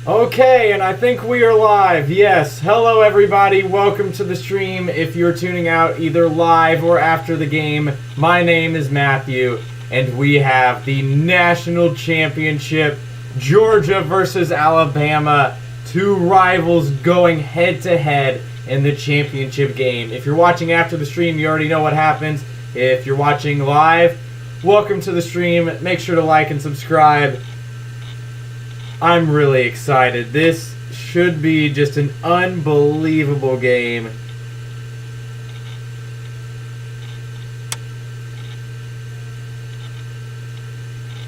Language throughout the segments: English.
Okay, and I think we are live. Yes. Hello, everybody. Welcome to the stream. If you're tuning out either live or after the game, my name is Matthew, and we have the national championship, Georgia versus Alabama. Two rivals going head-to-head in the championship game. If you're watching after the stream, you already know what happens. If you're watching live, welcome to the stream. Make sure to like and subscribe. I'm really excited. This should be just an unbelievable game.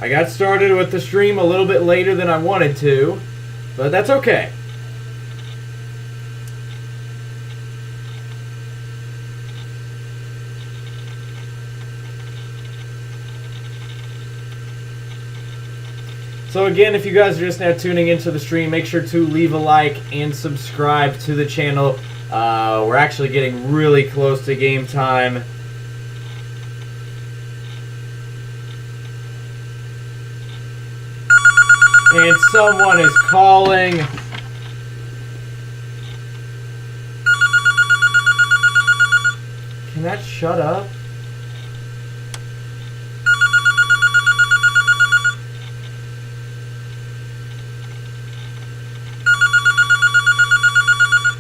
I got started with the stream a little bit later than I wanted to, but that's okay. So again, if you guys are just now tuning into the stream, make sure to leave a like and subscribe to the channel. We're actually getting really close to game time. And someone is calling. Can that shut up?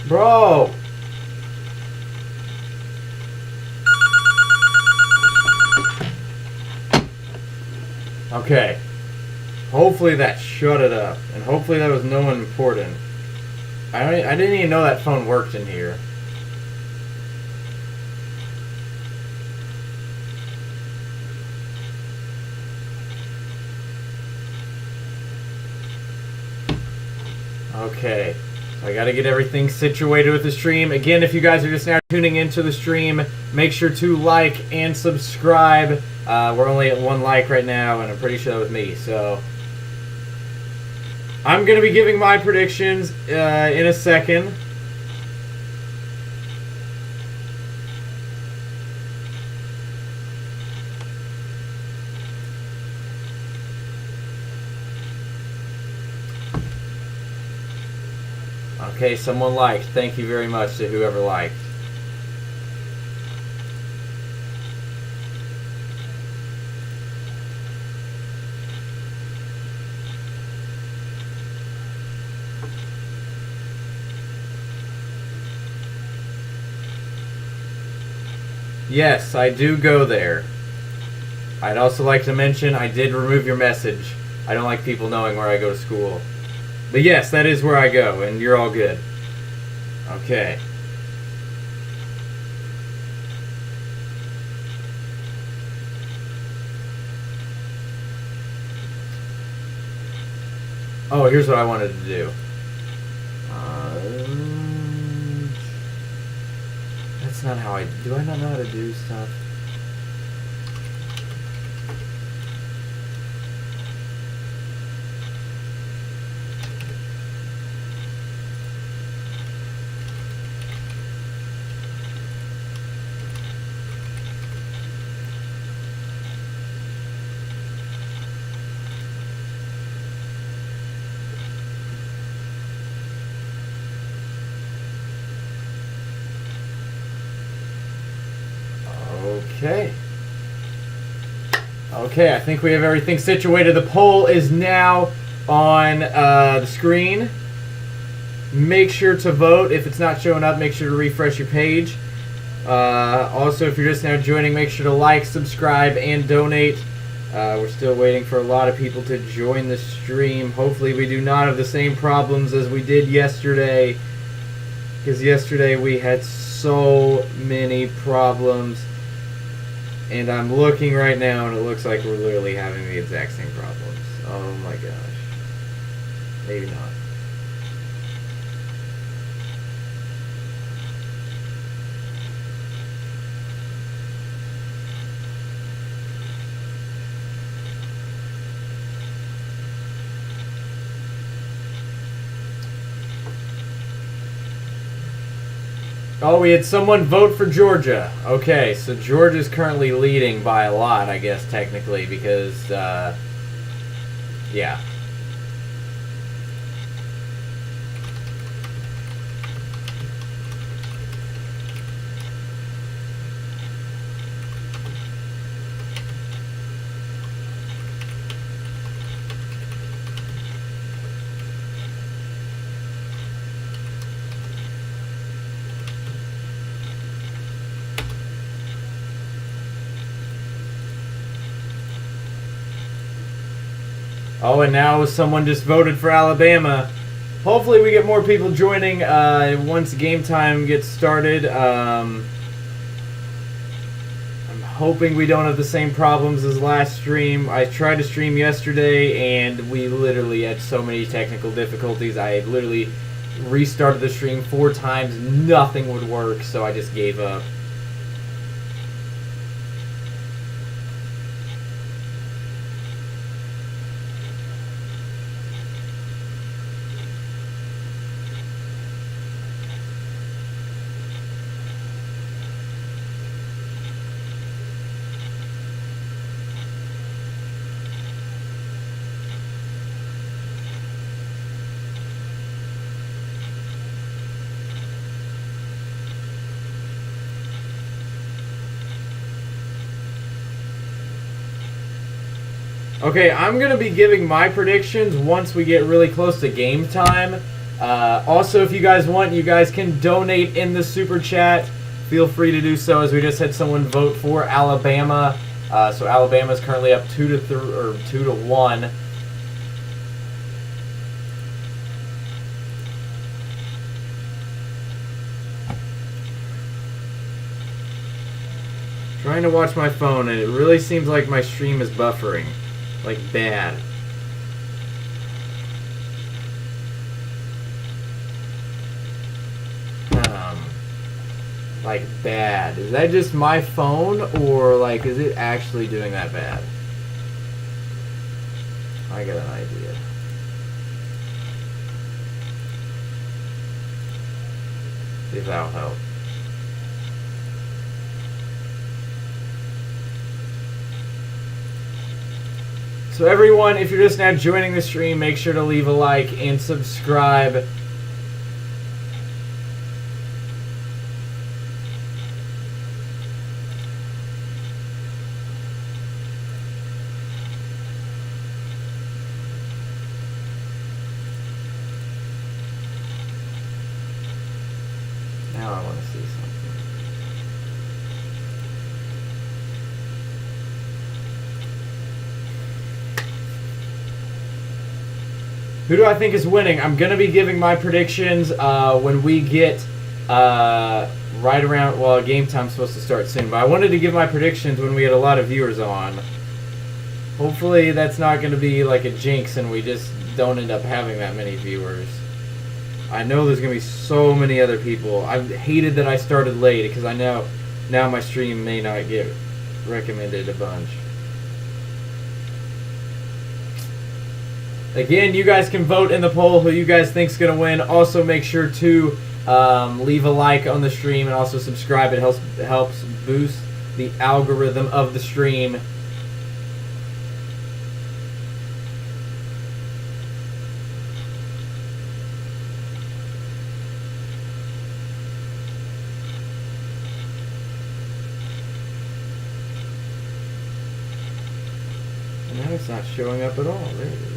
Bro! Okay. Hopefully that shut it up. And hopefully that was no one important. I didn't even know that phone worked in here. Okay. I gotta get everything situated with the stream. Again, if you guys are just now tuning into the stream, make sure to like and subscribe. We're only at 1 like right now, and I'm pretty sure that was me. So I'm gonna be giving my predictions in a second. Okay, someone liked. Thank you very much to whoever liked. Yes, I do go there. I'd also like to mention I did remove your message. I don't like people knowing where I go to school. But yes, that is where I go, and you're all good. Okay. Oh, here's what I wanted to do. That's not how I... Do I not know how to do stuff? Okay. Okay, I think we have everything situated. The poll is now on the screen. Make sure to vote. If it's not showing up, make sure to refresh your page. Also, if you're just now joining, make sure to like, subscribe, and donate. We're still waiting for a lot of people to join the stream. Hopefully we do not have the same problems as we did yesterday. Because yesterday we had so many problems. And I'm looking right now, and it looks like we're literally having the exact same problems. Oh my gosh. Maybe not. Oh, we had someone vote for Georgia. Okay, so Georgia's currently leading by a lot, I guess, technically, because, yeah. Oh, and now someone just voted for Alabama. Hopefully we get more people joining once game time gets started. I'm hoping we don't have the same problems as last stream. I tried to stream yesterday and we literally had so many technical difficulties. I literally restarted the stream 4 times. Nothing would work, so I just gave up. Okay, I'm going to be giving my predictions once we get really close to game time. Also, if you guys want, you guys can donate in the super chat. Feel free to do so, as we just had someone vote for Alabama. So Alabama is currently up 2-1. Trying to watch my phone, and it really seems like my stream is buffering. Like, bad. Like, bad. Is that just my phone, or, like, is it actually doing that bad? I got an idea. See if that'll help. So everyone, if you're just now joining the stream, make sure to leave a like and subscribe. Now I want to see something. Who do I think is winning? I'm going to be giving my predictions when we get right around, well, game time's supposed to start soon, but I wanted to give my predictions when we had a lot of viewers on. Hopefully that's not going to be like a jinx and we just don't end up having that many viewers. I know there's going to be so many other people. I hated that I started late because I know now my stream may not get recommended a bunch. Again, you guys can vote in the poll who you guys think's going to win. Also, make sure to leave a like on the stream and also subscribe. It helps boost the algorithm of the stream. And now it's not showing up at all. There it is.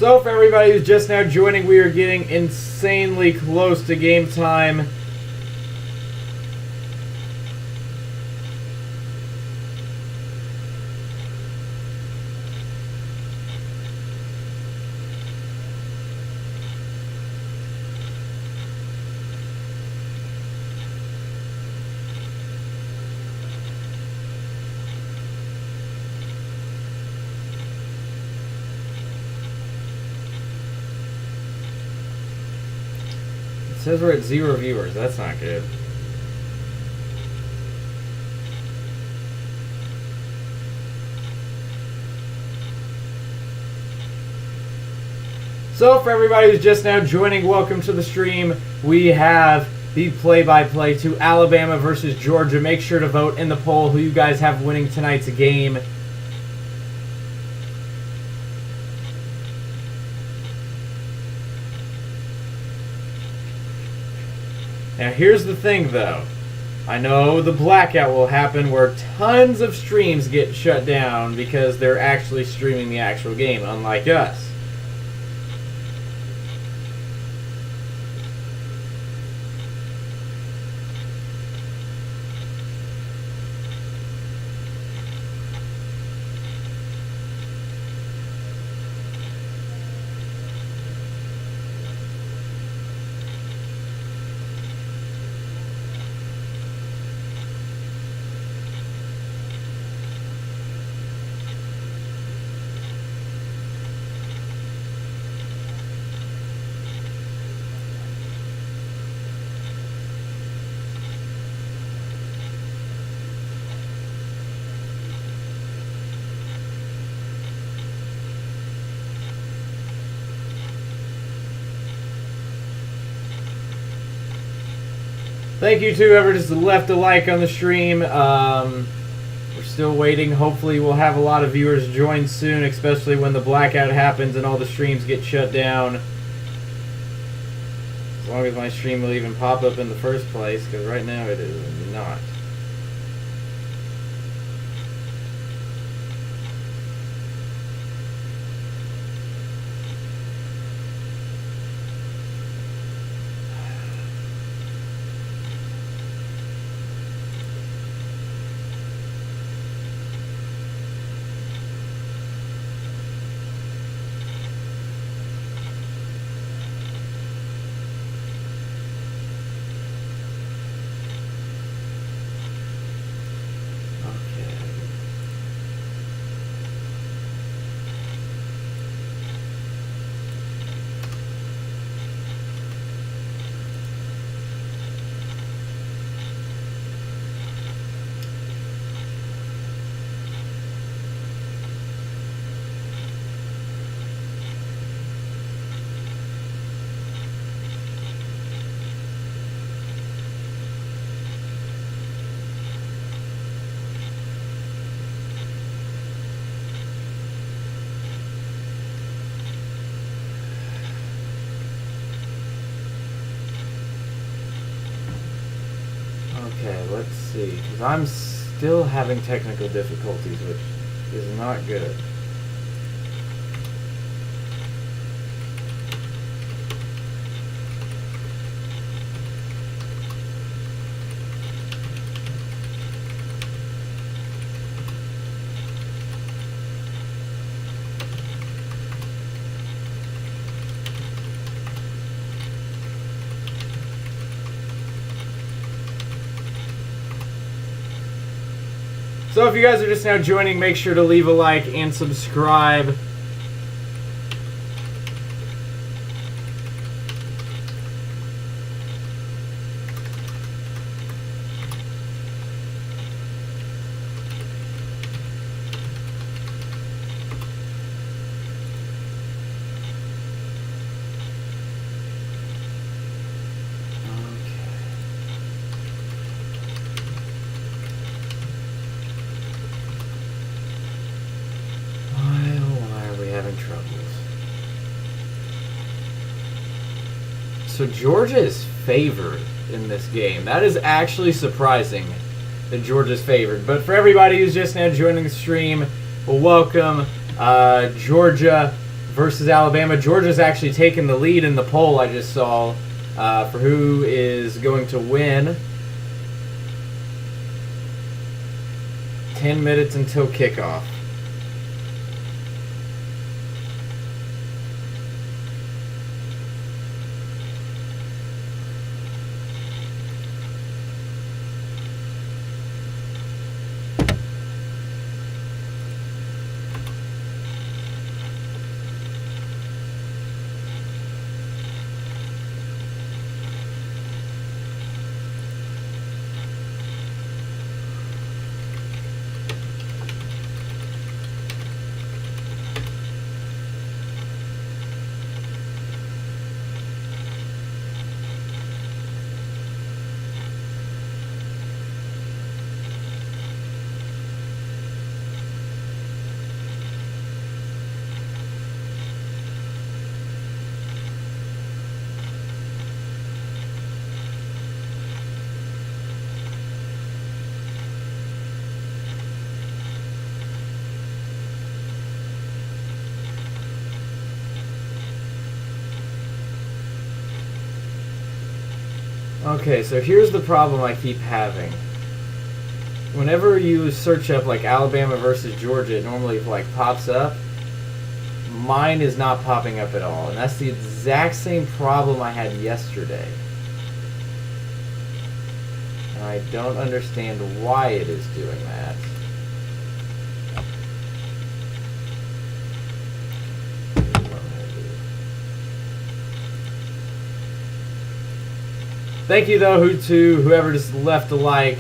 So for everybody who's just now joining, we are getting insanely close to game time. It says we're at 0 viewers. That's not good. So for everybody who's just now joining, welcome to the stream. We have the play-by-play to Alabama versus Georgia. Make sure to vote in the poll who you guys have winning tonight's game. Now here's the thing though. I know the blackout will happen where tons of streams get shut down because they're actually streaming the actual game, unlike us. Thank you to whoever just left a like on the stream. We're still waiting. Hopefully we'll have a lot of viewers join soon, especially when the blackout happens and all the streams get shut down. As long as my stream will even pop up in the first place, because right now it is not. Okay, let's see, because I'm still having technical difficulties, which is not good. So if you guys are just now joining, make sure to leave a like and subscribe. So Georgia is favored in this game. That is actually surprising that Georgia's favored. But for everybody who's just now joining the stream, well, welcome. Georgia versus Alabama. Georgia's actually taken the lead in the poll I just saw for who is going to win. 10 minutes until kickoff. Okay, so here's the problem I keep having. Whenever you search up like Alabama versus Georgia, it normally like pops up. Mine is not popping up at all, and that's the exact same problem I had yesterday. And I don't understand why it is doing that. Thank you though to whoever just left a like.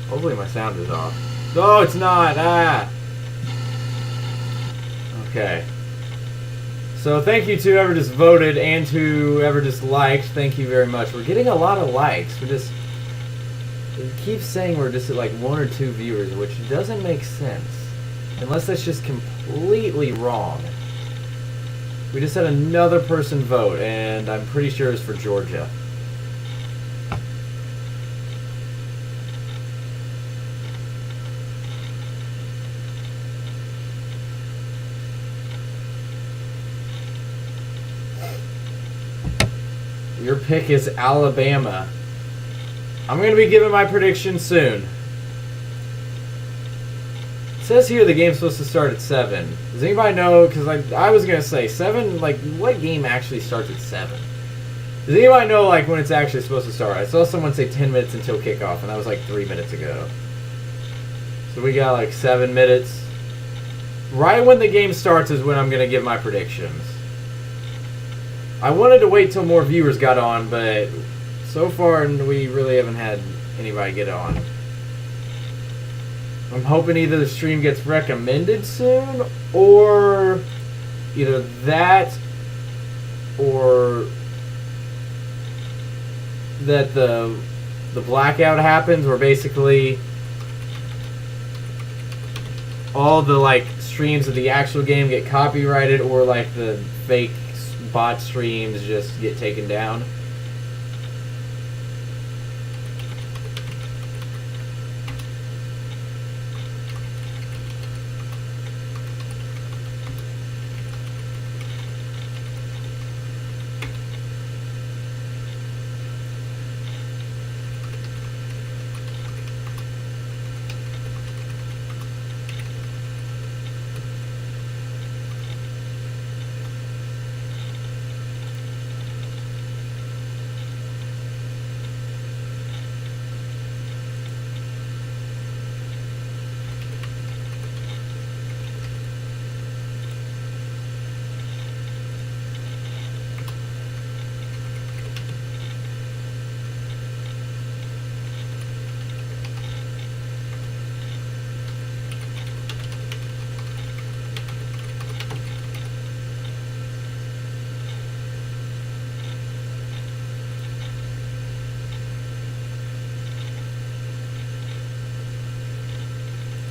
Hopefully my sound is off. Oh, it's not! Ah! Okay. So thank you to whoever just voted and to whoever just liked. Thank you very much. We're getting a lot of likes. It keeps saying we're just at like 1 or 2 viewers, which doesn't make sense. Unless that's just completely wrong. We just had another person vote, and I'm pretty sure it's for Georgia. Your pick is Alabama. I'm going to be giving my prediction soon. It says here the game's supposed to start at 7. Does anybody know? Because I was going to say 7, like, what game actually starts at 7? Does anybody know, like, when it's actually supposed to start? I saw someone say 10 minutes until kickoff, and that was like 3 minutes ago. So we got like 7 minutes. Right when the game starts is when I'm going to give my predictions. I wanted to wait till more viewers got on, but so far we really haven't had anybody get on. I'm hoping either the stream gets recommended soon, or either that, or that the blackout happens, where basically all the like streams of the actual game get copyrighted, or like the fake bot streams just get taken down.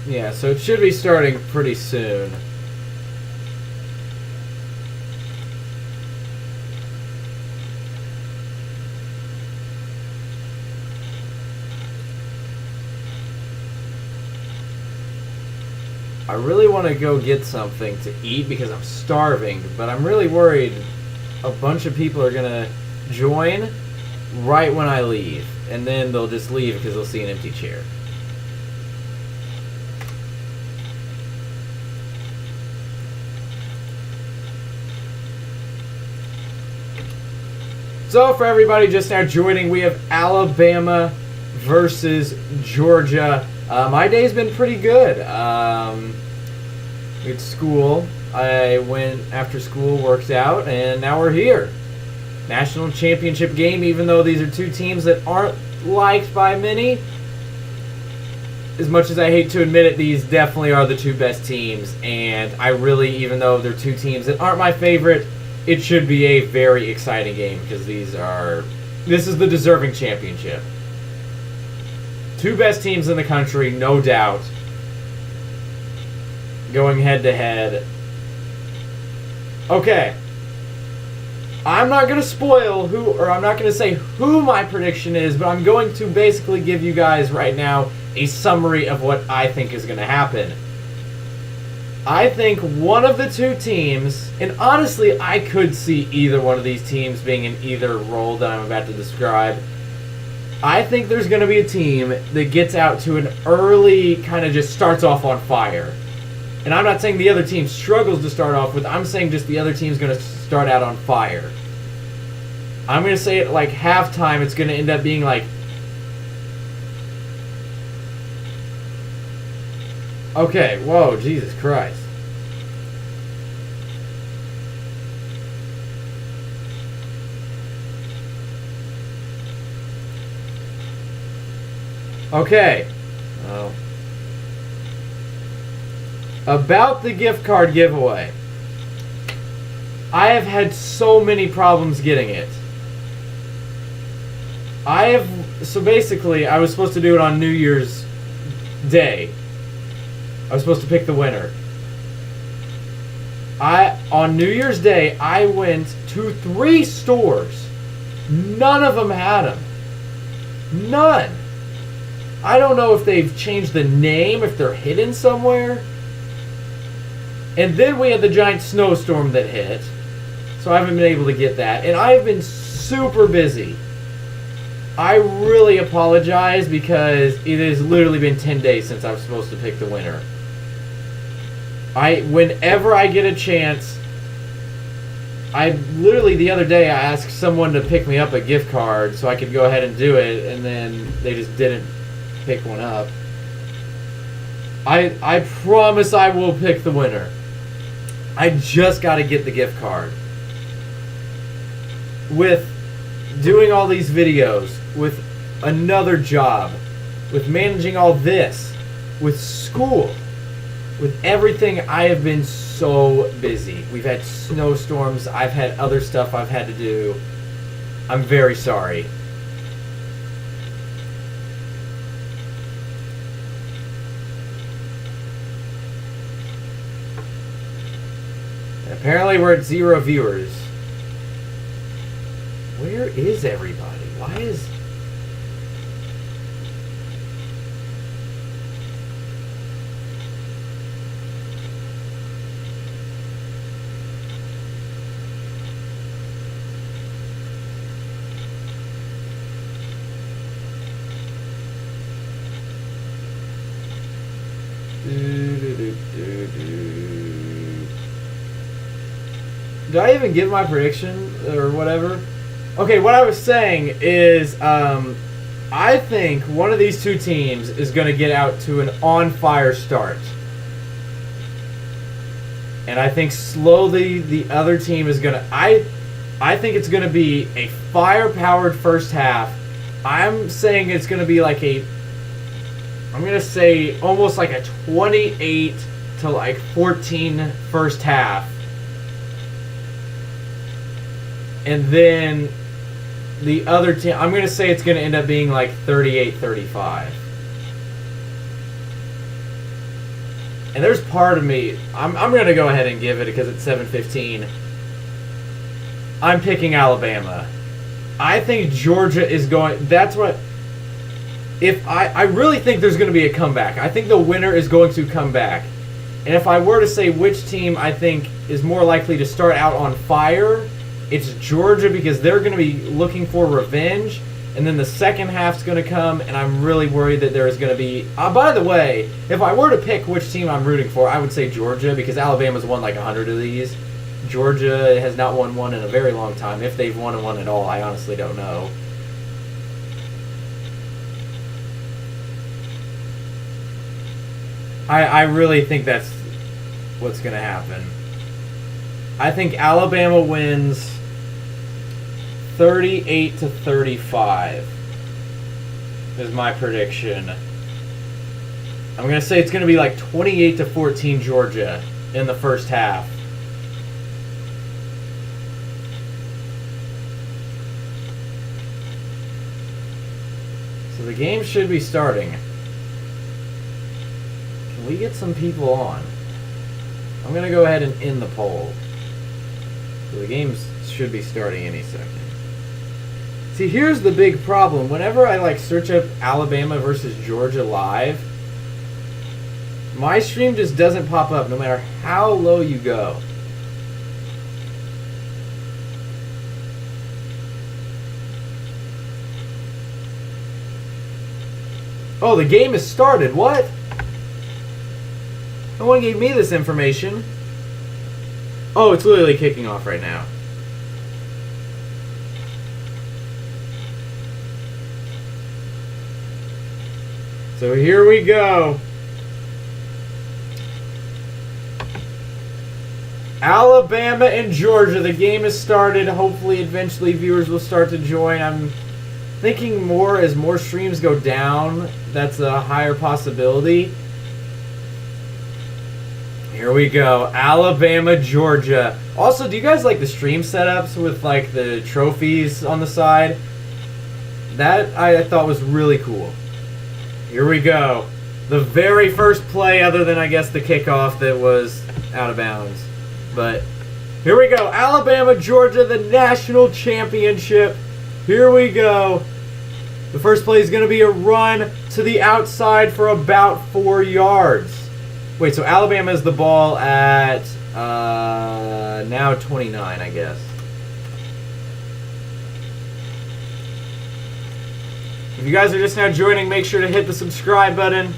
Yeah, so it should be starting pretty soon. I really want to go get something to eat because I'm starving, but I'm really worried a bunch of people are going to join right when I leave, and then they'll just leave because they'll see an empty chair. So for everybody just now joining, we have Alabama versus Georgia. My day's been pretty good. It's school. I went after school, worked out, and now we're here. National championship game, even though these are two teams that aren't liked by many. As much as I hate to admit it, these definitely are the two best teams. And I really, even though they're two teams that aren't my favorite, it should be a very exciting game because this is the deserving championship. Two best teams in the country, no doubt. Going head to head. Okay. I'm not going to spoil I'm not going to say who my prediction is, but I'm going to basically give you guys right now a summary of what I think is going to happen. I think one of the two teams, and honestly, I could see either one of these teams being in either role that I'm about to describe. I think there's going to be a team that gets out to an early, kind of just starts off on fire. And I'm not saying the other team struggles to start off with, I'm saying just the other team's going to start out on fire. I'm going to say at like halftime, it's going to end up being like, okay, whoa, Jesus Christ. Okay. Oh. About the gift card giveaway. I have had so many problems getting it. So basically, I was supposed to do it on New Year's Day. I was supposed to pick the winner. On New Year's Day, I went to 3 stores. None of them had them. None. I don't know if they've changed the name, if they're hidden somewhere. And then we had the giant snowstorm that hit. So I haven't been able to get that. And I've been super busy. I really apologize because it has literally been 10 days since I was supposed to pick the winner. Whenever I get a chance, the other day I asked someone to pick me up a gift card so I could go ahead and do it, and then they just didn't pick one up. I promise I will pick the winner. I just got to get the gift card. With doing all these videos, with another job, with managing all this, with school, with everything, I have been so busy. We've had snowstorms. I've had other stuff I've had to do. I'm very sorry. Apparently we're at 0 viewers. Where is everybody? Why is... Did I even give my prediction or whatever? Okay, what I was saying is I think one of these two teams is going to get out to an on-fire start. And I think slowly the other team is going to... I think it's going to be a fire-powered first half. I'm saying it's going to be like I'm going to say almost like a 28 to like 14 first half. And then the other team, I'm going to say it's going to end up being like 38-35. And there's part of me, I'm going to go ahead and give it because it's 7:15. I'm picking Alabama. I think Georgia is going, that's what, I really think there's going to be a comeback. I think the winner is going to come back. And if I were to say which team I think is more likely to start out on fire, it's Georgia because they're going to be looking for revenge, and then the second half's going to come, and I'm really worried that there is going to be... by the way, if I were to pick which team I'm rooting for, I would say Georgia because Alabama's won like 100 of these. Georgia has not won one in a very long time. If they've won one at all, I honestly don't know. I really think that's what's going to happen. I think Alabama wins 38-35 is my prediction. I'm going to say it's going to be like 28-14 Georgia in the first half. So the game should be starting. Can we get some people on? I'm going to go ahead and end the poll. So the game should be starting any second. See, here's the big problem. Whenever I like search up Alabama versus Georgia live, my stream just doesn't pop up no matter how low you go. Oh, the game has started. What? No one gave me this information. Oh, it's literally kicking off right now. So here we go. Alabama and Georgia. The game has started. Hopefully, eventually, viewers will start to join. I'm thinking more as more streams go down. That's a higher possibility. Here we go. Alabama, Georgia. Also, do you guys like the stream setups with like the trophies on the side? That I thought was really cool. Here we go. The very first play, other than I guess the kickoff that was out of bounds. But here we go. Alabama, Georgia, the national championship. Here we go. The first play is going to be a run to the outside for about 4 yards. Wait, so Alabama has the ball at now 29, I guess. If you guys are just now joining, make sure to hit the subscribe button.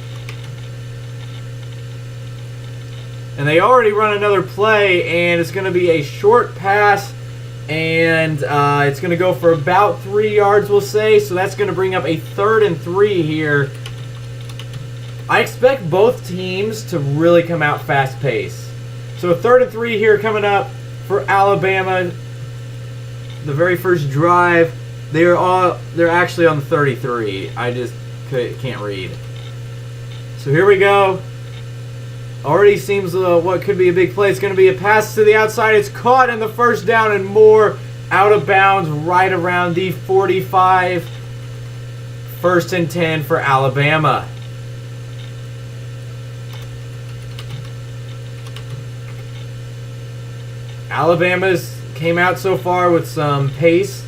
And they already run another play, and it's going to be a short pass, and it's going to go for about 3 yards, we'll say. So that's going to bring up a 3rd and 3 here. I expect both teams to really come out fast-paced. So a 3rd and 3 here coming up for Alabama. The very first drive, they're actually on the 33. I just can't read. So here we go. Already seems what could be a big play. It's going to be a pass to the outside. It's caught in the first down and more, out of bounds right around the 45. 1st and 10 for Alabama. Alabama's came out so far with some pace.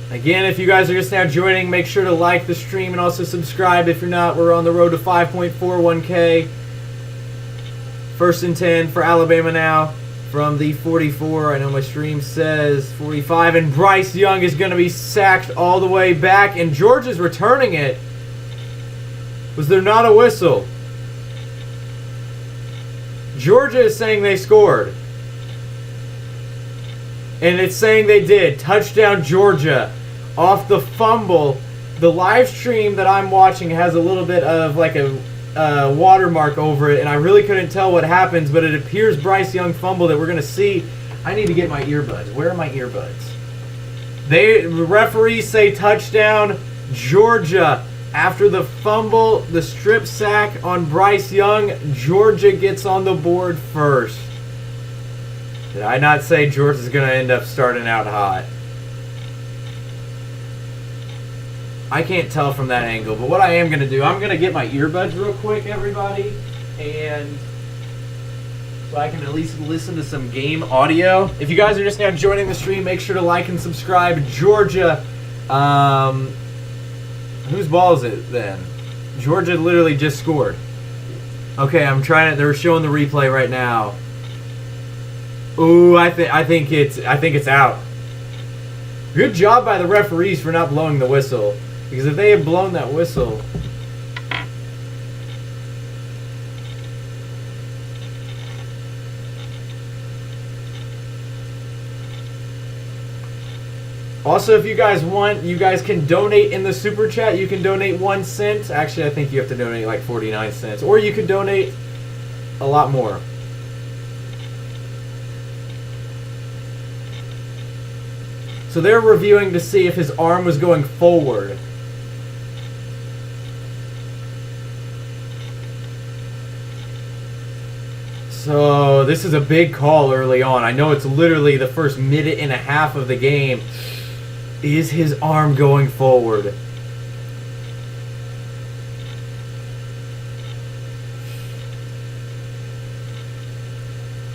Again, if you guys are just now joining, make sure to like the stream and also subscribe. If you're not, we're on the road to 5.41K. 1st and 10 for Alabama now from the 44. I know my stream says 45. And Bryce Young is going to be sacked all the way back. And Georgia's returning it. Was there not a whistle? Georgia is saying they scored. And it's saying they did. Touchdown, Georgia. Off the fumble. The live stream that I'm watching has a little bit of like a watermark over it, and I really couldn't tell what happens, but it appears Bryce Young fumbled it. We're going to see. I need to get my earbuds. Where are my earbuds? The referees say touchdown, Georgia. After the fumble, the strip sack on Bryce Young, Georgia gets on the board first. Did I not say Georgia's going to end up starting out hot? I can't tell from that angle, but what I am going to do, I'm going to get my earbuds real quick, everybody, and so I can at least listen to some game audio. If you guys are just now joining the stream, make sure to like and subscribe. Georgia, whose ball is it then? Georgia literally just scored. Okay, I'm trying to. They're showing the replay right now. Ooh, I think it's out. Good job by the referees for not blowing the whistle, because if they had blown that whistle, Also, if you guys want, you guys can donate in the super chat. You can donate 1 cent. Actually, I think you have to donate like 49 cents. Or you could donate a lot more. So they're reviewing to see if his arm was going forward. So this is a big call early on. I know it's literally the first minute and a half of the game. Is his arm going forward?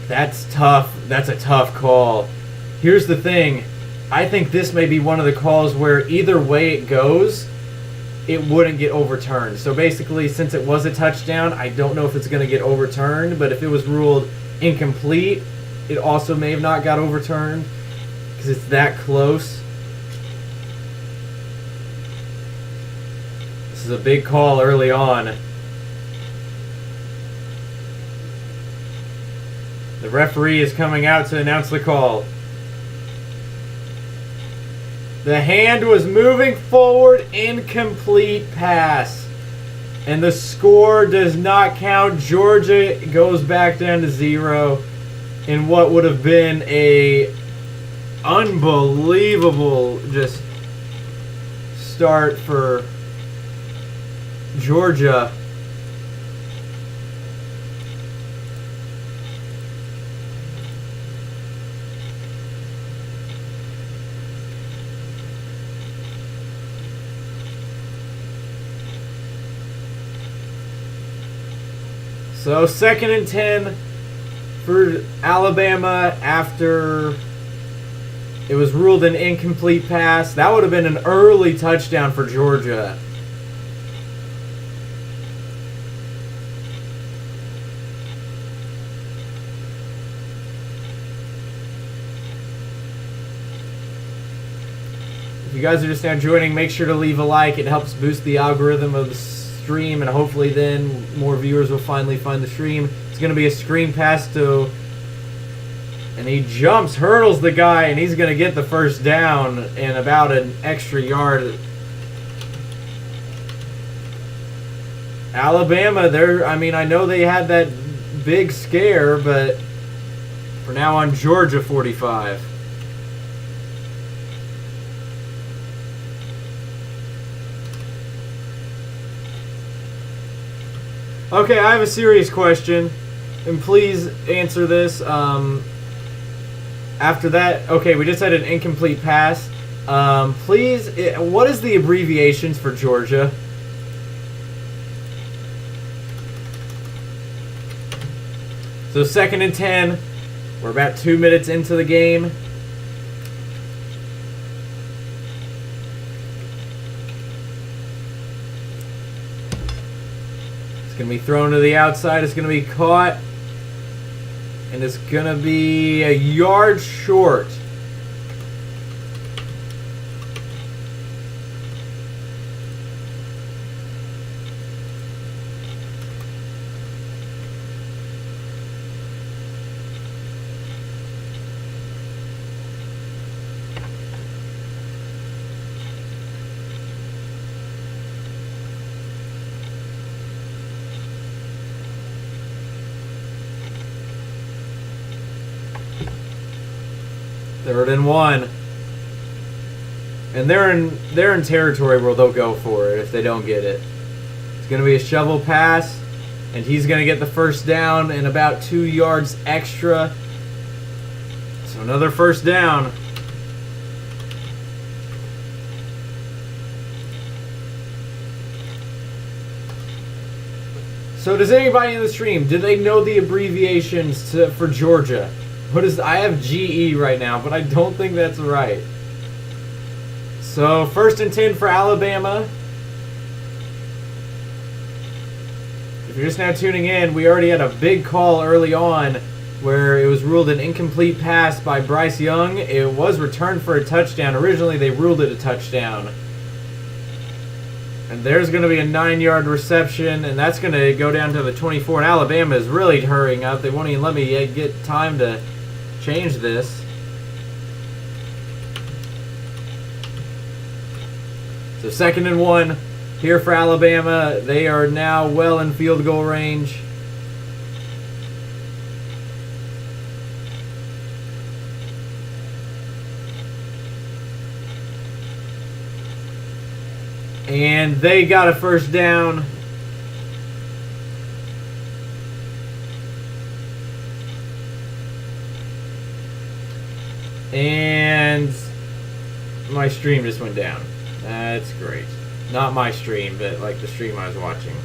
That's tough. That's a tough call. Here's the thing. I think this may be one of the calls where either way it goes, it wouldn't get overturned. So basically, since it was a touchdown, I don't know if it's going to get overturned. But if it was ruled incomplete, it also may have not got overturned because it's that close. This is a big call early on. The referee is coming out to announce the call. The hand was moving forward, incomplete pass. And the score does not count. Georgia goes back down to 0 in what would have been a unbelievable just start for Georgia. So 2nd and 10 for Alabama after it was ruled an incomplete pass. That would have been an early touchdown for Georgia. If you guys are just now joining, make sure to leave a like. It helps boost the algorithm of the stream, and hopefully then more viewers will finally find the stream. It's going to be a screen pass to, and he jumps, hurdles the guy, and he's going to get the first down in about an extra yard. Alabama, I know they had that big scare, but for now on Georgia 45. Okay, I have a serious question, and please answer this. After that, okay, we just had an incomplete pass. Please, what is the abbreviations for Georgia? So 2nd and 10. We're about 2 minutes into the game. It's going to be thrown to the outside. It's going to be caught. And it's going to be a yard short. Third and 1. And they're in territory where they'll go for it if they don't get it. It's going to be a shovel pass, and he's going to get the first down and about 2 yards extra. So another first down. So does anybody in the stream, do they know the abbreviations for Georgia? I have GE right now, but I don't think that's right. So 1st and 10 for Alabama. If you're just now tuning in, we already had a big call early on where it was ruled an incomplete pass by Bryce Young. It was returned for a touchdown. Originally, they ruled it a touchdown. And there's going to be a 9-yard reception, and that's going to go down to the 24. And Alabama is really hurrying up. They won't even let me get time to change this. So 2nd and 1 here for Alabama. They are now well in field goal range. And they got a first down. And my stream just went down. That's great. Not my stream, but like the stream I was watching.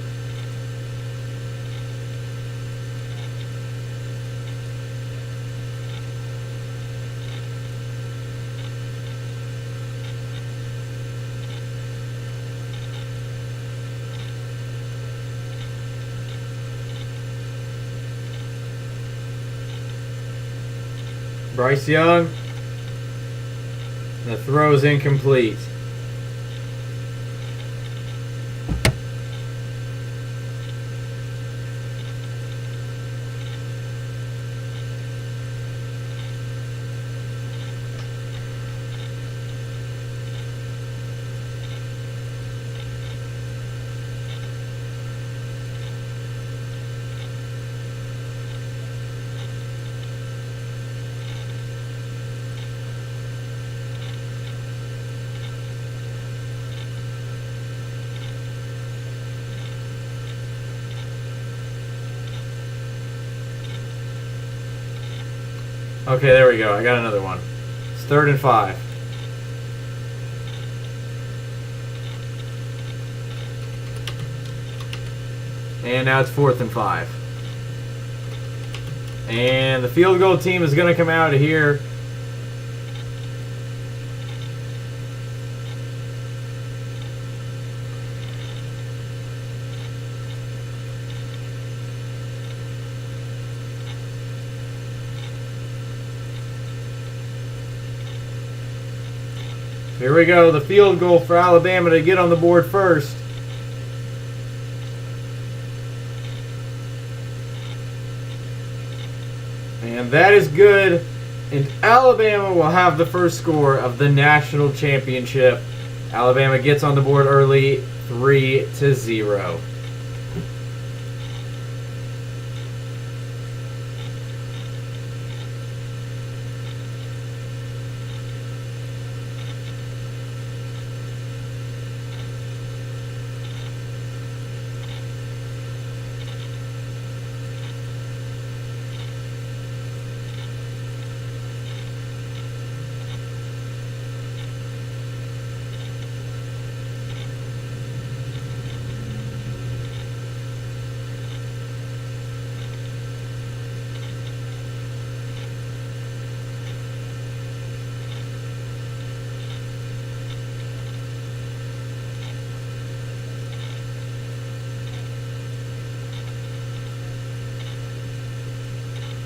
Bryce Young. The throw is incomplete. Okay, there we go. I got another one. It's 3rd and 5. And now it's 4th and 5. And the field goal team is going to come out of here. Here we go, the field goal for Alabama to get on the board first. And that is good. And Alabama will have the first score of the national championship. Alabama gets on the board early, 3-0.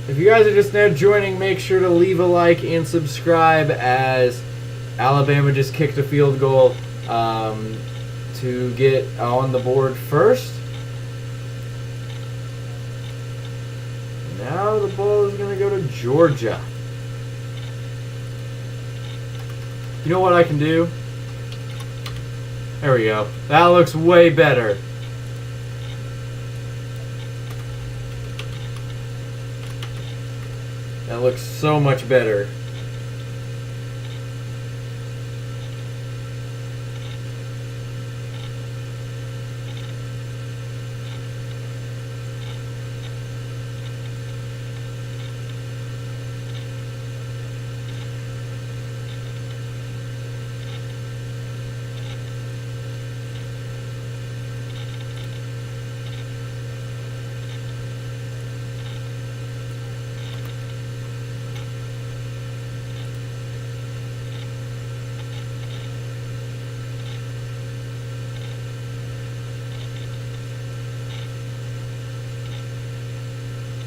If you guys are just now joining, make sure to leave a like and subscribe as Alabama just kicked a field goal to get on the board first. Now the ball is going to go to Georgia. You know what I can do? There we go. That looks way better. That looks so much better.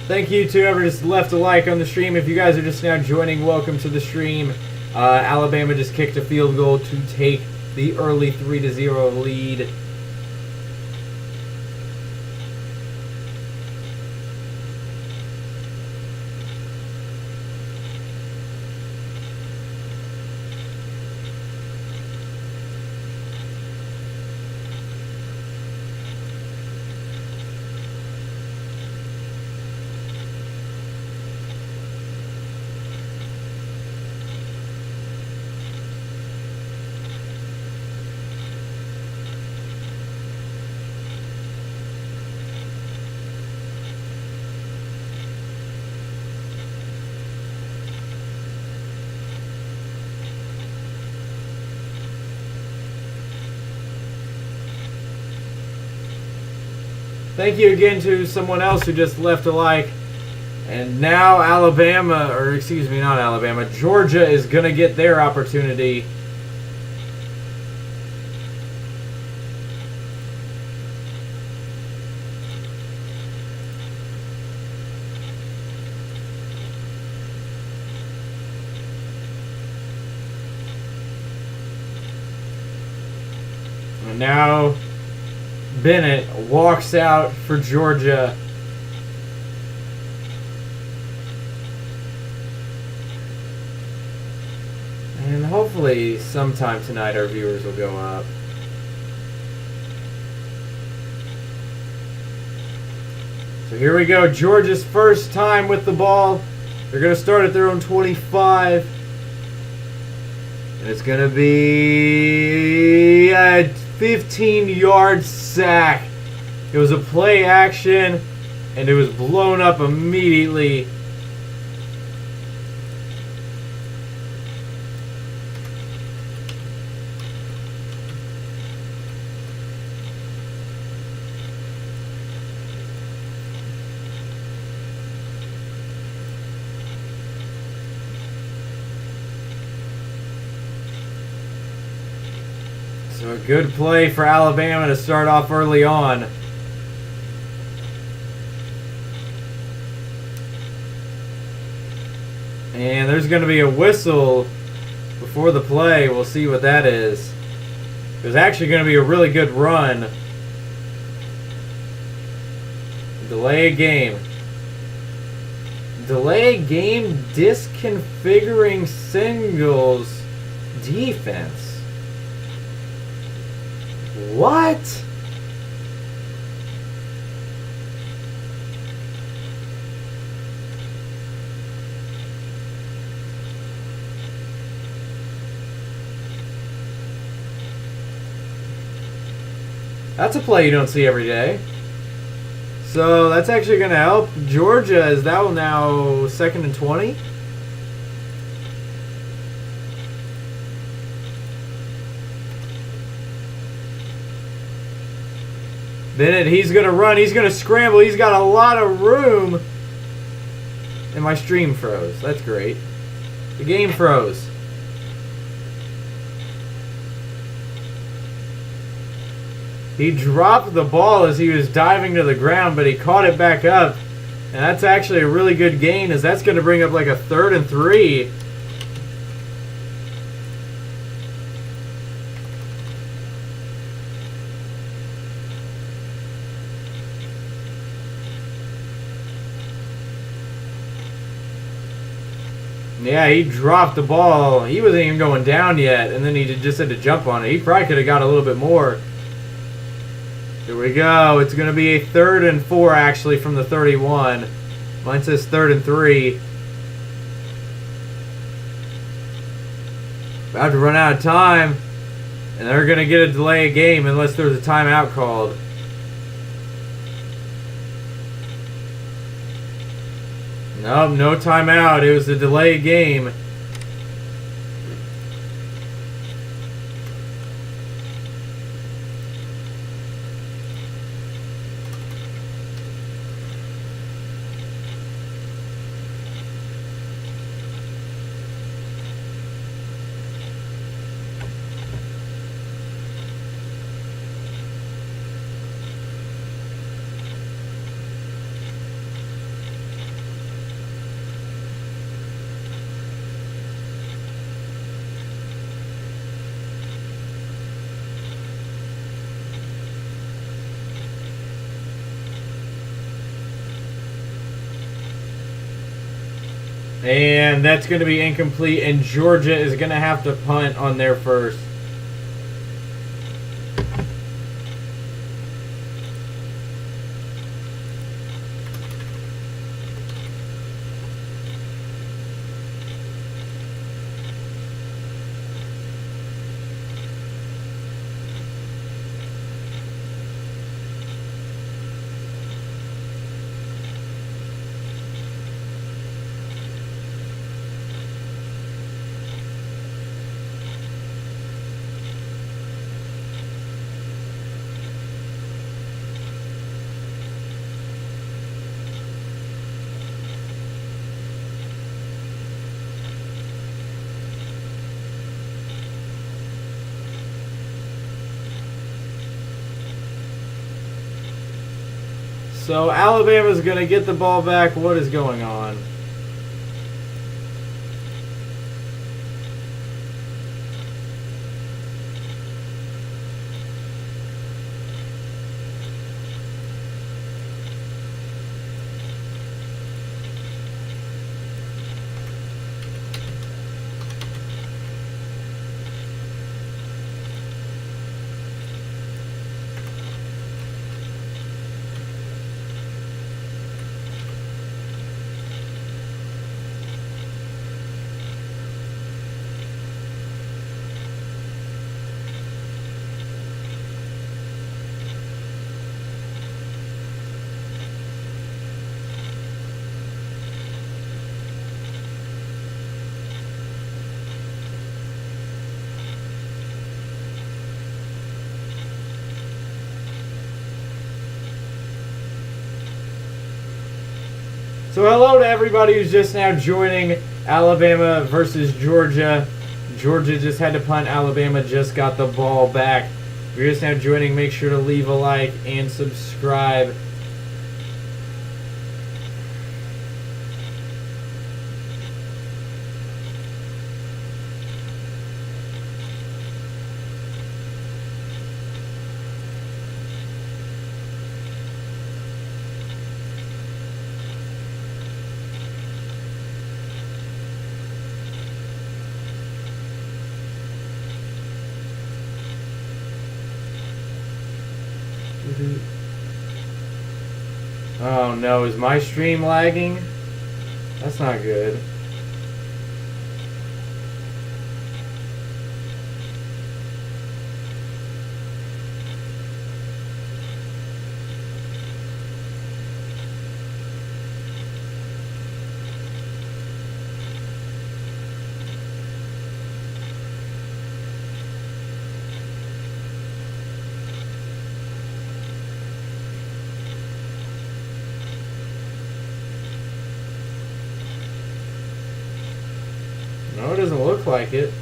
Thank you to whoever just left a like on the stream. If you guys are just now joining, welcome to the stream. Alabama just kicked a field goal to take the early 3-0 lead. Thank you again to someone else who just left a like. And now Alabama, or excuse me, not Alabama, Georgia is going to get their opportunity. And now Bennett walks out for Georgia. And hopefully sometime tonight our viewers will go up. So here we go. Georgia's first time with the ball. They're going to start at their own 25. And it's going to be a 15-yard sack. It was a play action, and it was blown up immediately. So a good play for Alabama to start off early on. And there's going to be a whistle before the play. We'll see what that is. It was actually going to be a really good run. Delay a game. Delay a game disconfiguring singles defense. What? That's a play you don't see every day. So that's actually going to help Georgia, as that will now 2nd and 20. Bennett, he's going to run. He's going to scramble. He's got a lot of room. And my stream froze. That's great. The game froze. He dropped the ball as he was diving to the ground, but he caught it back up. And that's actually a really good gain, as that's going to bring up like a 3rd and 3. Yeah, he dropped the ball. He wasn't even going down yet, and then he just had to jump on it. He probably could have got a little bit more. Here we go. It's going to be a 3rd and 4, actually, from the 31. Mine says 3rd and 3. About to run out of time, and they're going to get a delay of game unless there's a timeout called. Nope, no timeout. It was a delayed game. And that's going to be incomplete, and Georgia is going to have to punt on their first. So Alabama's going to get the ball back. What is going on? So hello to everybody who's just now joining Alabama versus Georgia. Georgia just had to punt. Alabama just got the ball back. If you're just now joining, make sure to leave a like and subscribe. Oh no, is my stream lagging? That's not good. No, it doesn't look like it.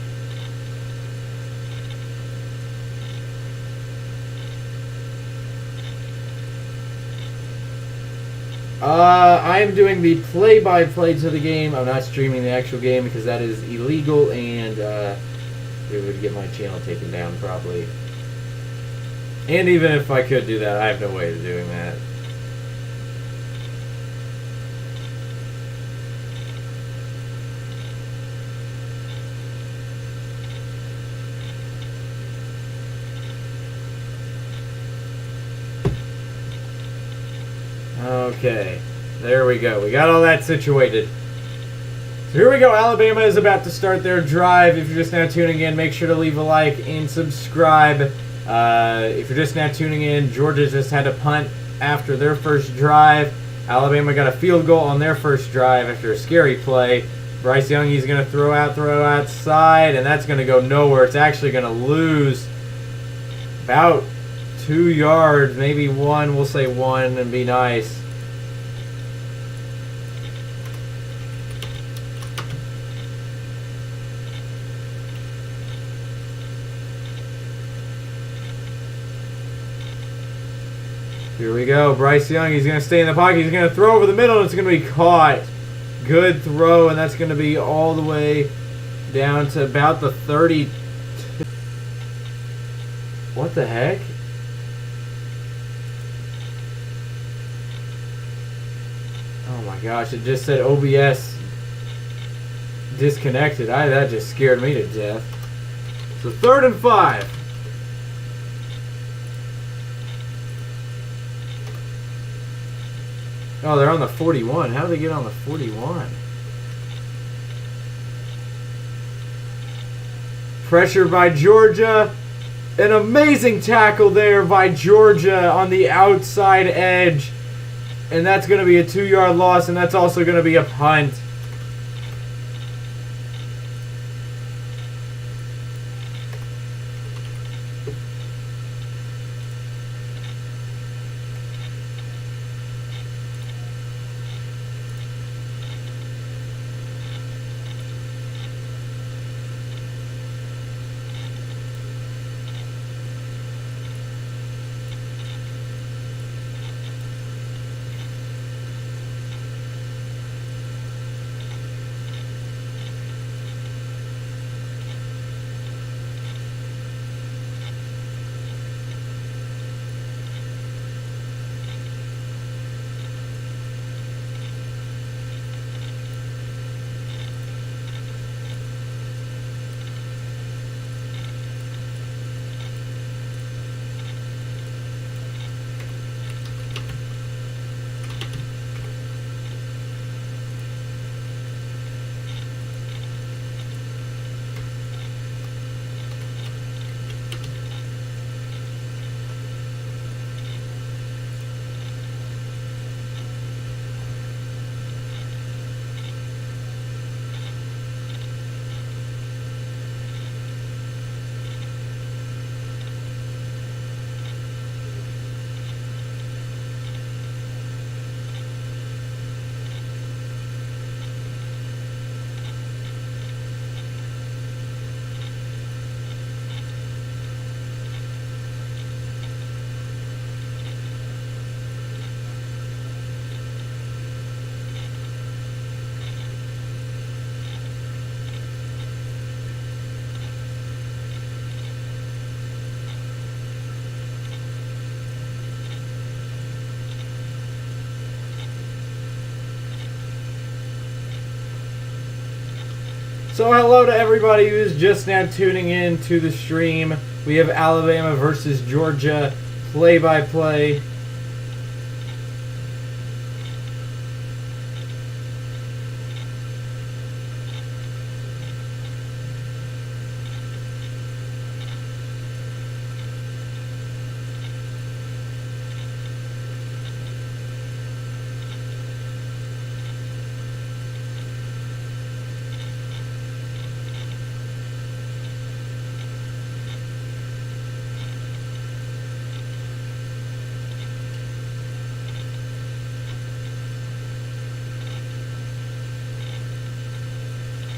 I am doing the play-by-play to the game. I'm not streaming the actual game because that is illegal and it would get my channel taken down probably. And even if I could do that, I have no way of doing that. Okay, there we go. We got all that situated. So here we go. Alabama is about to start their drive. If you're just now tuning in, make sure to leave a like and subscribe. If you're just now tuning in, Georgia just had to punt after their first drive. Alabama got a field goal on their first drive after a scary play. Bryce Young, he's going to throw outside, and that's going to go nowhere. It's actually going to lose about 2 yards, maybe one. We'll say one and be nice. Here we go. Bryce Young, he's going to stay in the pocket. He's going to throw over the middle, and it's going to be caught. Good throw, and that's going to be all the way down to about the 32. What the heck? Oh my gosh, it just said OBS disconnected. That just scared me to death. So 3rd and 5. Oh, they're on the 41. How do they get on the 41? Pressure by Georgia. An amazing tackle there by Georgia on the outside edge. And that's going to be a 2-yard loss, and that's also going to be a punt. So hello to everybody who's just now tuning in to the stream. We have Alabama versus Georgia play-by-play.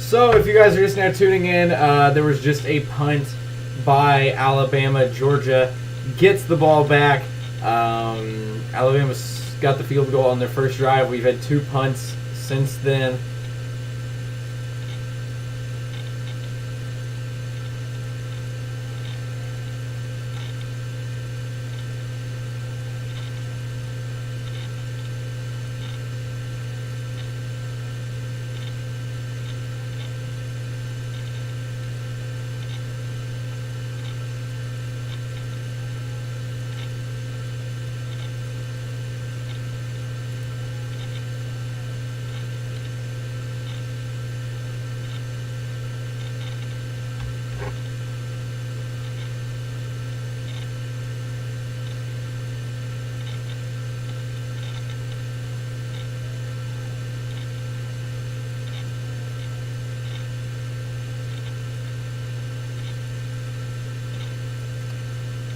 So, if you guys are just now tuning in, there was just a punt by Alabama. Georgia gets the ball back. Alabama's got the field goal on their first drive. We've had 2 punts since then.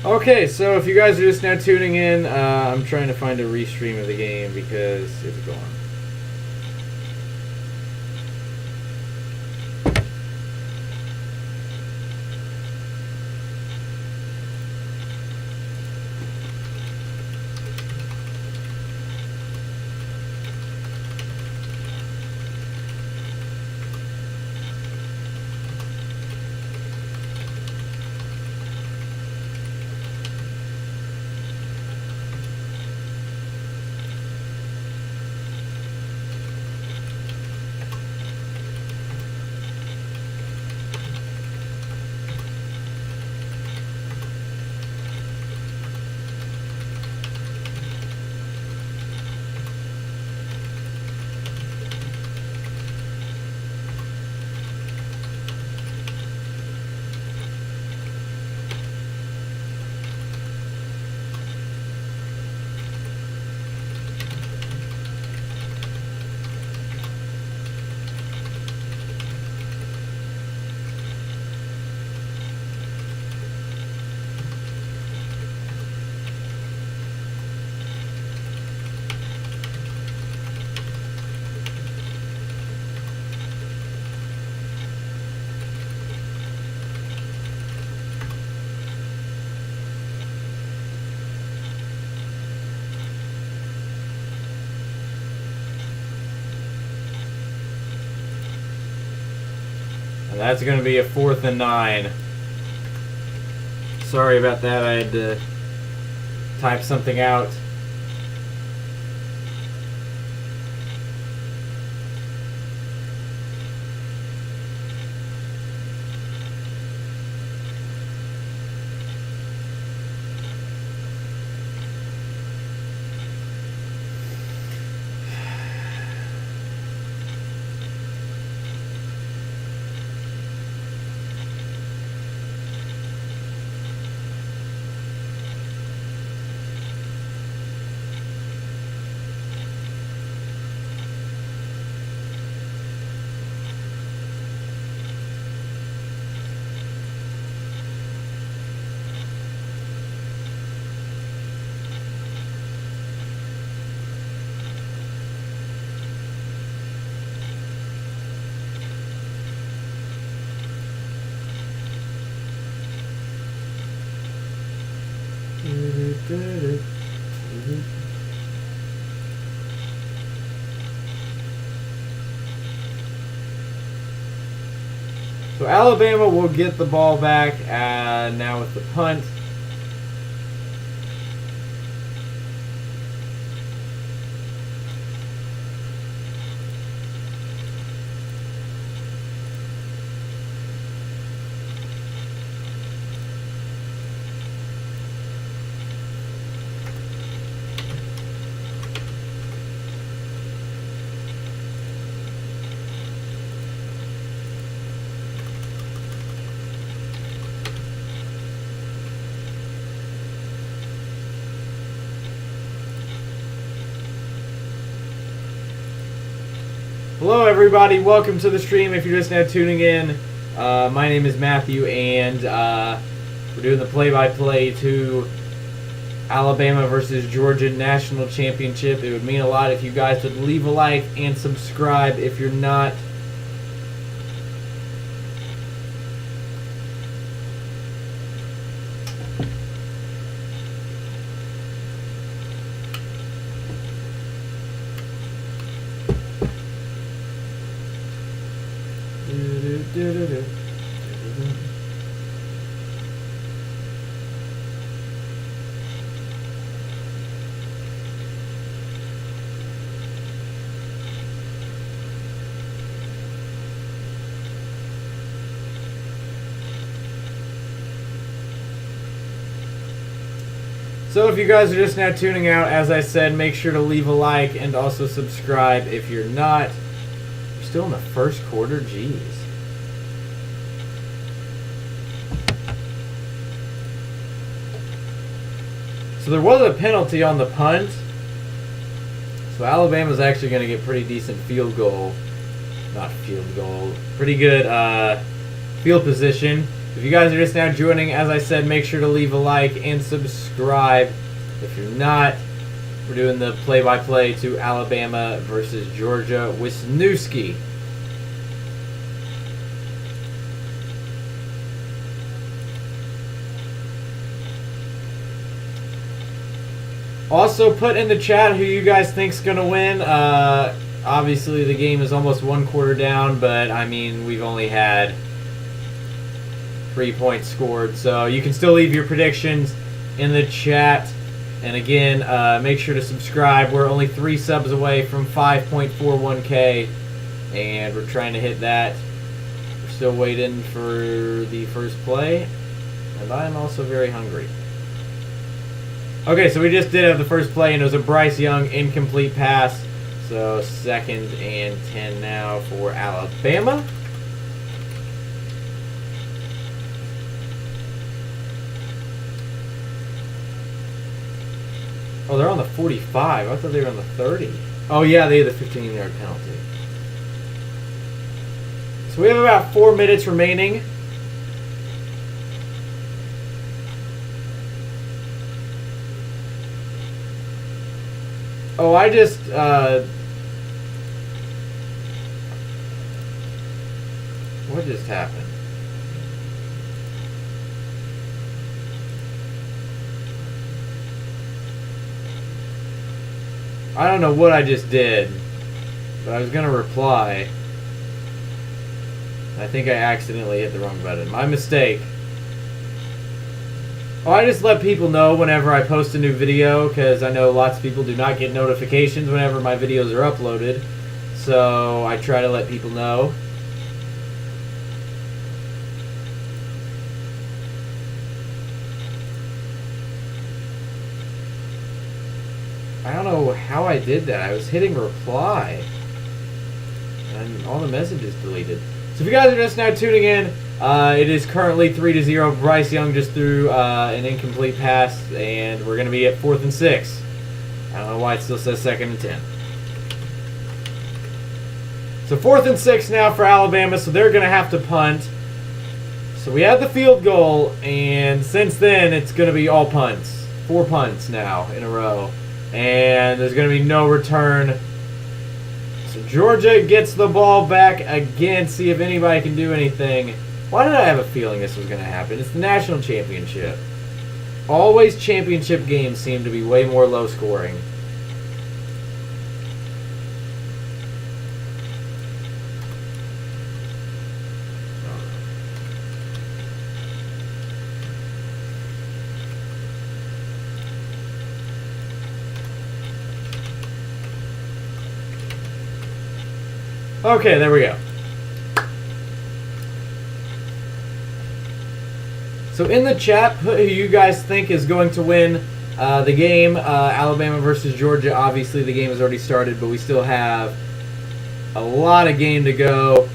Okay, so if you guys are just now tuning in, I'm trying to find a restream of the game because it's gone. And that's going to be a 4th and 9. Sorry about that. I had to type something out. So Alabama will get the ball back now with the punt. Hello, everybody. Welcome to the stream. If you're just now tuning in, my name is Matthew, and we're doing the play-by-play to Alabama versus Georgia National Championship. It would mean a lot if you guys would leave a like and subscribe if you're not. So if you guys are just now tuning out, as I said, make sure to leave a like and also subscribe if you're not. You're still in the first quarter, jeez. So there was a penalty on the punt. So Alabama's actually going to get pretty decent field goal. Not field goal. Pretty good field position. If you guys are just now joining, as I said, make sure to leave a like and subscribe. If you're not, we're doing the play-by-play to Alabama versus Georgia. Wisniewski. Also, put in the chat who you guys think's going to win. Obviously, the game is almost one quarter down, but, I mean, we've only had 3 points scored. So you can still leave your predictions in the chat. And again, make sure to subscribe. We're only 3 subs away from 5.41K, and we're trying to hit that. We're still waiting for the first play, and I'm also very hungry. Okay, so we just did have the first play, and it was a Bryce Young incomplete pass. So 2nd and 10 now for Alabama. Oh, they're on the 45. I thought they were on the 30. Oh, yeah, they had the 15-yard penalty. So we have about 4 minutes remaining. Oh, I just... what just happened? I don't know what I just did, but I was going to reply. I think I accidentally hit the wrong button. My mistake. Oh, I just let people know whenever I post a new video, because I know lots of people do not get notifications whenever my videos are uploaded. So I try to let people know. I don't know how I did that. I was hitting reply, and all the messages deleted. So if you guys are just now tuning in, it is currently 3-0. Bryce Young just threw an incomplete pass, and we're going to be at 4th and 6. I don't know why it still says 2nd and 10. So 4th and 6 now for Alabama, so they're going to have to punt. So we had the field goal, and since then it's going to be all punts. 4 punts now in a row. And there's going to be no return. So Georgia gets the ball back again. See if anybody can do anything. Why did I have a feeling this was going to happen? It's the national championship. Always championship games seem to be way more low scoring. Okay, there we go. So in the chat, put who you guys think is going to win the game. Alabama versus Georgia. Obviously, the game has already started, but we still have a lot of game to go.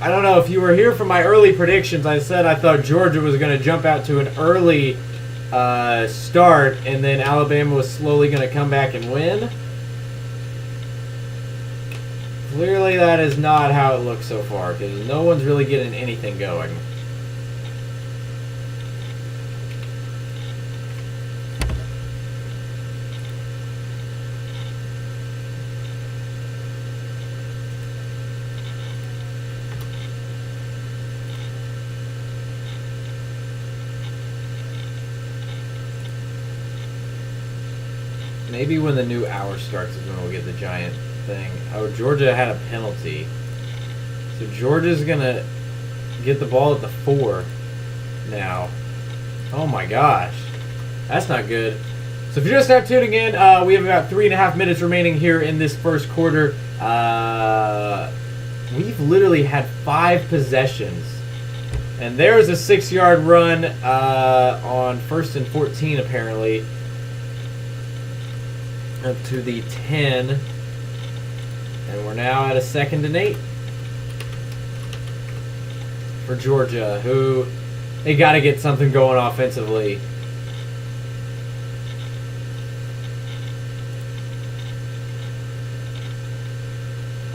I don't know if you were here for my early predictions. I said I thought Georgia was going to jump out to an early start, and then Alabama was slowly going to come back and win. Clearly that is not how it looks so far, because no one's really getting anything going. Maybe when the new hour starts is when we'll get the giant thing. Oh, Georgia had a penalty. So Georgia's going to get the ball at the 4 now. Oh my gosh. That's not good. So if you're just now tuning in, we have about 3.5 minutes remaining here in this first quarter. We've literally had 5 possessions. And there's a 6-yard run on 1st and 14 apparently. Up to the 10, and we're now at a 2nd and 8 for Georgia, who they got to get something going offensively.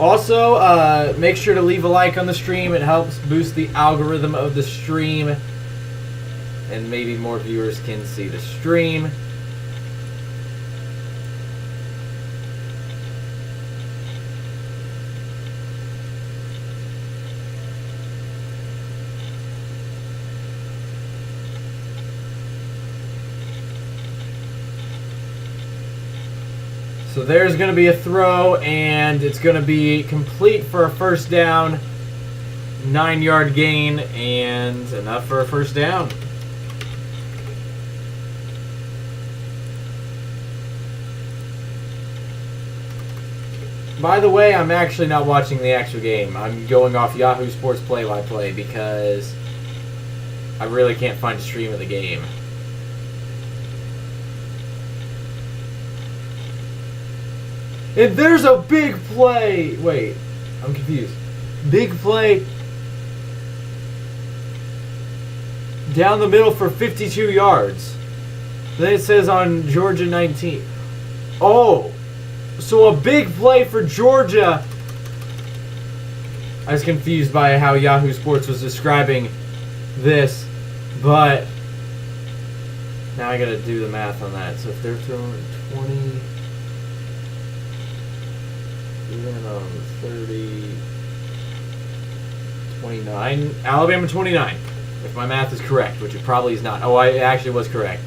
Also, make sure to leave a like on the stream. It helps boost the algorithm of the stream, and maybe more viewers can see the stream. So there's going to be a throw, and it's going to be complete for a first down. 9-yard gain, and enough for a first down. By the way, I'm actually not watching the actual game. I'm going off Yahoo Sports play-by-play because I really can't find a stream of the game. And there's a big play. Wait, I'm confused. Big play down the middle for 52 yards. Then it says on Georgia 19. Oh, so a big play for Georgia. I was confused by how Yahoo Sports was describing this, but now I gotta do the math on that. So if they're throwing 20... Even on 30, 29, Alabama 29, if my math is correct, which it probably is not. Oh, it actually was correct.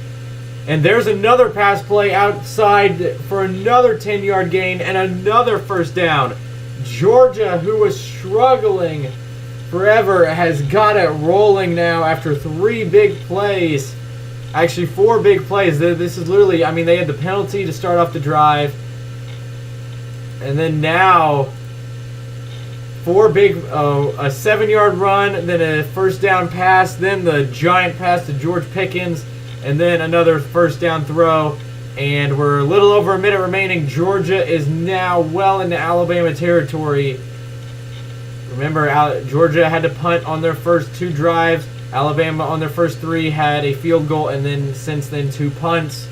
And there's another pass play outside for another 10-yard gain and another first down. Georgia, who was struggling forever, has got it rolling now after 3 big plays. Actually, 4 big plays. This is literally, I mean, they had the penalty to start off the drive. And then now, 4 big, a 7-yard run, then a first down pass, then the giant pass to George Pickens, and then another first down throw. And we're a little over a minute remaining. Georgia is now well into Alabama territory. Remember, Georgia had to punt on their first 2 drives. Alabama on their first 3 had a field goal, and then since then 2 punts.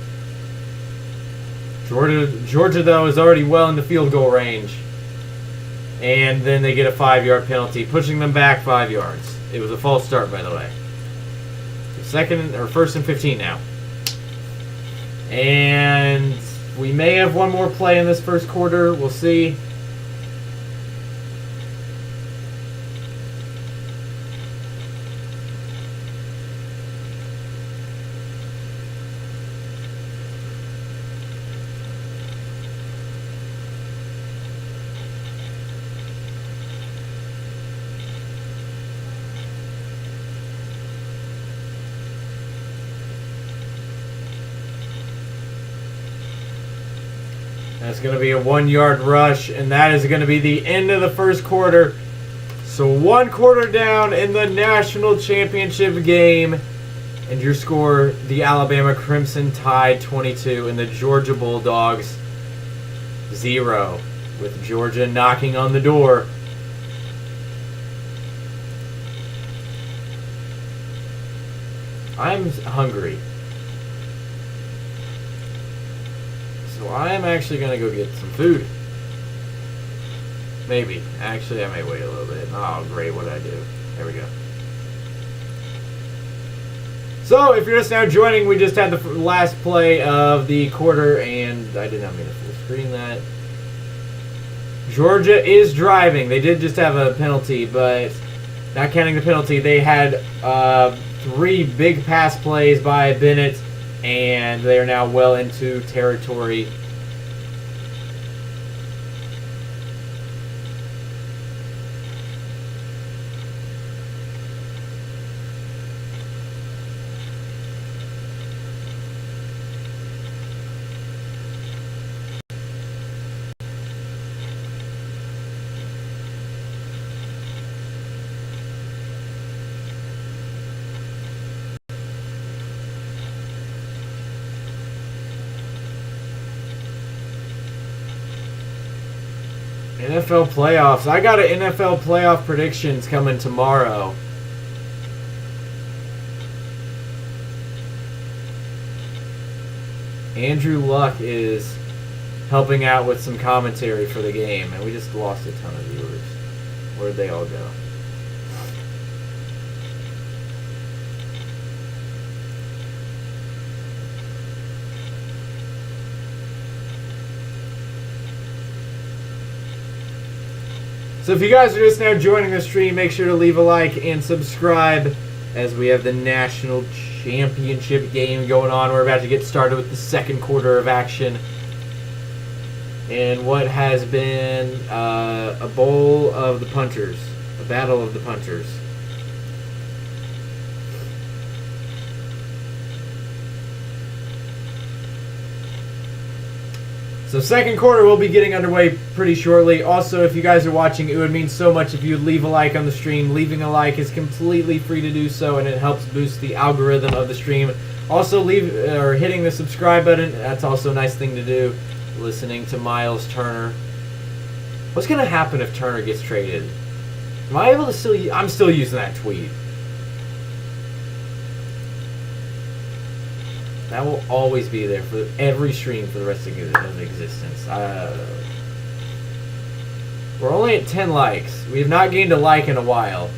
Georgia, though, is already well in the field goal range. And then they get a 5-yard penalty, pushing them back 5 yards. It was a false start, by the way. First and 15 now. And we may have one more play in this first quarter. We'll see. That's going to be a 1-yard rush, and that is going to be the end of the first quarter. So 1 quarter down in the national championship game. And your score, the Alabama Crimson Tide 22 and the Georgia Bulldogs 0. With Georgia knocking on the door. I'm hungry. I am actually going to go get some food. Maybe. Actually, I may wait a little bit. Oh, great. What did I do? There we go. So, if you're just now joining, we just had the last play of the quarter, and I did not mean to full screen that. Georgia is driving. They did just have a penalty, but not counting the penalty, they had 3 big pass plays by Bennett, and they are now well into territory. NFL playoffs. I got an NFL playoff predictions coming tomorrow. Andrew Luck is helping out with some commentary for the game, and we just lost a ton of viewers. Where'd they all go? So if you guys are just now joining the stream, make sure to leave a like and subscribe as we have the national championship game going on. We're about to get started with the second quarter of action. And what has been a bowl of the punters, a battle of the punters. So second quarter will be getting underway pretty shortly. Also, if you guys are watching, it would mean so much if you would leave a like on the stream. Leaving a like is completely free to do so, and it helps boost the algorithm of the stream. Also, hitting the subscribe button, that's also a nice thing to do. Listening to Miles Turner. What's going to happen if Turner gets traded? Am I able to still... I'm still using that tweet. That will always be there for every stream for the rest of existence. We're only at 10 likes. We have not gained a like in a while.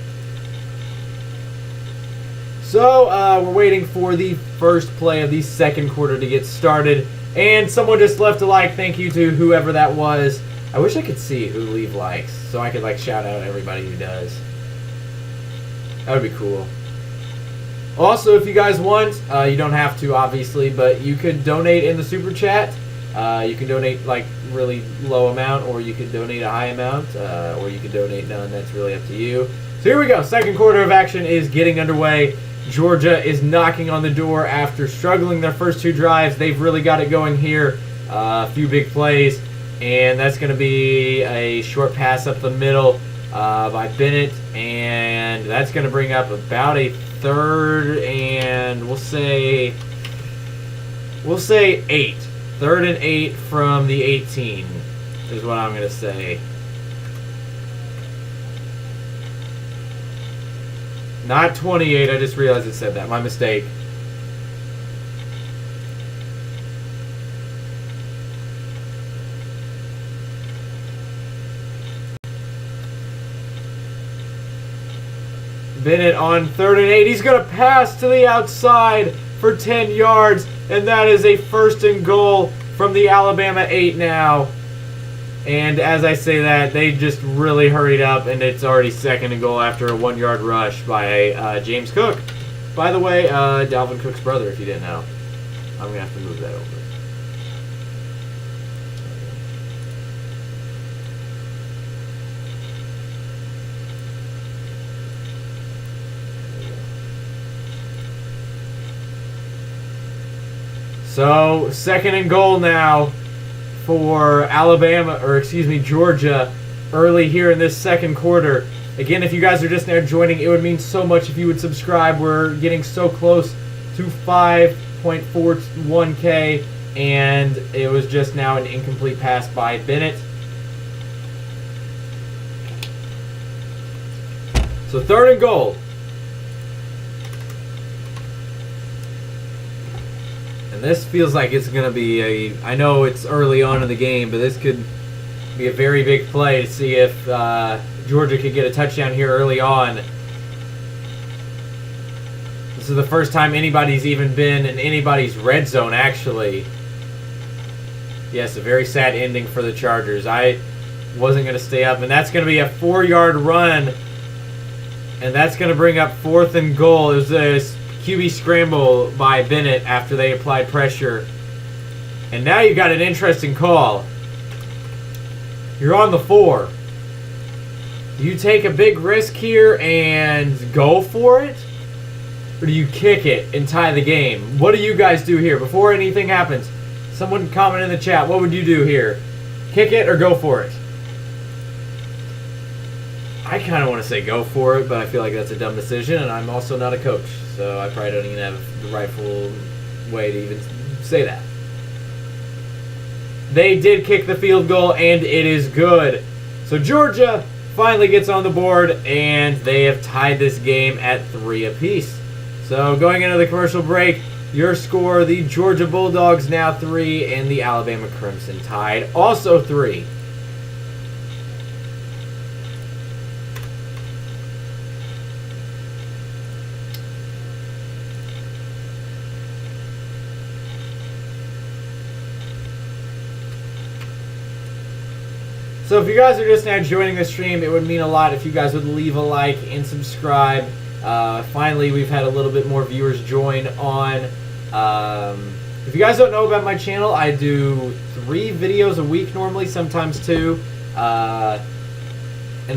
So, we're waiting for the first play of the second quarter to get started. And someone just left a like. Thank you to whoever that was. I wish I could see who leave likes so I could shout out everybody who does. That would be cool. Also, if you guys want, you don't have to, obviously, but you could donate in the super chat. You can donate really low amount, or you could donate a high amount, or you could donate none. That's really up to you. So here we go. Second quarter of action is getting underway. Georgia is knocking on the door after struggling their first 2 drives. They've really got it going here. A few big plays, and that's going to be a short pass up the middle by Bennett, and that's going to bring up about a third and we'll say 8. 3rd and 8 from the 18 is what I'm going to say. Not 28. I just realized it said that. My mistake. Bennett on 3rd and 8. He's going to pass to the outside for 10 yards, and that is a 1st and goal from the Alabama 8 now. And as I say that, they just really hurried up, and it's already 2nd and goal after a 1-yard rush by James Cook. By the way, Dalvin Cook's brother, if you didn't know. I'm going to have to move that over. So, 2nd and goal now for Georgia early here in this second quarter. Again, if you guys are just now joining, it would mean so much if you would subscribe. We're getting so close to 5.41K, and it was just now an incomplete pass by Bennett. So 3rd and goal. And this feels like it's going to be I know it's early on in the game, but this could be a very big play to see if Georgia could get a touchdown here early on. This is the first time anybody's even been in anybody's red zone, actually. Yes, a very sad ending for the Chargers. I wasn't going to stay up, and that's going to be a 4-yard run, and that's going to bring up 4th and goal. It was a QB scramble by Bennett after they applied pressure. And now you've got an interesting call. You're on the 4. Do you take a big risk here and go for it? Or do you kick it and tie the game? What do you guys do here? Before anything happens, someone comment in the chat. What would you do here? Kick it or go for it? I kind of want to say go for it, but I feel like that's a dumb decision, and I'm also not a coach, so I probably don't even have the rightful way to even say that. They did kick the field goal, and it is good. So Georgia finally gets on the board, and they have tied this game at 3 apiece. So going into the commercial break, your score, the Georgia Bulldogs now 3, and the Alabama Crimson tied also 3. So if you guys are just now joining the stream, it would mean a lot if you guys would leave a like and subscribe. Finally, we've had a little bit more viewers join on. If you guys don't know about my channel, I do 3 videos a week normally, sometimes 2. And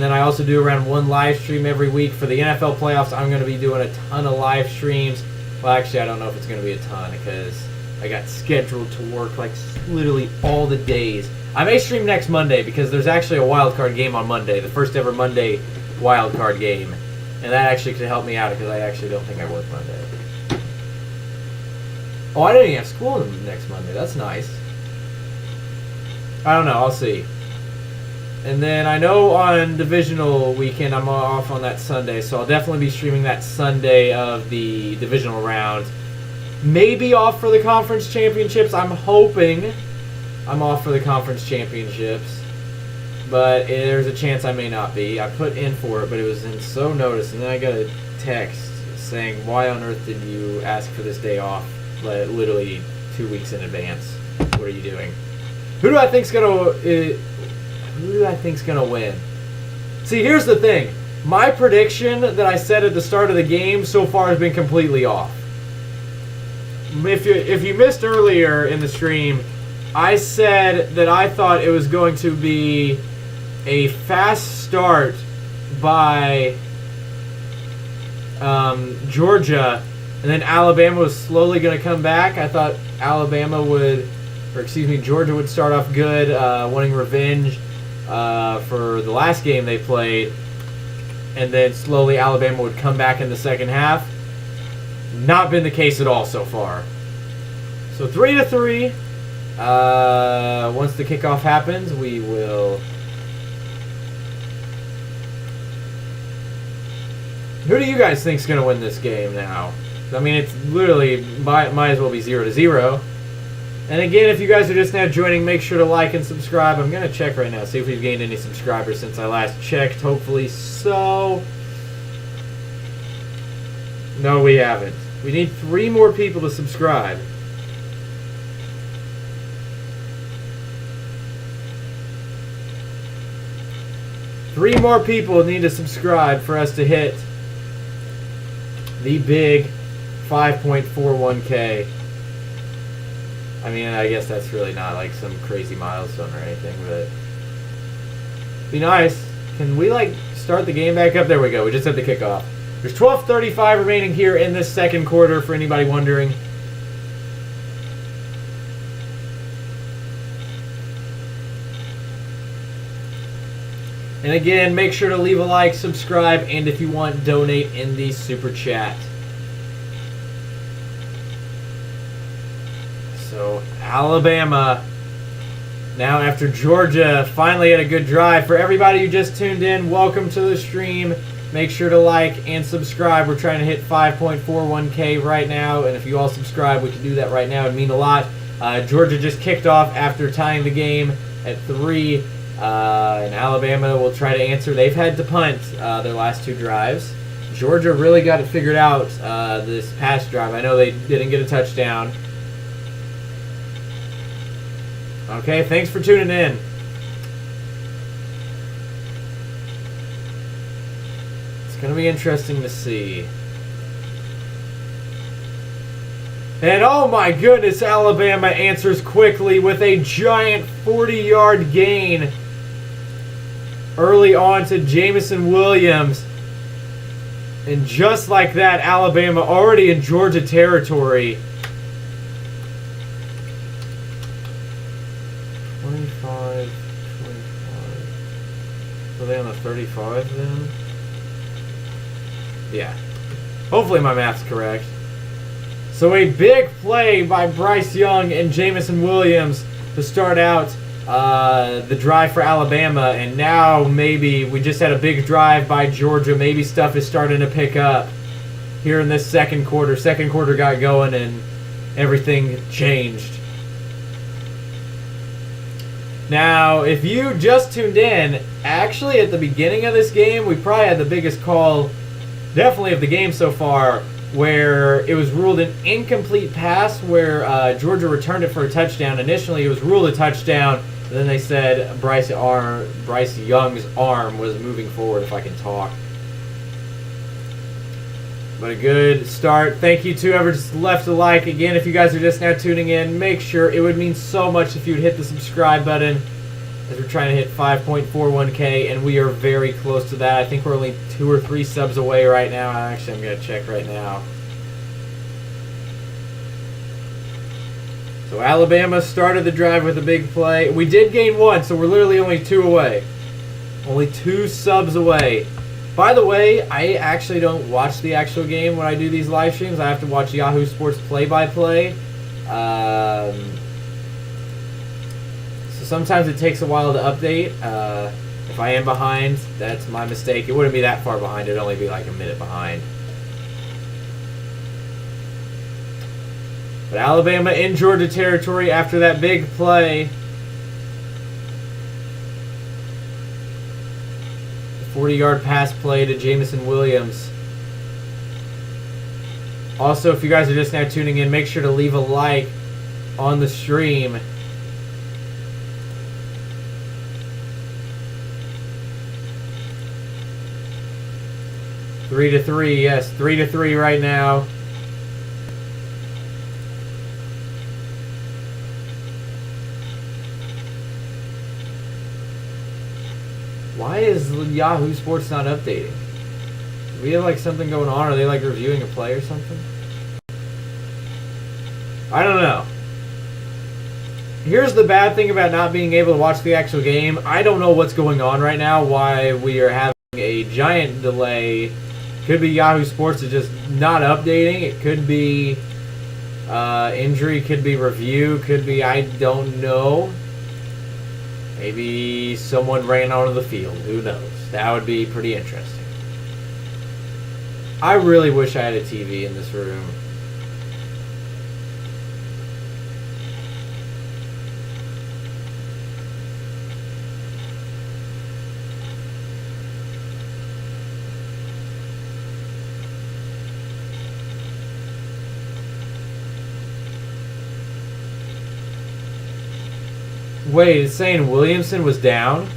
then I also do around 1 live stream every week. For the NFL playoffs, I'm going to be doing a ton of live streams. Well, actually, I don't know if it's going to be a ton because I got scheduled to work like literally all the days. I may stream next Monday because there's actually a wild card game on Monday, the first ever Monday wild card game. And that actually could help me out because I actually don't think I work Monday. Oh, I don't even have school next Monday. That's nice. I don't know. I'll see. And then I know on divisional weekend I'm off on that Sunday, so I'll definitely be streaming that Sunday of the divisional round. Maybe off for the conference championships. I'm hoping I'm off for the conference championships. But there's a chance I may not be. I put in for it, but it was in so notice, and then I got a text saying, "Why on earth did you ask for this day off? Like, literally 2 weeks in advance. What are you doing?" Who do I think's gonna win? See, here's the thing. My prediction that I said at the start of the game so far has been completely off. If you missed earlier in the stream, I said that I thought it was going to be a fast start by Georgia, and then Alabama was slowly going to come back. I thought Georgia would start off good, wanting revenge for the last game they played, and then slowly Alabama would come back in the second half. Not been the case at all so far. So 3-3. Once the kickoff happens, we will. Who do you guys think is going to win this game now? I mean, it's literally might as well be 0-0. And again, if you guys are just now joining, make sure to like and subscribe. I'm going to check right now, see if we've gained any subscribers since I last checked. Hopefully so. No, we haven't. We need 3 more people to subscribe. Three more people need to subscribe for us to hit the big 5.41K. I mean, I guess that's really not like some crazy milestone or anything, but be nice. Can we like start the game back up? There we go. We just had the kickoff. There's 12:35 remaining here in this second quarter for anybody wondering. And again, make sure to leave a like, subscribe, and if you want, donate in the super chat. So, Alabama, now after Georgia finally had a good drive. For everybody who just tuned in, welcome to the stream. make sure to like and subscribe. We're trying to hit 5.41K right now, and if you all subscribe, we can do that right now. It'd mean a lot. Georgia just kicked off after tying the game at 3, and Alabama will try to answer. They've had to punt their last 2 drives. Georgia really got it figured out this past drive. I know they didn't get a touchdown. Okay, thanks for tuning in. It's going to be interesting to see. And oh my goodness, Alabama answers quickly with a giant 40-yard gain early on to Jameson Williams. And just like that, Alabama already in Georgia territory. 25. Are they on the 35 then? Yeah. Hopefully my math's correct. So a big play by Bryce Young and Jameson Williams to start out the drive for Alabama. And now maybe we just had a big drive by Georgia. Maybe stuff is starting to pick up here in this second quarter. Second quarter got going and everything changed. Now, if you just tuned in, actually at the beginning of this game, we probably had the biggest call, definitely of the game so far, where it was ruled an incomplete pass where Georgia returned it for a touchdown. Initially, it was ruled a touchdown. And then they said Bryce Young's arm was moving forward, if I can talk. But a good start. Thank you to whoever just left a like. Again, if you guys are just now tuning in, make sure, it would mean so much if you'd hit the subscribe button, as we're trying to hit 5.41K, and we are very close to that. I think we're only 2 or 3 subs away right now. Actually, I'm going to check right now. So Alabama started the drive with a big play. We did gain 1, so we're literally only 2 away. Only 2 subs away. By the way, I actually don't watch the actual game when I do these live streams. I have to watch Yahoo Sports play-by-play. So sometimes it takes a while to update. If I am behind, that's my mistake. It wouldn't be that far behind. It would only be like a minute behind. But Alabama in Georgia territory after that big play. 40-yard pass play to Jameson Williams. Also, if you guys are just now tuning in, make sure to leave a like on the stream. Three to three, yes, 3-3 right now. Why is Yahoo Sports not updating? Do we have like something going on? Are they like reviewing a play or something? I don't know. Here's the bad thing about not being able to watch the actual game. I don't know what's going on right now, why we are having a giant delay. Could be Yahoo Sports is just not updating. It could be injury, could be review, could be, I don't know. Maybe someone ran onto the field. Who knows? That would be pretty interesting. I really wish I had a TV in this room. Wait, it's saying Williamson was down?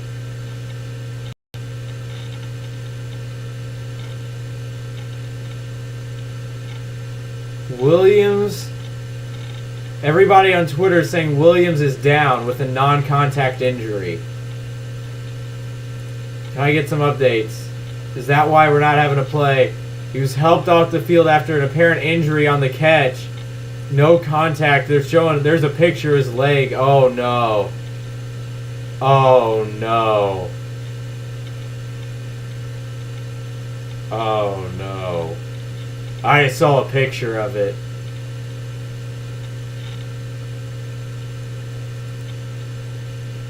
Williams... Everybody on Twitter is saying Williams is down with a non-contact injury. Can I get some updates? Is that why we're not having a play? He was helped off the field after an apparent injury on the catch. No contact. They're showing... There's a picture of his leg. Oh, no. Oh, no. Oh, no. I saw a picture of it.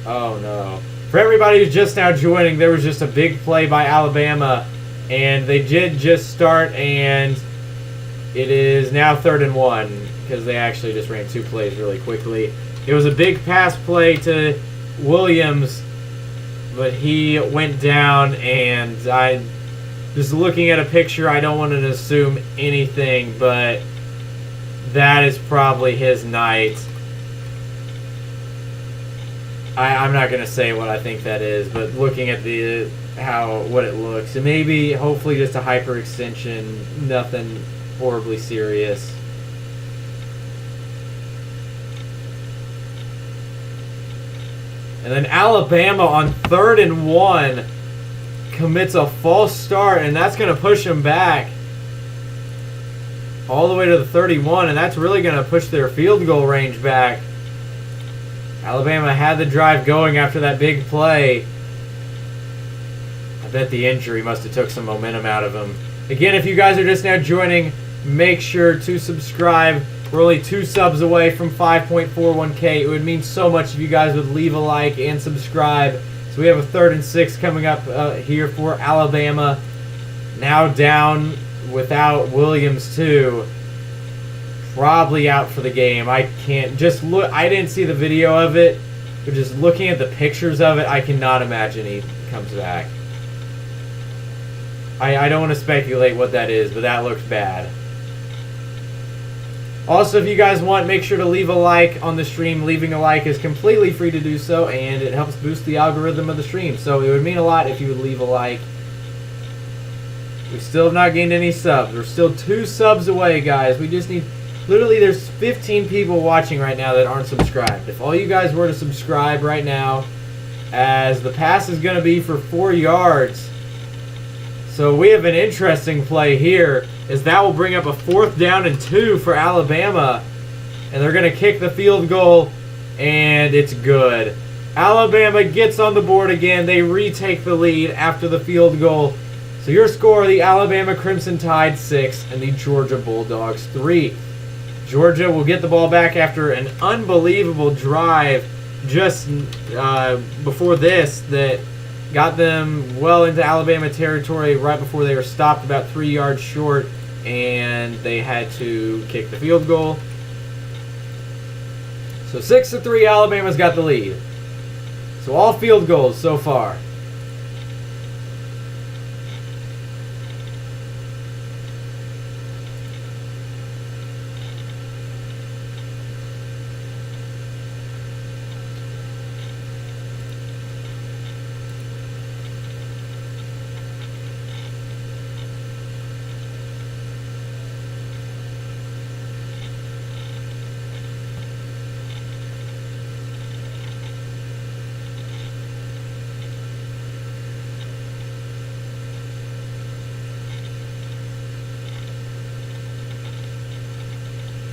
Oh, no. For everybody who's just now joining, there was just a big play by Alabama And they did just start, and it is now 3rd and 1 because they actually just ran 2 plays really quickly. It was a big pass play to Williams, but he went down, and I just looking at a picture, I don't want to assume anything, but that is probably his night. I'm not going to say what I think that is, but looking at what it looks, it may be hopefully just a hyperextension, nothing horribly serious. And then Alabama on 3rd and 1 commits a false start, and that's going to push them back all the way to the 31, and that's really going to push their field goal range back. Alabama had the drive going after that big play. I bet the injury must have took some momentum out of him. Again, if you guys are just now joining, make sure to subscribe. We're only 2 subs away from 5.41K. It would mean so much if you guys would leave a like and subscribe. So we have a 3rd and 6 coming up here for Alabama. Now down without Williams too. Probably out for the game. I can't just look. I didn't see the video of it, but just looking at the pictures of it, I cannot imagine he comes back. I don't want to speculate what that is, but that looks bad. Also, if you guys want, make sure to leave a like on the stream. Leaving a like is completely free to do so, and it helps boost the algorithm of the stream. So it would mean a lot if you would leave a like. We still have not gained any subs. We're still 2 subs away, guys. We just need... Literally, there's 15 people watching right now that aren't subscribed. If all you guys were to subscribe right now, as the pass is going to be for 4 yards. So we have an interesting play here, as that will bring up a 4th down and 2 for Alabama. And they're going to kick the field goal, and it's good. Alabama gets on the board again. They retake the lead after the field goal. So your score, the Alabama Crimson Tide 6 and the Georgia Bulldogs 3. Georgia will get the ball back after an unbelievable drive just before this that got them well into Alabama territory right before they were stopped about 3 yards short, and they had to kick the field goal. So 6-3, Alabama's got the lead. So all field goals so far.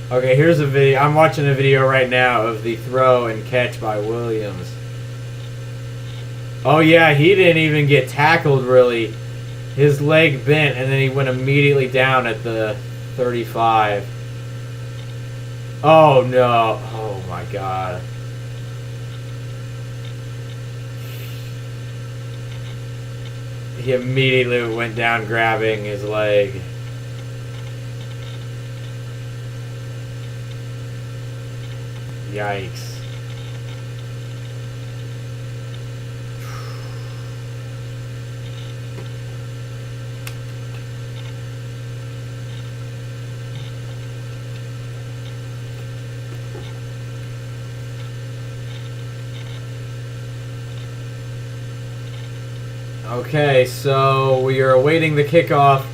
Okay, here's a video. I'm watching a video right now of the throw and catch by Williams. Oh yeah, he didn't even get tackled really. His leg bent and then he went immediately down at the 35. Oh no. Oh my god. He immediately went down grabbing his leg. Yikes. Okay, so we are awaiting the kickoff.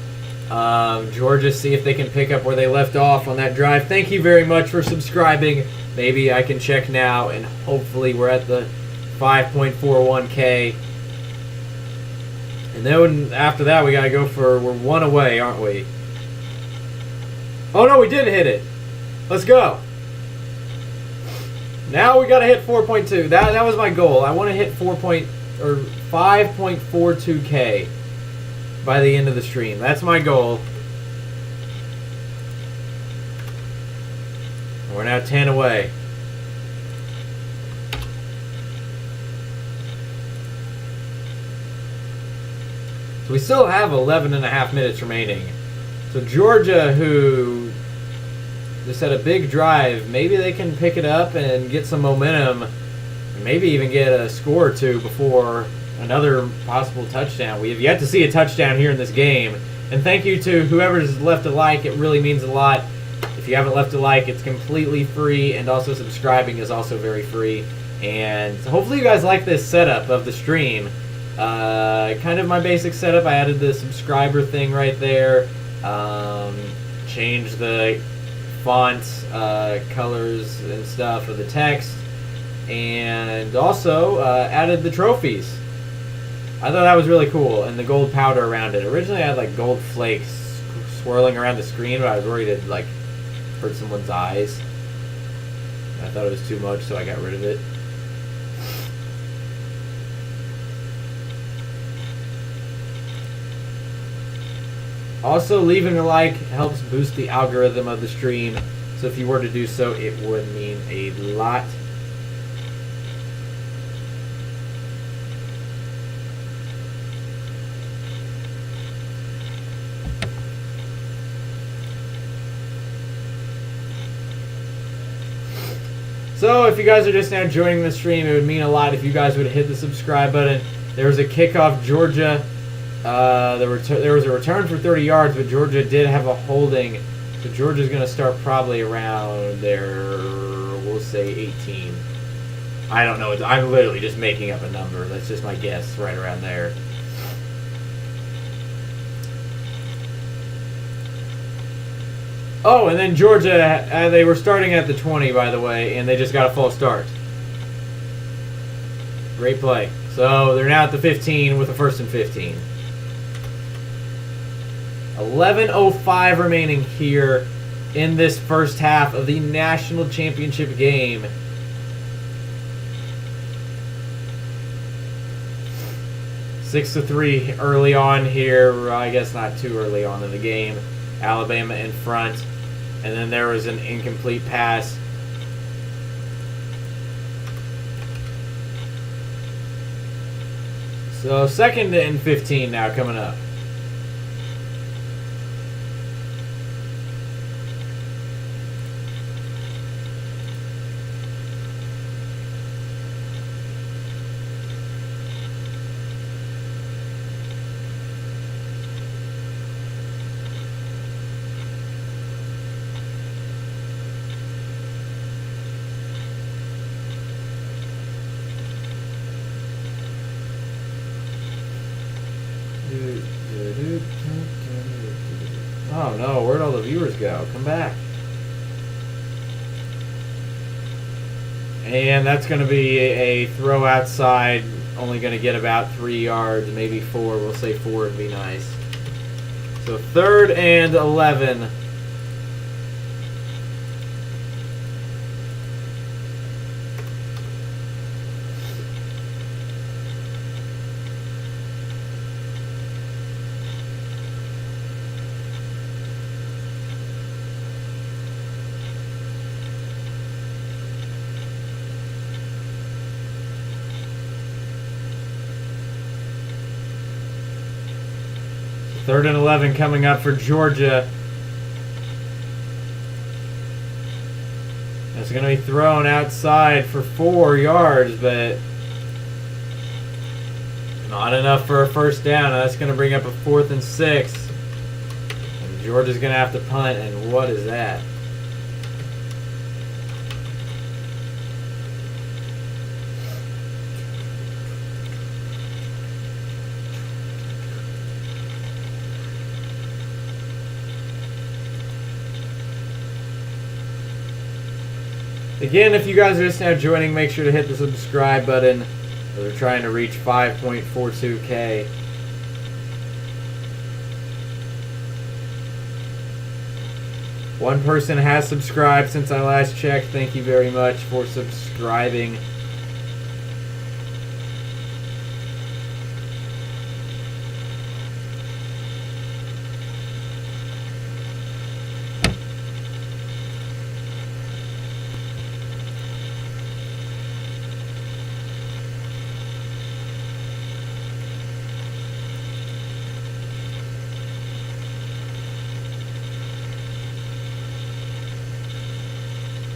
Georgia, see if they can pick up where they left off on that drive. Thank you very much for subscribing. Maybe I can check now, and hopefully we're at the 5.41K. And then after that, we got to go for, we're 1 away, aren't we? Oh no, we did hit it. Let's go. Now we got to hit 4.2. That was my goal. I want to hit 5.42K by the end of the stream. That's my goal. We're now 10 away. So we still have 11 and a half minutes remaining. So Georgia, who just had a big drive, maybe they can pick it up and get some momentum, and maybe even get a score or two before another possible touchdown. We have yet to see a touchdown here in this game. And thank you to whoever's left a like. It really means a lot. If you haven't left a like, it's completely free, and also subscribing is also very free. And hopefully you guys like this setup of the stream. Kind of my basic setup. I added the subscriber thing right there. Changed the font colors and stuff of the text. And also added the trophies. I thought that was really cool, and the gold powder around it. Originally I had like gold flakes swirling around the screen, but I was worried it like hurt someone's eyes. I thought it was too much, so I got rid of it. Also, leaving a like helps boost the algorithm of the stream, so if you were to do so, it would mean a lot. So if you guys are just now joining the stream, it would mean a lot if you guys would hit the subscribe button. There was a kickoff, Georgia. There was a return for 30 yards, but Georgia did have a holding. So Georgia's going to start probably around there, we'll say 18. I don't know. I'm literally just making up a number. That's just my guess, right around there. Oh, and then Georgia, they were starting at the 20, by the way, and they just got a false start. Great play. So they're now at the 15 with a 1st and 15. 11:05 remaining here in this first half of the national championship game. Six to 3 early on here. I guess not too early on in the game. Alabama in front. And then there was an incomplete pass. So 2nd and 15 now coming up. Oh no, where'd all the viewers go? Come back. And that's going to be a throw outside. Only going to get about 3 yards, maybe 4. We'll say 4 would be nice. So 3rd and 11. Third and 11 coming up for Georgia. It's going to be thrown outside for 4 yards, but not enough for a first down. That's going to bring up a 4th and 6. And Georgia's going to have to punt, and what is that? Again, if you guys are just now joining, make sure to hit the subscribe button. We're trying to reach 5.42K. One person has subscribed since I last checked. Thank you very much for subscribing.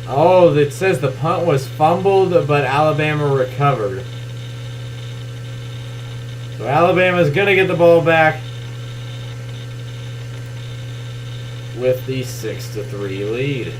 Oh, it says the punt was fumbled, but Alabama recovered. So Alabama's going to get the ball back with the 6-3 lead.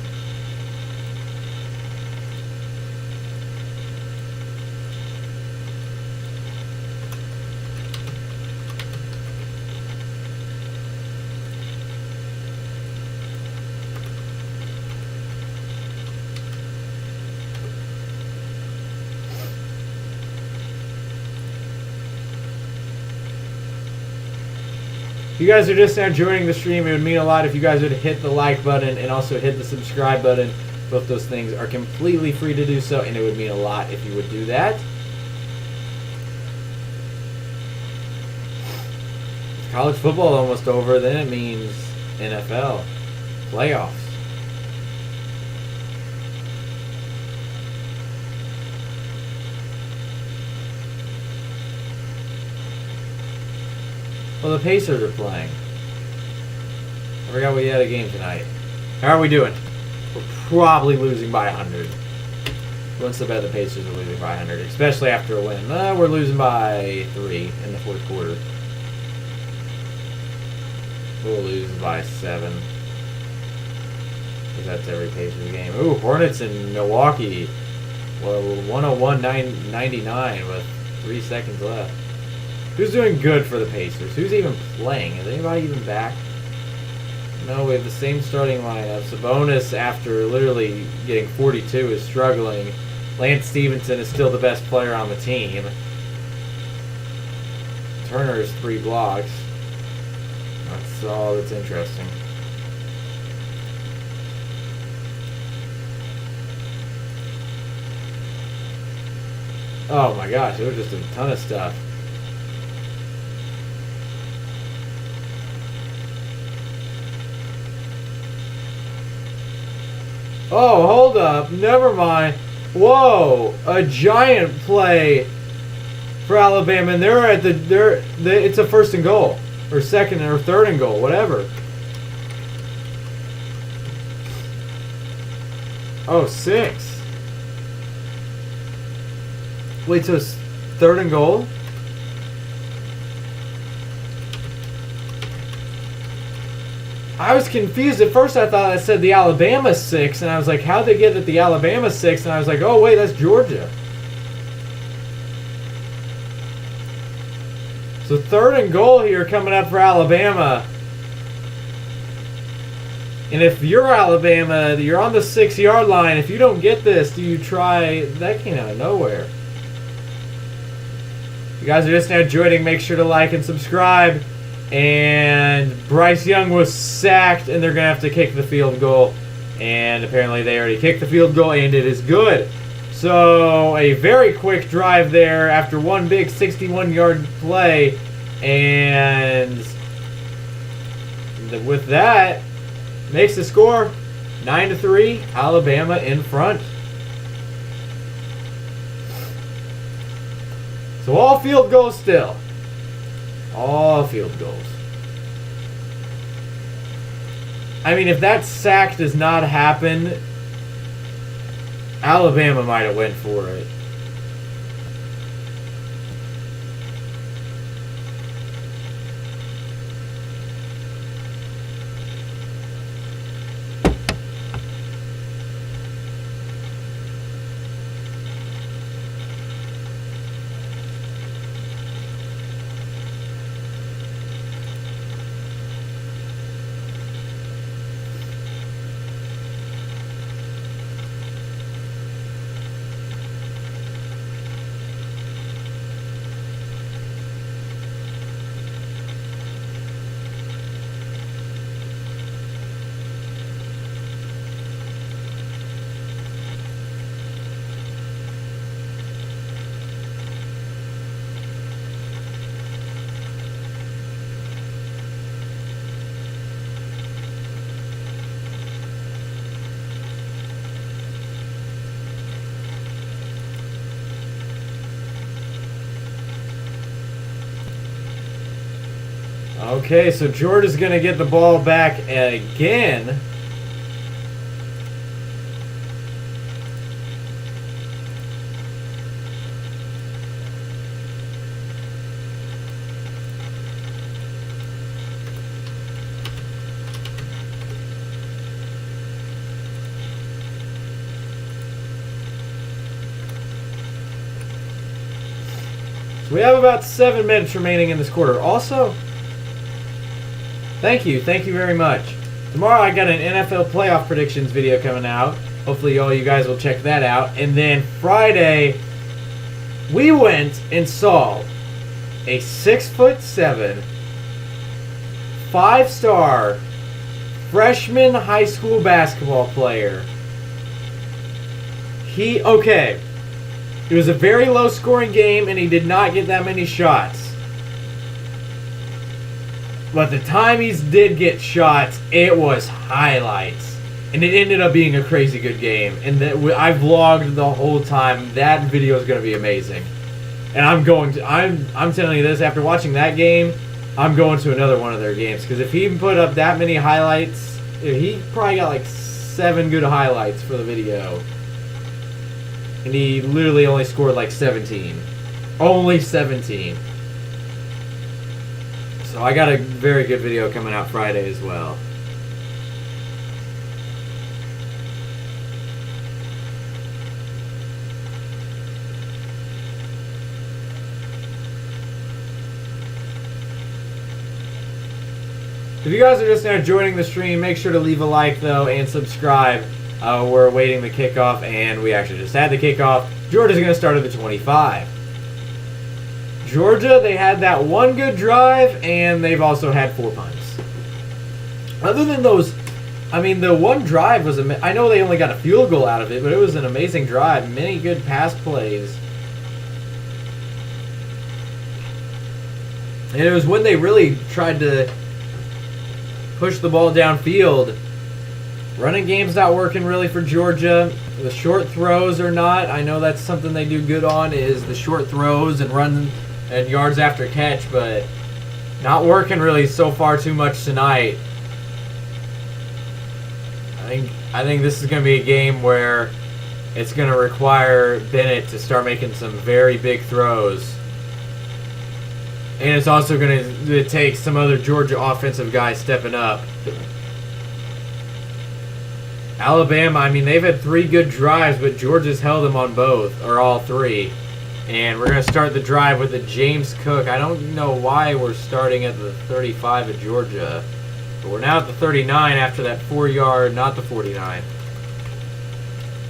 If you guys are just now joining the stream, it would mean a lot if you guys would hit the like button and also hit the subscribe button. Both those things are completely free to do so, and it would mean a lot if you would do that. With college football almost over, then it means NFL playoffs. Well, the Pacers are playing. I forgot we had a game tonight. How are we doing? We're probably losing by 100. Who wants to bet the Pacers are losing by 100? Especially after a win. We're losing by 3 in the fourth quarter. We'll lose by 7. Because that's every Pacers game. Ooh, Hornets in Milwaukee. Well, 101-99 with 3 seconds left. Who's doing good for the Pacers? Who's even playing? Is anybody even back? No, we have the same starting lineup. Sabonis, after literally getting 42, is struggling. Lance Stevenson is still the best player on the team. Turner is 3 blocks. That's all that's interesting. Oh my gosh, it was just a ton of stuff. Oh, hold up. Never mind. Whoa. A giant play for Alabama. And they're at it's a first and goal. Or second or third and goal. Whatever. Oh, 6. Wait, so it's third and goal? I was confused. At first I thought I said the Alabama 6, and I was like, how'd they get at the Alabama 6? And I was like, oh, wait, that's Georgia. So third and goal here coming up for Alabama. And if you're Alabama, you're on the 6-yard line. If you don't get this, do you try? That came out of nowhere. If you guys are just now joining, make sure to like and subscribe. And Bryce Young was sacked, and they're going to have to kick the field goal. And apparently they already kicked the field goal, and it is good. So a very quick drive there after one big 61-yard play. And with that, makes the score 9-3, Alabama in front. So all field goals still. All field goals. I mean, if that sack does not happen, Alabama might have went for it. Okay, so Georgia's going to get the ball back again. So we have about 7 minutes remaining in this quarter. Also, thank you very much. Tomorrow I got an NFL playoff predictions video coming out. Hopefully all you guys will check that out. And then Friday, we went and saw a 6'7", 5-star freshman high school basketball player. Okay. It was a very low scoring game and he did not get that many shots. But the time he did get shots, it was highlights. And it ended up being a crazy good game. And I vlogged the whole time. That video is going to be amazing. And I'm telling you this, after watching that game, I'm going to another one of their games. Because if he put up that many highlights, he probably got like 7 good highlights for the video. And he literally only scored like 17. Only 17. So I got a very good video coming out Friday as well. If you guys are just now joining the stream, make sure to leave a like though and subscribe. We're awaiting the kickoff, and we actually just had the kickoff. Georgia's going to start at the 25. Georgia, they had that one good drive, and they've also had 4 punts. Other than those, I mean, the one drive was, I know they only got a field goal out of it, but it was an amazing drive. Many good pass plays. And it was when they really tried to push the ball downfield. Running game's not working really for Georgia. The short throws are not. I know that's something they do good on, is the short throws and run and yards after catch, but not working really so far too much tonight. I think this is going to be a game where it's going to require Bennett to start making some very big throws. And it's also going to take some other Georgia offensive guys stepping up. Alabama, I mean, they've had 3 good drives, but Georgia's held them on both, or all 3. And we're going to start the drive with a James Cook. I don't know why we're starting at the 35 of Georgia. But we're now at the 39 after that 4-yard, not the 49.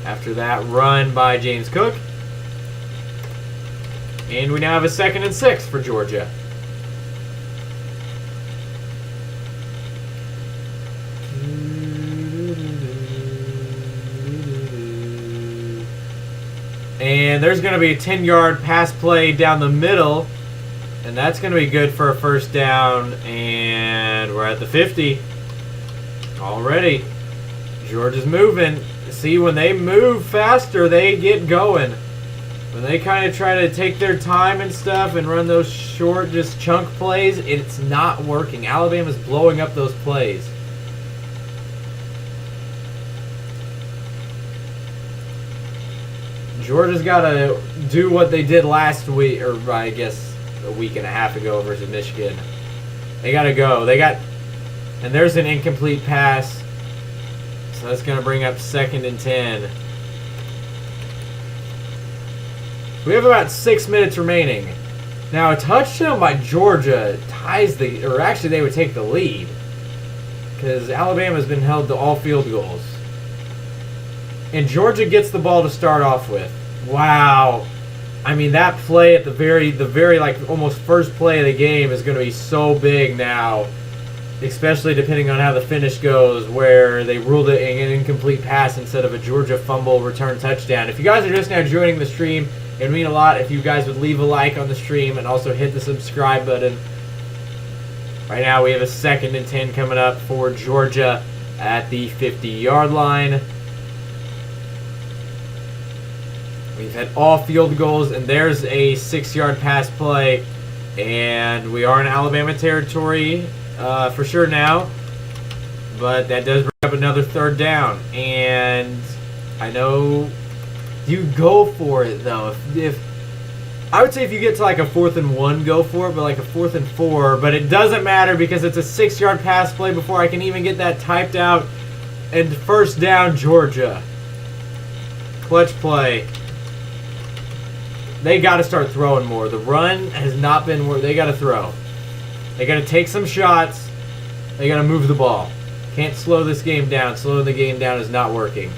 After that run by James Cook. And we now have a 2nd and 6 for Georgia. And there's going to be a 10-yard pass play down the middle. And that's going to be good for a first down. And we're at the 50 already. Georgia's moving. See, when they move faster, they get going. When they kind of try to take their time and stuff and run those short, just chunk plays, it's not working. Alabama's blowing up those plays. Georgia's got to do what they did last week, or I guess a week and a half ago versus Michigan. They got to go. And there's an incomplete pass. So that's going to bring up 2nd and 10. We have about 6 minutes remaining. Now, a touchdown by Georgia ties or actually they would take the lead. Because Alabama's been held to all field goals. And Georgia gets the ball to start off with. Wow. I mean, that play at the very like almost first play of the game is going to be so big now. Especially depending on how the finish goes, where they ruled it an incomplete pass instead of a Georgia fumble return touchdown. If you guys are just now joining the stream, it would mean a lot if you guys would leave a like on the stream and also hit the subscribe button. Right now we have a 2nd and 10 coming up for Georgia at the 50-yard line. We've had all field goals, and there's a 6-yard pass play. And we are in Alabama territory for sure now. But that does bring up another 3rd down. And I know you go for it, though. If I would say if you get to like a 4th and 1, go for it. But like a 4th and 4. But it doesn't matter because it's a 6-yard pass play before I can even get that typed out. And first down, Georgia. Clutch play. they got to start throwing more. The run has not been where they got to throw. They got to take some shots. They got to move the ball. Can't slow this game down. Slowing the game down is not working.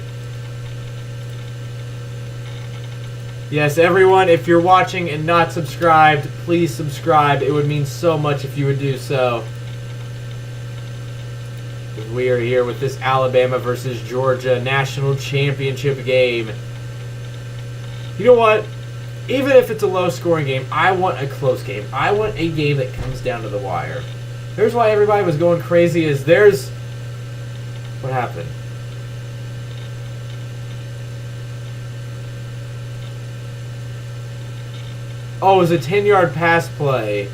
Yes, everyone, if you're watching and not subscribed, please subscribe. It would mean so much if you would do so. We are here with this Alabama versus Georgia national championship game. You know what? Even if it's a low-scoring game, I want a close game. I want a game that comes down to the wire. Here's why everybody was going crazy is there's... What happened? Oh, it was a 10-yard pass play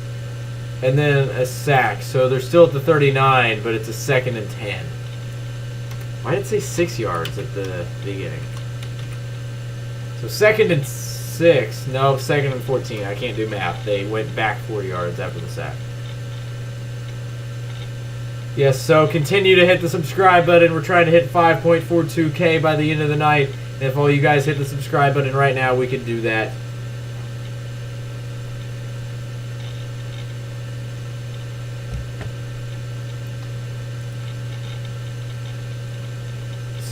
and then a sack. So they're still at the 39, but it's a 2nd and 10. Why did it say 6 yards at the beginning? So 2nd and 6. No, 2nd and 14. I can't do math. They went back 4 yards after the sack. Yes, so continue to hit the subscribe button. We're trying to hit 5.42K by the end of the night. And if all you guys hit the subscribe button right now, we can do that.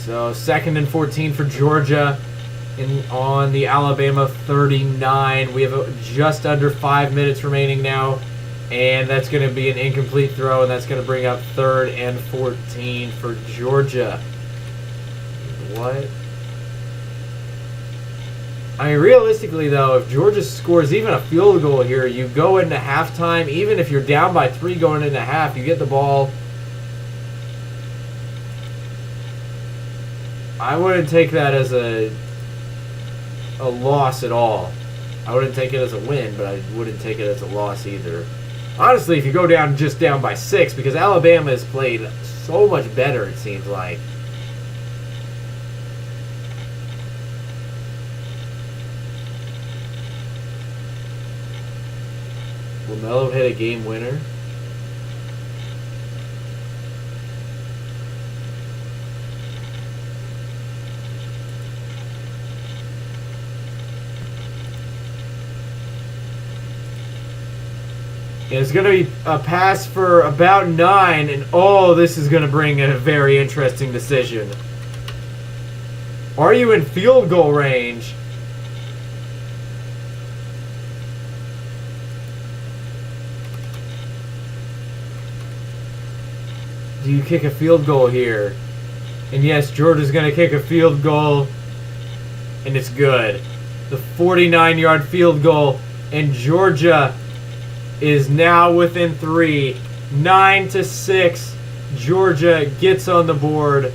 So 2nd and 14 for Georgia on the Alabama 39. We have just under 5 minutes remaining now. And that's going to be an incomplete throw, and that's going to bring up 3rd and 14 for Georgia. What? I mean, realistically, though, if Georgia scores even a field goal here, you go into halftime. Even if you're down by 3 going into half, you get the ball. I wouldn't take that as a loss at all. I wouldn't take it as a win, but I wouldn't take it as a loss either. Honestly, if you go down just down by 6, because Alabama has played so much better, it seems like. Will Melo hit a game winner? It's going to be a pass for about 9, and oh, this is going to bring a very interesting decision. Are you in field goal range? Do you kick a field goal here? And yes, Georgia's going to kick a field goal, and it's good. The 49-yard field goal, and Georgia is now within 3. 9-6. Georgia gets on the board.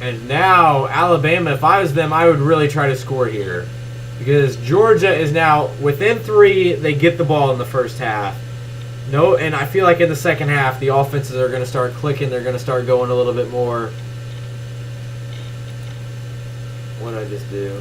And now Alabama, if I was them, I would really try to score here. Because Georgia is now within 3. They get the ball in the first half. No, and I feel like in the second half, the offenses are going to start clicking. They're going to start going a little bit more. What did I just do?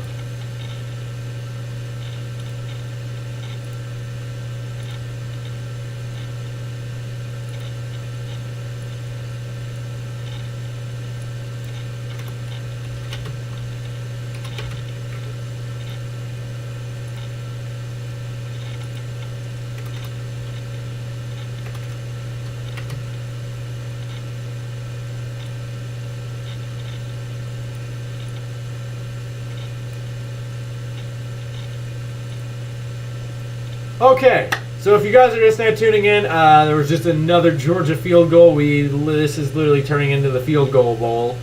Okay, so if you guys are just now tuning in, there was just another Georgia field goal. This is literally turning into the field goal bowl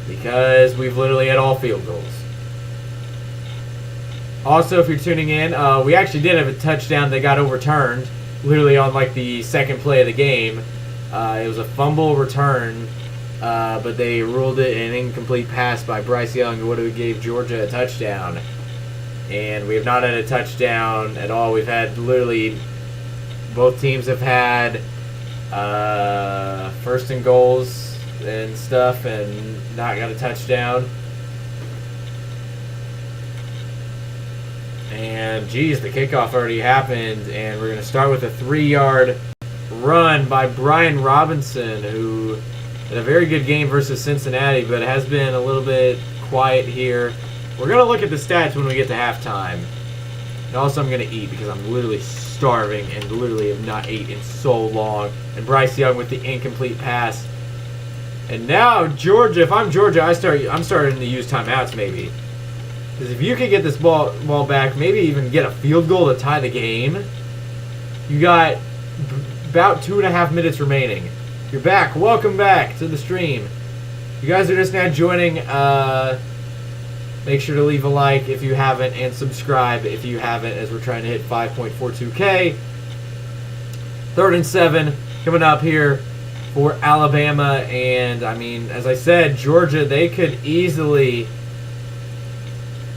because we've literally had all field goals. Also, if you're tuning in, we actually did have a touchdown that got overturned, literally on like the second play of the game. It was a fumble return, but they ruled it an incomplete pass by Bryce Young, who would have gave Georgia a touchdown. And we have not had a touchdown at all. We've had literally, both teams have had first and goals and stuff and not got a touchdown. And geez, the kickoff already happened, and we're going to start with a 3-yard run by Brian Robinson, who Had a very good game versus Cincinnati, but it has been a little bit quiet here. We're going to look at the stats when we get to halftime. And also I'm going to eat because I'm literally starving and literally have not ate in so long. And Bryce Young with the incomplete pass. And now Georgia, if I'm Georgia, I'm starting to use timeouts maybe. Because if you can get this ball back, maybe even get a field goal to tie the game, you got about 2.5 minutes remaining. You're back. Welcome back to the stream. You guys are just now joining. Make sure to leave a like if you haven't and subscribe if you haven't, as we're trying to hit 5.42K. 3rd and 7 coming up here for Alabama. And, I mean, as I said, Georgia, they could easily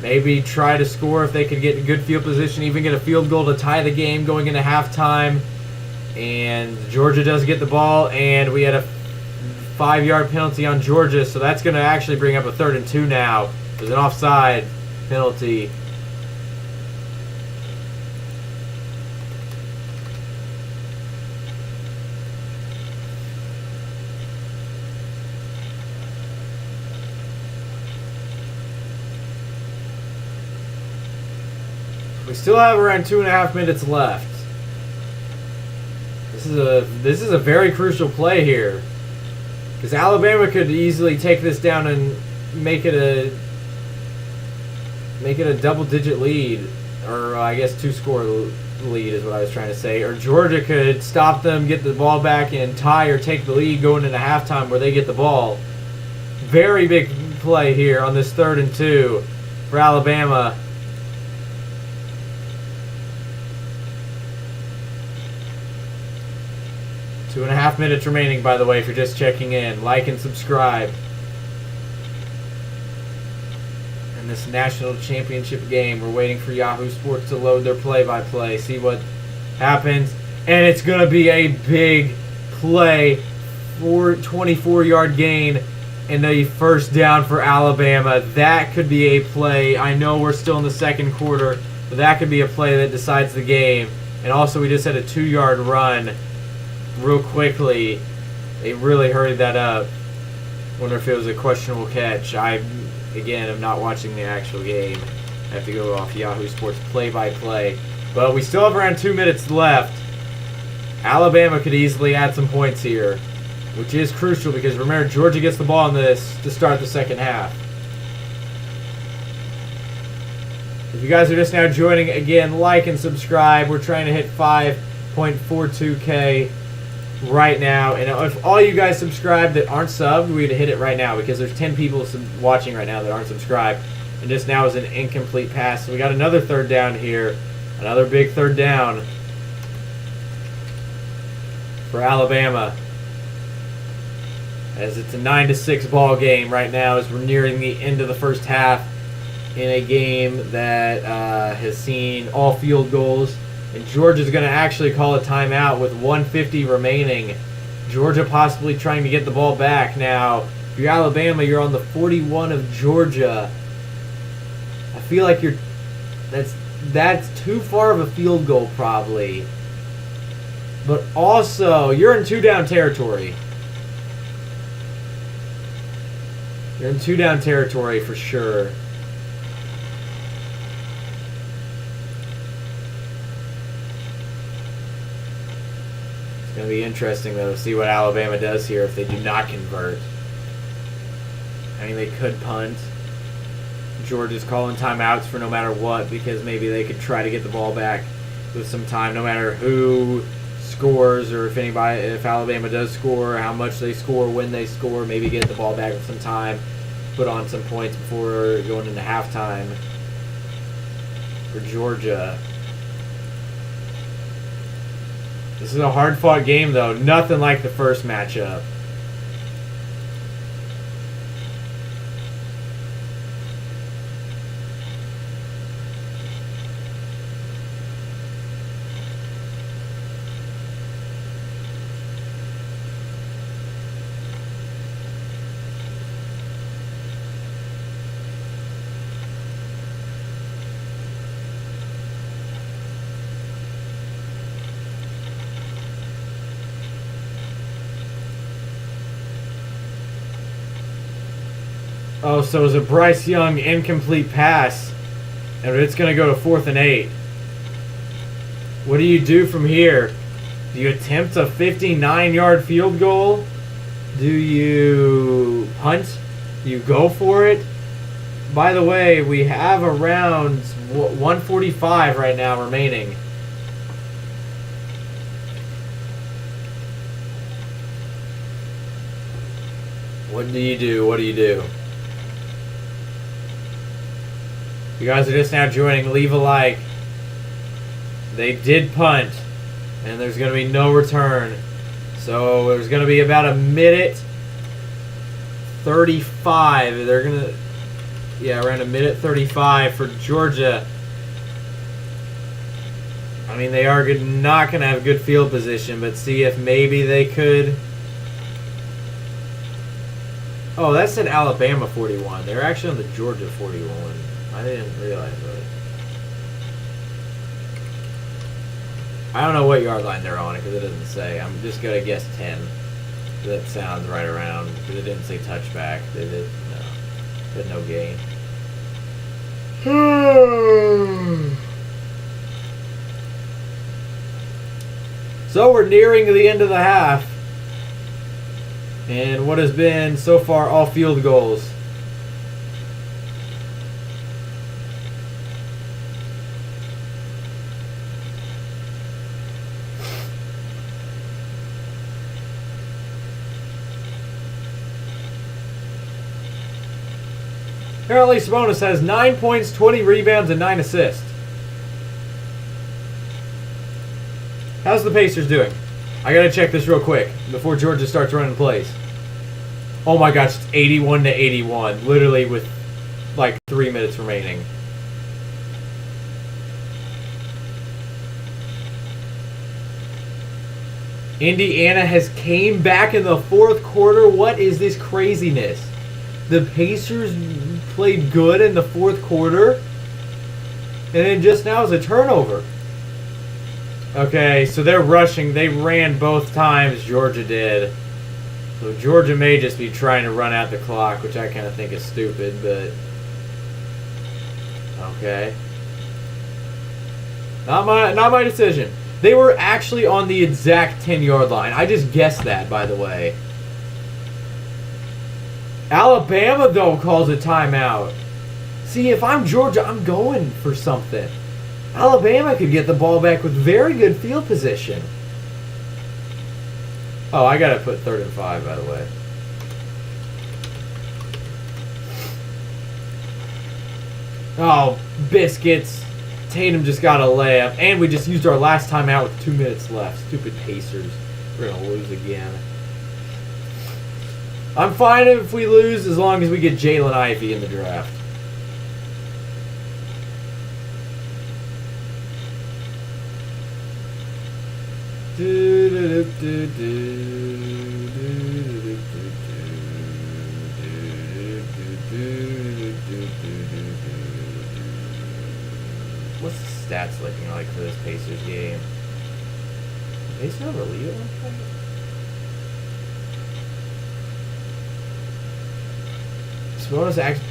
maybe try to score if they could get in good field position, even get a field goal to tie the game going into halftime. And Georgia does get the ball, and we had a 5-yard penalty on Georgia, so that's going to actually bring up a 3rd and 2 now. There's an offside penalty. We still have around 2.5 minutes left. This is a very crucial play here, because Alabama could easily take this down and make it a double-digit lead, or I guess 2-score lead is what I was trying to say. Or Georgia could stop them, get the ball back, and tie or take the lead going into halftime where they get the ball. Very big play here on this 3rd and 2 for Alabama. Two and a half minutes remaining, by the way, if you're just checking in. Like and subscribe. In this national championship game, we're waiting for Yahoo Sports to load their play-by-play. See what happens. And it's going to be a big play for 24-yard gain and a 1st down for Alabama. That could be a play. I know we're still in the 2nd quarter, but that could be a play that decides the game. And also, we just had a 2-yard run real quickly. They really hurried that up. Wonder if it was a questionable catch. Again, I'm not watching the actual game. I have to go off Yahoo Sports play-by-play. But we still have around 2 minutes left. Alabama could easily add some points here, which is crucial because remember, Georgia gets the ball in this to start the 2nd half. If you guys are just now joining, again, like and subscribe. We're trying to hit 5.42K right now, and if all you guys subscribe that aren't subbed, we'd hit it right now because there's 10 people watching right now that aren't subscribed, and just now is an incomplete pass. So we got another 3rd down here, another big 3rd down for Alabama, as it's a 9-6 ball game right now as we're nearing the end of the 1st half in a game that has seen all field goals. And Georgia's going to actually call a timeout with 1:50 remaining. Georgia possibly trying to get the ball back. Now, if you're Alabama, you're on the 41 of Georgia. I feel like that's too far of a field goal probably. But also, you're in 2-down territory. You're in 2-down territory for sure. It's going to be interesting, though, to see what Alabama does here if they do not convert. I mean, they could punt. Georgia's calling timeouts for no matter what because maybe they could try to get the ball back with some time, no matter who scores or if Alabama does score, how much they score, when they score, maybe get the ball back with some time, put on some points before going into halftime for Georgia. This is a hard-fought game, though. Nothing like the first matchup. Oh, so it was a Bryce Young incomplete pass, and it's going to go to 4th and 8. What do you do from here? Do you attempt a 59-yard field goal? Do you punt? Do you go for it? By the way, we have around 1:45 right now remaining. What do you do? What do you do? You guys are just now joining. Leave a like. They did punt, and there's going to be no return. So there's going to be about a minute 35. They're going to, yeah, around a minute 35 for Georgia. I mean, they are not going to have good field position, but see if maybe they could. Oh, that said Alabama 41. They're actually on the Georgia 41. I didn't realize that. I don't know what yard line they're on because it doesn't say. I'm just going to guess 10. That sounds right around because it didn't say touchback. They did no. Said no gain. So we're nearing the end of the half. And what has been so far all field goals. Apparently Sabonis has 9 points, 20 rebounds, and 9 assists. How's the Pacers doing? I gotta check this real quick before Georgia starts running plays. Oh my gosh, it's 81-81, literally with like 3 minutes remaining. Indiana has came back in the fourth quarter. What is this craziness? The Pacers played good in the fourth quarter, and then just now is a turnover. Okay, so they're rushing. They ran both times, Georgia did. So Georgia may just be trying to run out the clock, which I kind of think is stupid, but okay. Not my decision. They were actually on the exact 10-yard line. I just guessed that, by the way. Alabama, though, calls a timeout. See, if I'm Georgia, I'm going for something. Alabama could get the ball back with very good field position. Oh, I got to put 3rd and 5, by the way. Oh, biscuits. Tatum just got a layup. And we just used our last timeout with 2 minutes left. Stupid Pacers. We're going to lose again. I'm fine if we lose as long as we get Jalen Ivey in the draft. What's the stats looking like for this Pacers game? Do they still have a lead at one point?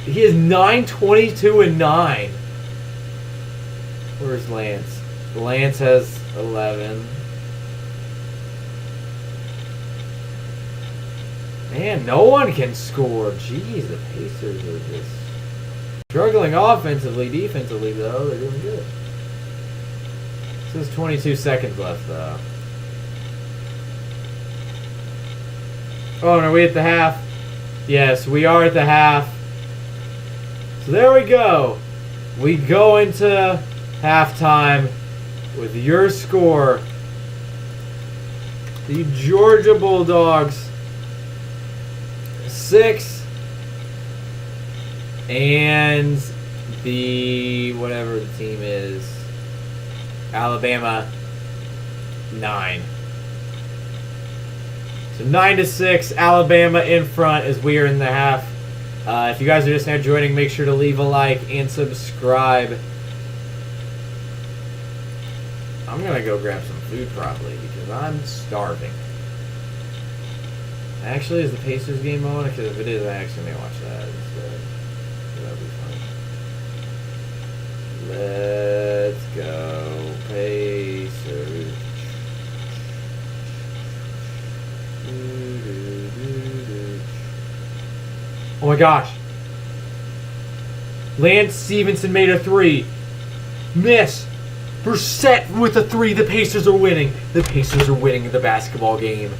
He is 9-22-9. Where's Lance? Lance has 11. Man, no one can score. Jeez, the Pacers are just struggling offensively. Defensively, though, they're doing good. There's 22 seconds left, though. Oh, and are we at the half? Yes, we are at the half. So there we go. We go into halftime with your score. The Georgia Bulldogs 6 and the whatever the team is, Alabama 9. So 9-6, Alabama in front as we are in the half. If you guys are just now joining, make sure to leave a like and subscribe. I'm gonna go grab some food probably because I'm starving. Actually, is the Pacers game on? Because if it is, I actually may watch that instead. That'll be fun. Let's go, Pacers. Oh my gosh. Lance Stevenson made a 3. Miss. Brissett with a 3. The Pacers are winning. The Pacers are winning the basketball game.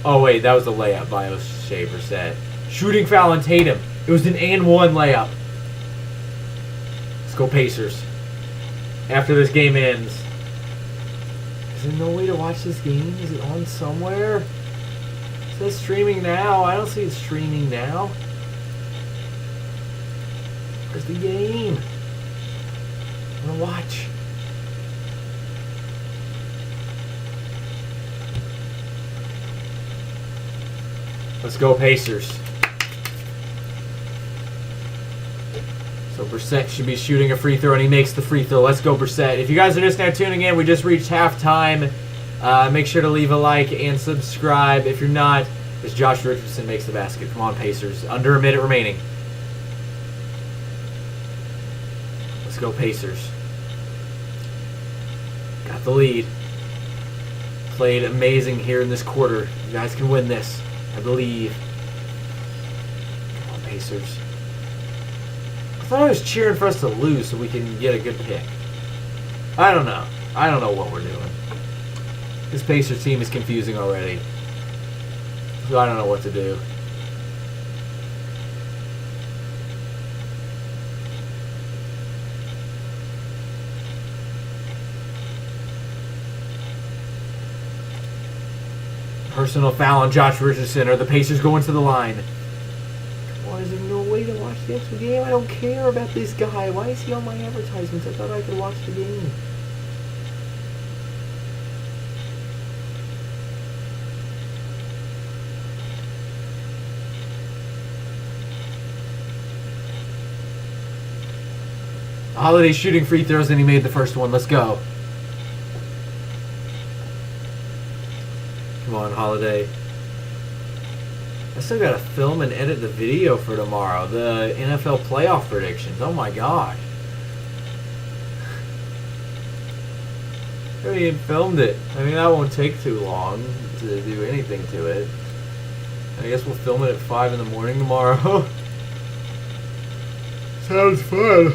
Oh wait, that was a layup by O'Shea Brissett. Shooting foul on Tatum. It was an and one layup. Let's go Pacers. After this game ends. Is there no way to watch this game? Is it on somewhere? It says streaming now. I don't see it streaming now. Where's the game? I want to watch. Let's go Pacers. So Brissett should be shooting a free throw, and he makes the free throw. Let's go Brissett. If you guys are just now tuning in, we just reached halftime. Make sure to leave a like and subscribe. If you're not, as Josh Richardson makes the basket. Come on Pacers. Under a minute remaining. Let's go Pacers. Got the lead. Played amazing here in this quarter. You guys can win this. I believe. Come on, Pacers. I thought I was cheering for us to lose so we can get a good pick. I don't know. I don't know what we're doing. This Pacers team is confusing already. So I don't know what to do. Personal foul on Josh Richardson. Are the Pacers going to the line? Why is there no way to watch the actual game? I don't care about this guy. Why is he on my advertisements? I thought I could watch the game. Holiday shooting free throws and he made the first one. Let's go. Come on, Holiday. I still gotta film and edit the video for tomorrow. The NFL playoff predictions. Oh my gosh. I haven't even filmed it. I mean, that won't take too long to do anything to it. I guess we'll film it at 5 in the morning tomorrow. Sounds fun.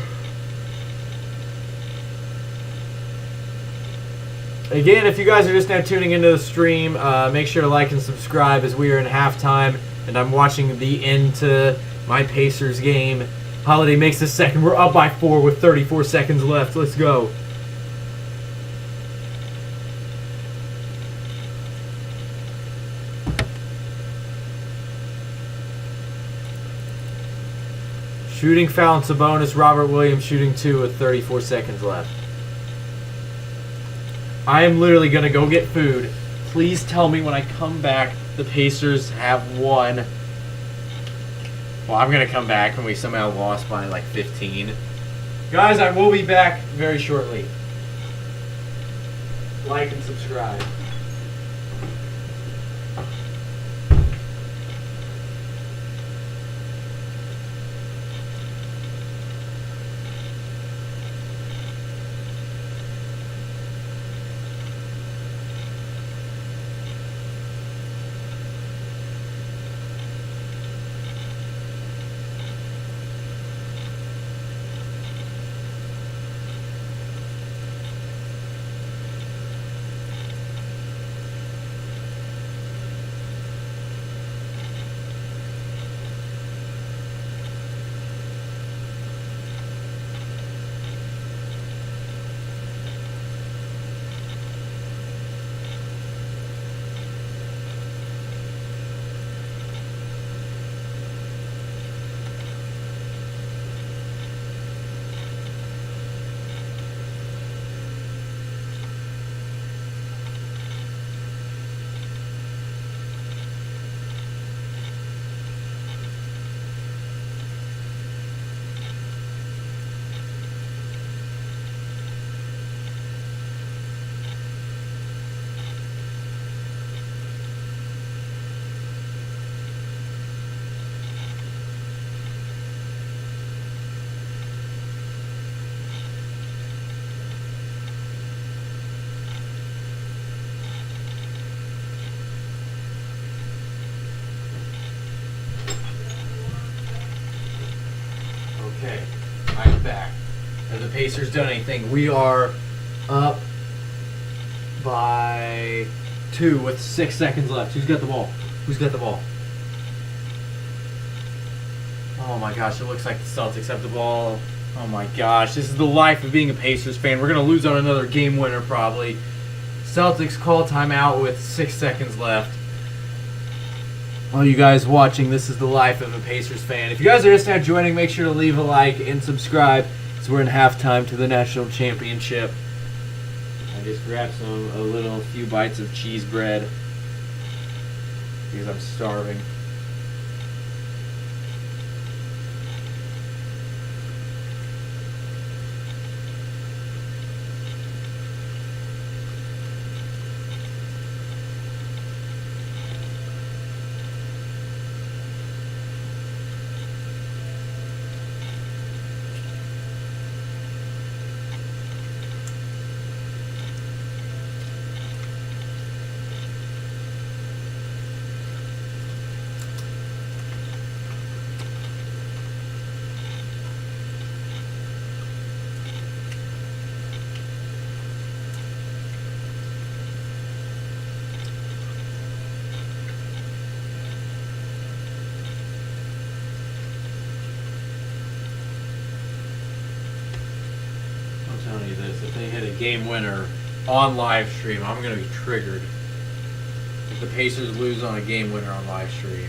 Again, if you guys are just now tuning into the stream, make sure to like and subscribe as we are in halftime, and I'm watching the end to my Pacers game. Holiday makes the second. We're up by 4 with 34 seconds left. Let's go. Shooting foul on Sabonis. Robert Williams shooting 2 with 34 seconds left. I am literally going to go get food. Please tell me when I come back the Pacers have won. Well, I'm going to come back when we somehow lost by like 15. Guys, I will be back very shortly. Like and subscribe. the Pacers done anything. We are up by 2 with 6 seconds left. Who's got the ball? Who's got the ball? Oh my gosh, it looks like the Celtics have the ball. Oh my gosh, this is the life of being a Pacers fan. We're going to lose on another game winner probably. Celtics call timeout with 6 seconds left. All you guys watching, this is the life of a Pacers fan. If you guys are just now joining, make sure to leave a like and subscribe. So we're in halftime to the national championship. I just grabbed a few bites of cheese bread because I'm starving. If they hit a game winner on live stream, I'm going to be triggered. If the Pacers lose on a game winner on live stream.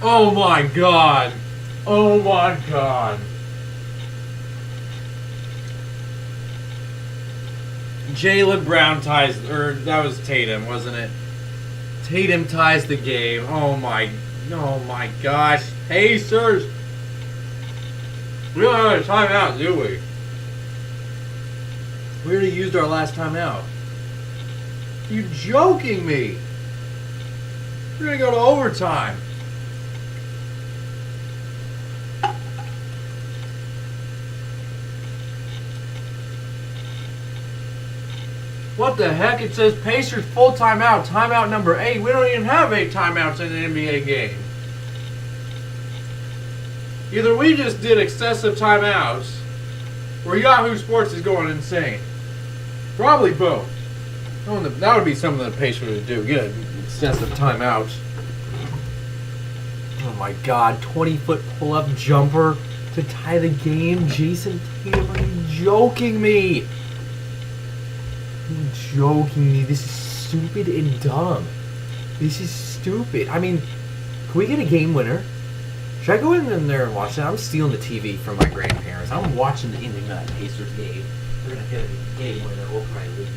Oh my god! Oh my god! Jaylen Brown ties, or that was Tatum, wasn't it? Tatum ties the game. Oh my gosh. Pacers! We don't have a timeout, do we? We already used our last timeout. You joking me? We're gonna go to overtime. What the heck? It says Pacers full timeout. Timeout number 8. We don't even have 8 timeouts in an NBA game. Either we just did excessive timeouts, or Yahoo Sports is going insane. Probably both. That would be something that the Pacers would do. Get excessive timeouts. Oh my god. 20-foot pull-up jumper to tie the game. Jason Tatum, are you joking me? Joking me. This is stupid and dumb. This is stupid. I mean, can we get a game winner? Should I go in there and watch that? I'm stealing the TV from my grandparents. I'm watching the Indiana Pacers game. We're gonna get a game winner. We'll probably lose.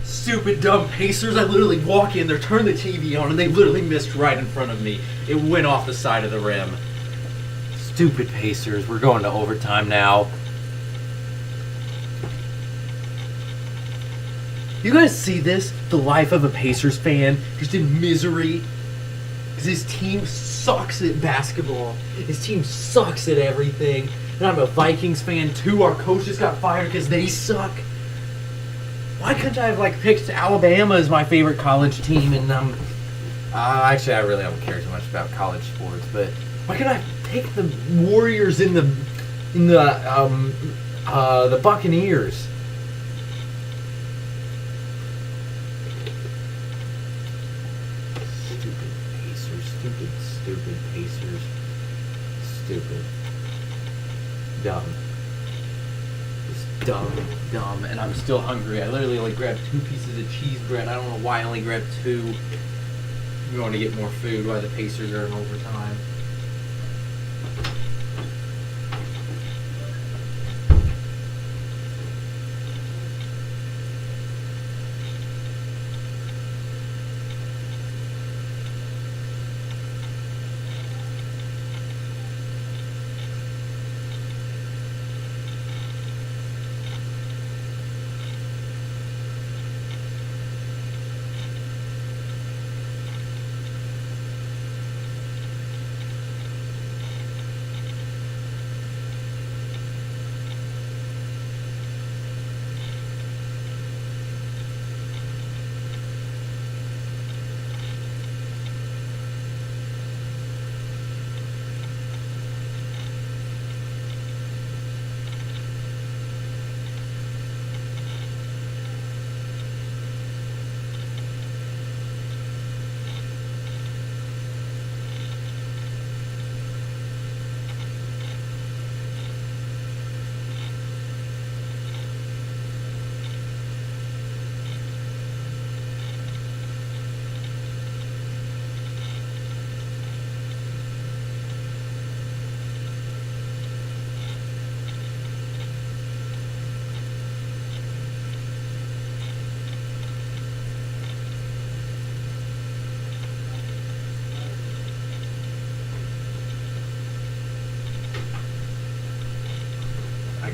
Stupid, dumb Pacers. I literally walk in there, turn the TV on, and they literally missed right in front of me. It went off the side of the rim. Stupid Pacers. We're going to overtime now. You guys see this? The life of a Pacers fan, just in misery. Because his team sucks at basketball. His team sucks at everything. And I'm a Vikings fan too. Our coach just got fired because they suck. Why couldn't I have picked Alabama as my favorite college team? And actually, I really don't care too much about college sports. But why couldn't I pick the Warriors in the Buccaneers? Stupid Pacers. Stupid. Dumb. Just dumb. And I'm still hungry. I literally like grabbed 2 pieces of cheese bread. I don't know why I only grabbed 2. I'm going to get more food while the Pacers are in overtime.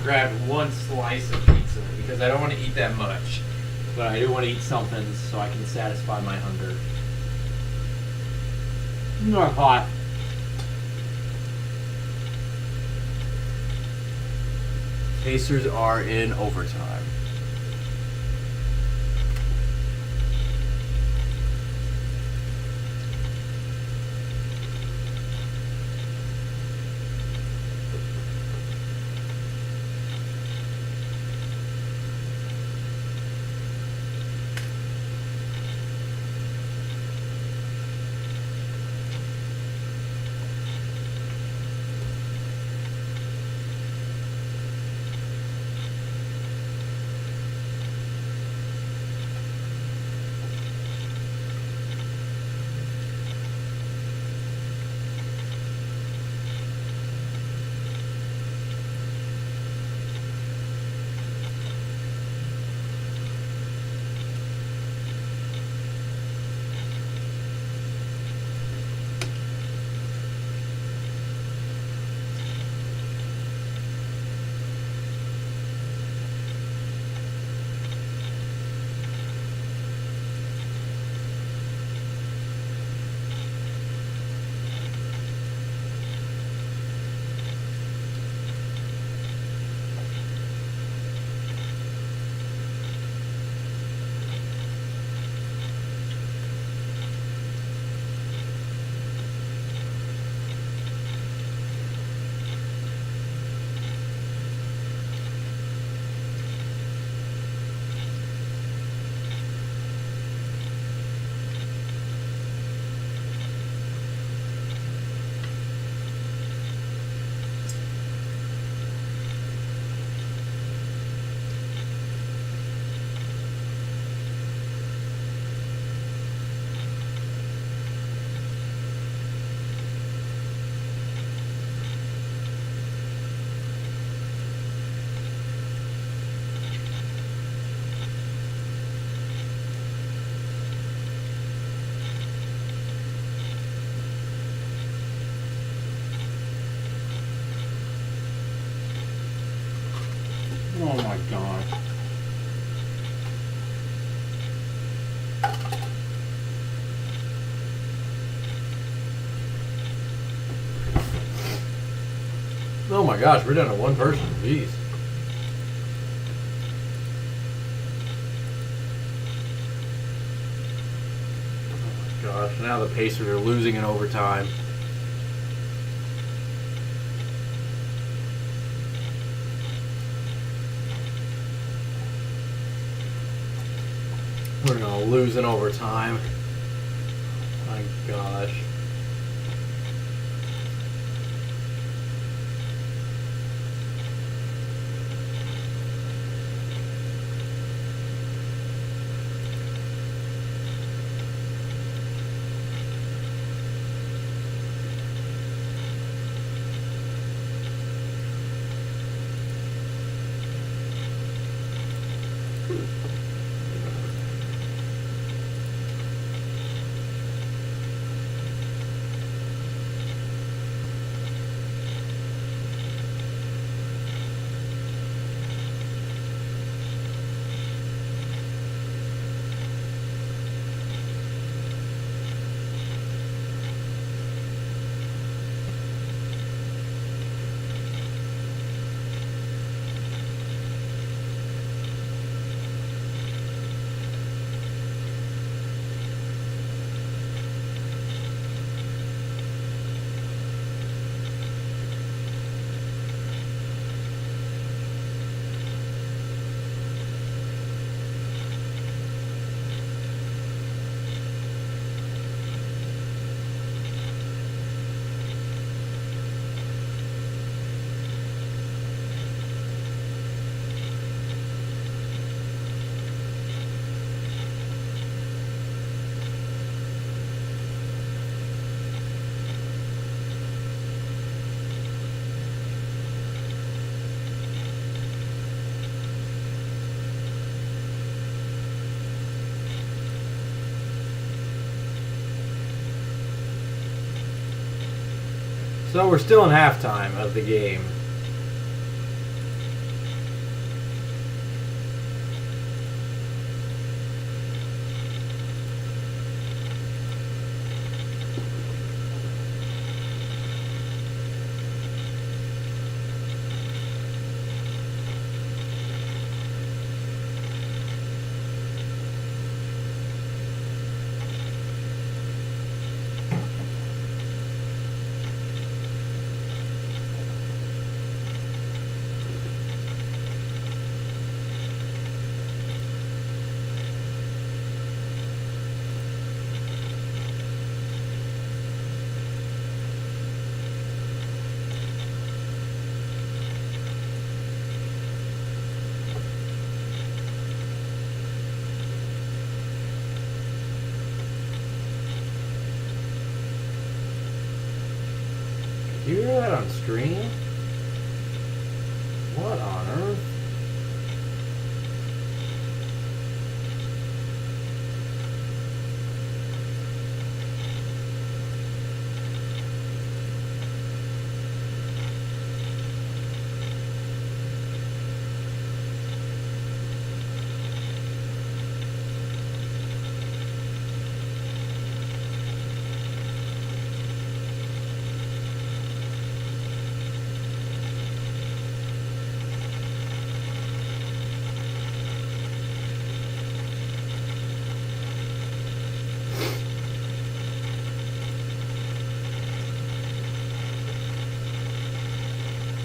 Grabbed 1 slice of pizza because I don't want to eat that much, but I do want to eat something so I can satisfy my hunger. Not hot. Pacers are in overtime. Oh my god. Oh my gosh, we're down to 1 person. Jeez. Oh my gosh, now the Pacers are losing in overtime. We're gonna lose in overtime. My gosh. So we're still in halftime of the game. You hear that on stream? What on earth?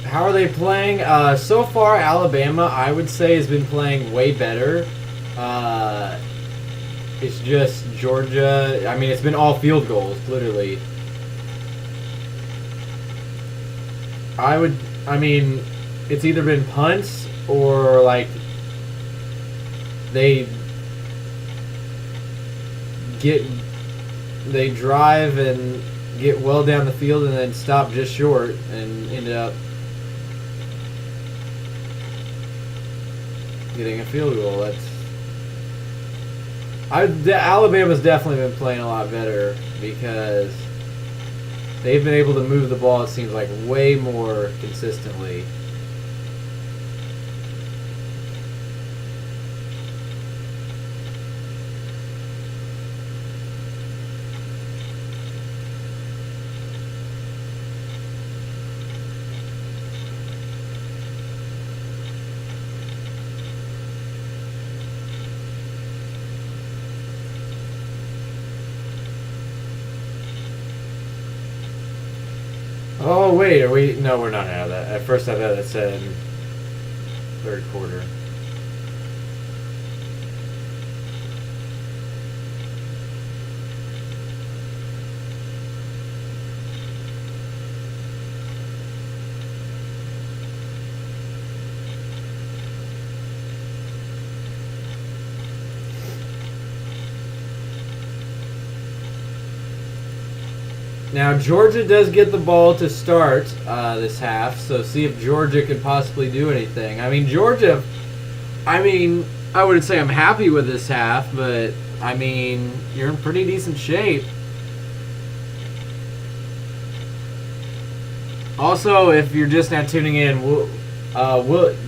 How are they playing? So far, Alabama, I would say, has been playing way better. It's just Georgia. I mean, it's been all field goals, literally. I mean, it's either been punts or, like, they drive and get well down the field and then stop just short and end up getting a field goal. Alabama's definitely been playing a lot better because they've been able to move the ball, it seems like, way more consistently. Oh, wait, are we? No, we're not out of that. At first I thought it said third quarter. Now, Georgia does get the ball to start this half, so see if Georgia could possibly do anything. I mean, Georgia, I wouldn't say I'm happy with this half, but, I mean, you're in pretty decent shape. Also, if you're just now tuning in,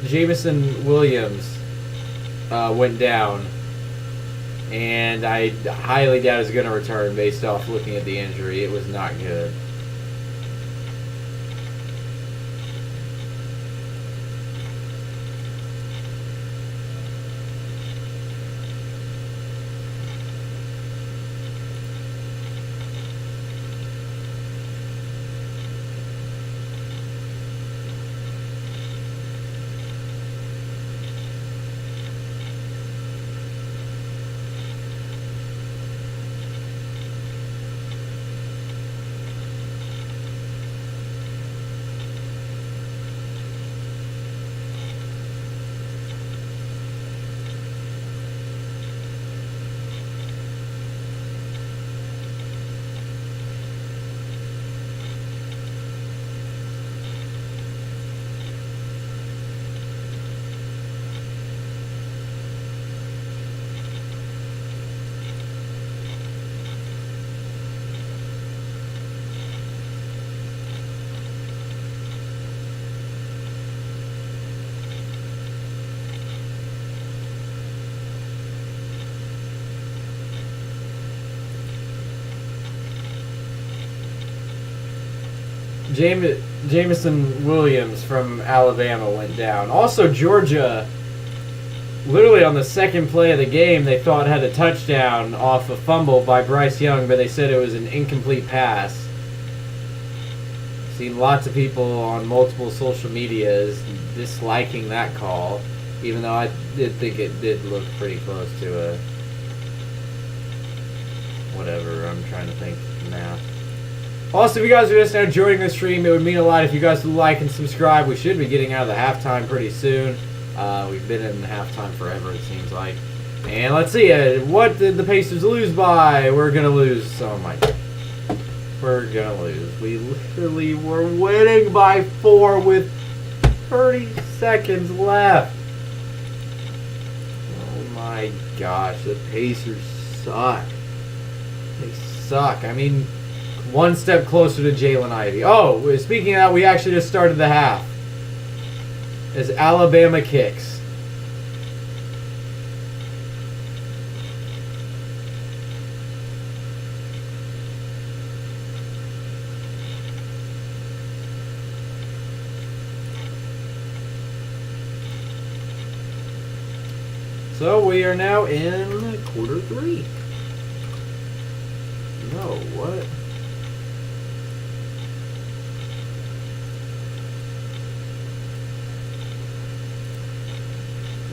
Jameson Williams went down. And I highly doubt he's going to return based off looking at the injury. It was not good. Jameson Williams from Alabama went down. Also, Georgia, literally on the second play of the game, they thought had a touchdown off a fumble by Bryce Young, but they said it was an incomplete pass. Seen lots of people on multiple social medias disliking that call, even though I did think it did look pretty close to a whatever. I'm trying to think now. Also, if you guys are just now joining the stream, it would mean a lot if you guys would like and subscribe. We should be getting out of the halftime pretty soon. We've been in halftime forever, it seems like. And let's see, what did the Pacers lose by? We're going to lose. Oh my God. We're going to lose. We literally were winning by 4 with 30 seconds left. Oh my gosh, the Pacers suck. They suck. I mean, one step closer to Jalen Ivey. Oh, speaking of that, we actually just started the half. As Alabama kicks. So we are now in quarter 3. No, what?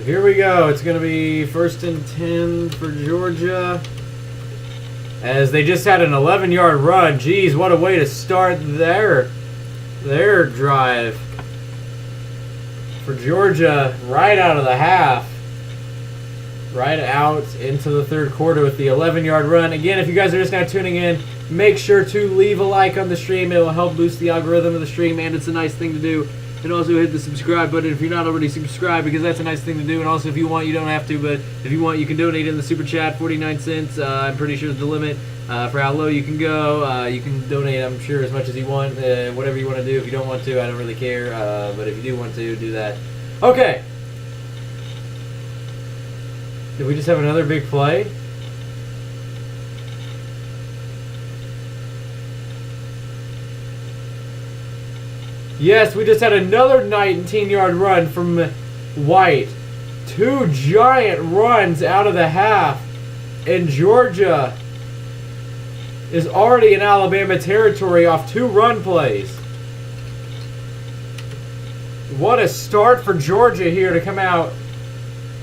Here we go. It's going to be 1st and 10 for Georgia. As they just had an 11-yard run. Geez, what a way to start their drive. For Georgia, right out of the half. Right out into the third quarter with the 11-yard run. Again, if you guys are just now tuning in, make sure to leave a like on the stream. It will help boost the algorithm of the stream, and it's a nice thing to do. And also hit the subscribe button if you're not already subscribed, because that's a nice thing to do. And also, if you want, you don't have to, but if you want, you can donate in the super chat, 49 cents. I'm pretty sure is the limit for how low you can go. You can donate, I'm sure, as much as you want, whatever you want to do. If you don't want to, I don't really care. But if you do want to, do that. Okay. Did we just have another big play? Yes, we just had another 19-yard run from White. 2 giant runs out of the half. And Georgia is already in Alabama territory off 2 run plays. What a start for Georgia here to come out.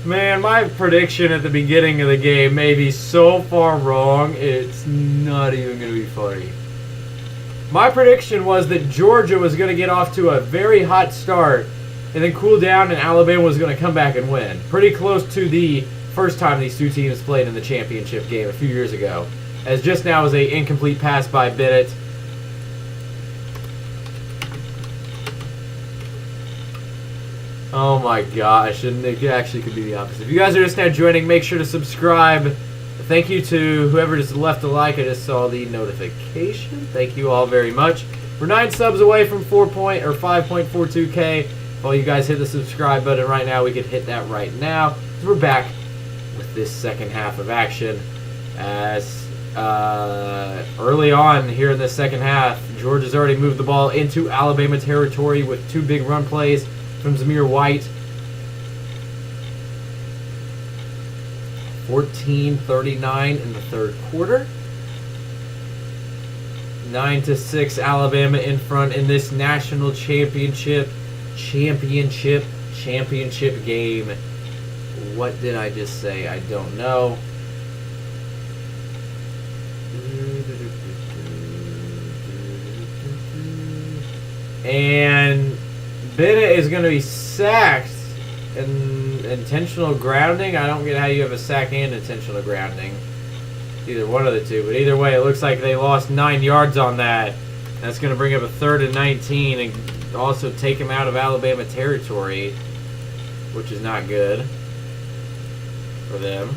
Man, my prediction at the beginning of the game may be so far wrong, it's not even going to be funny. My prediction was that Georgia was going to get off to a very hot start and then cool down, and Alabama was going to come back and win. Pretty close to the first time these two teams played in the championship game a few years ago. As just now was an incomplete pass by Bennett. Oh my gosh, and it actually could be the opposite. If you guys are just now joining, make sure to subscribe. Thank you to whoever just left a like. I just saw the notification. Thank you all very much. We're 9 subs away from 5.42K. If all you guys hit the subscribe button right now, we could hit that right now. So we're back with this second half of action. As early on here in the second half, Georgia's already moved the ball into Alabama territory with 2 big run plays from Zamir White. 14:39 in the third quarter. 9-6 Alabama in front in this national championship game. What did I just say? I don't know. And Bennett is going to be sacked and intentional grounding. I don't get how you have a sack and intentional grounding. Either one of the two. But either way, it looks like they lost 9 yards on that. That's going to bring up a 3rd and 19 and also take him out of Alabama territory, which is not good for them.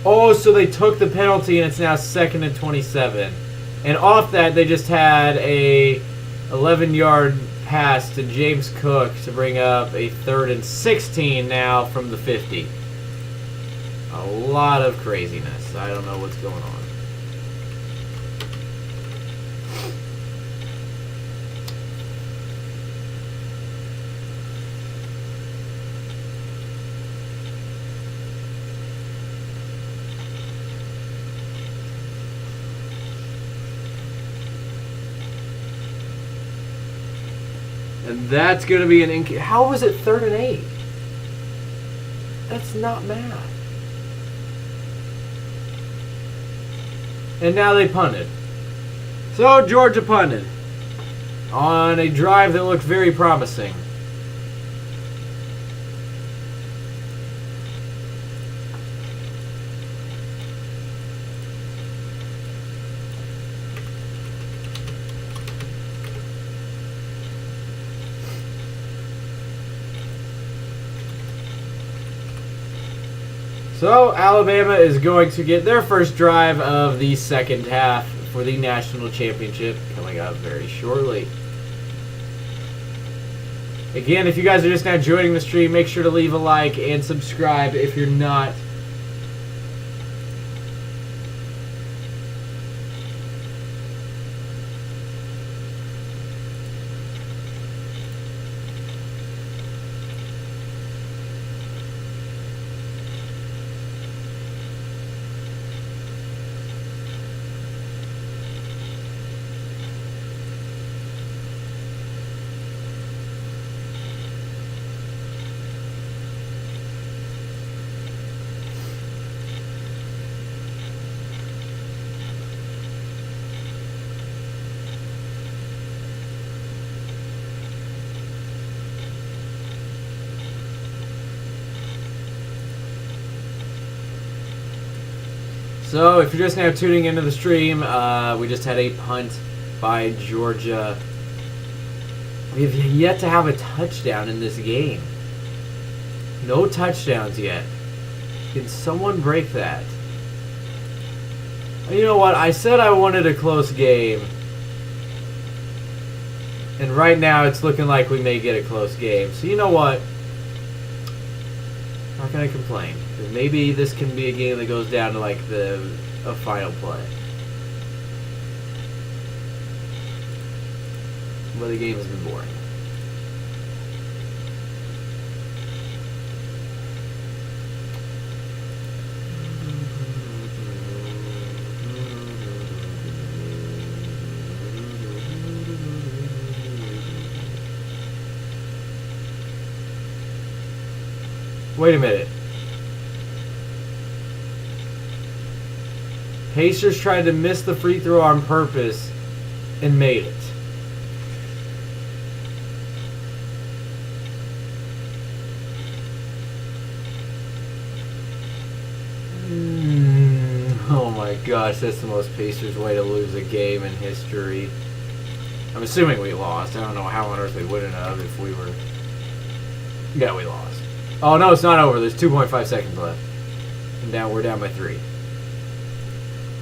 Oh, so they took the penalty and it's now 2nd and 27. And off that, they just had a 11-yard pass to James Cook to bring up a 3rd and 16 now from the 50. A lot of craziness. I don't know what's going on. And that's going to be an how was it 3rd and 8? That's not math. And now they punted. So Georgia punted on a drive that looked very promising. So Alabama is going to get their first drive of the second half for the national championship coming up very shortly. Again, if you guys are just now joining the stream, make sure to leave a like and subscribe if you're not. So, if you're just now tuning into the stream, we just had a punt by Georgia. We have yet to have a touchdown in this game. No touchdowns yet. Can someone break that? You know what? I said I wanted a close game. And right now, it's looking like we may get a close game. So, you know what? How can I complain? Because maybe this can be a game that goes down to like a final play. But the game has been boring. Wait a minute. Pacers tried to miss the free throw on purpose and made it. Oh my gosh, that's the most Pacers way to lose a game in history. I'm assuming we lost. I don't know how on earth we wouldn't have if we were... Yeah, we lost. Oh no, it's not over. There's 2.5 seconds left. And we're down by 3.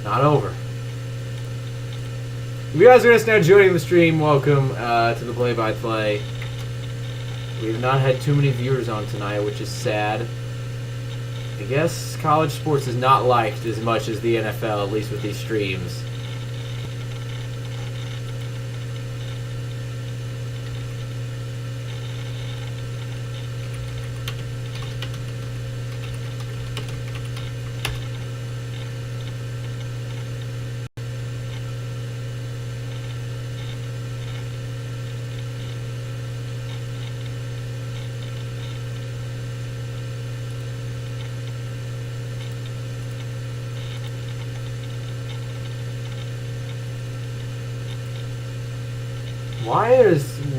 Not over. If you guys are just now joining the stream, welcome to the play-by-play. We have not had too many viewers on tonight, which is sad. I guess college sports is not liked as much as the NFL, at least with these streams.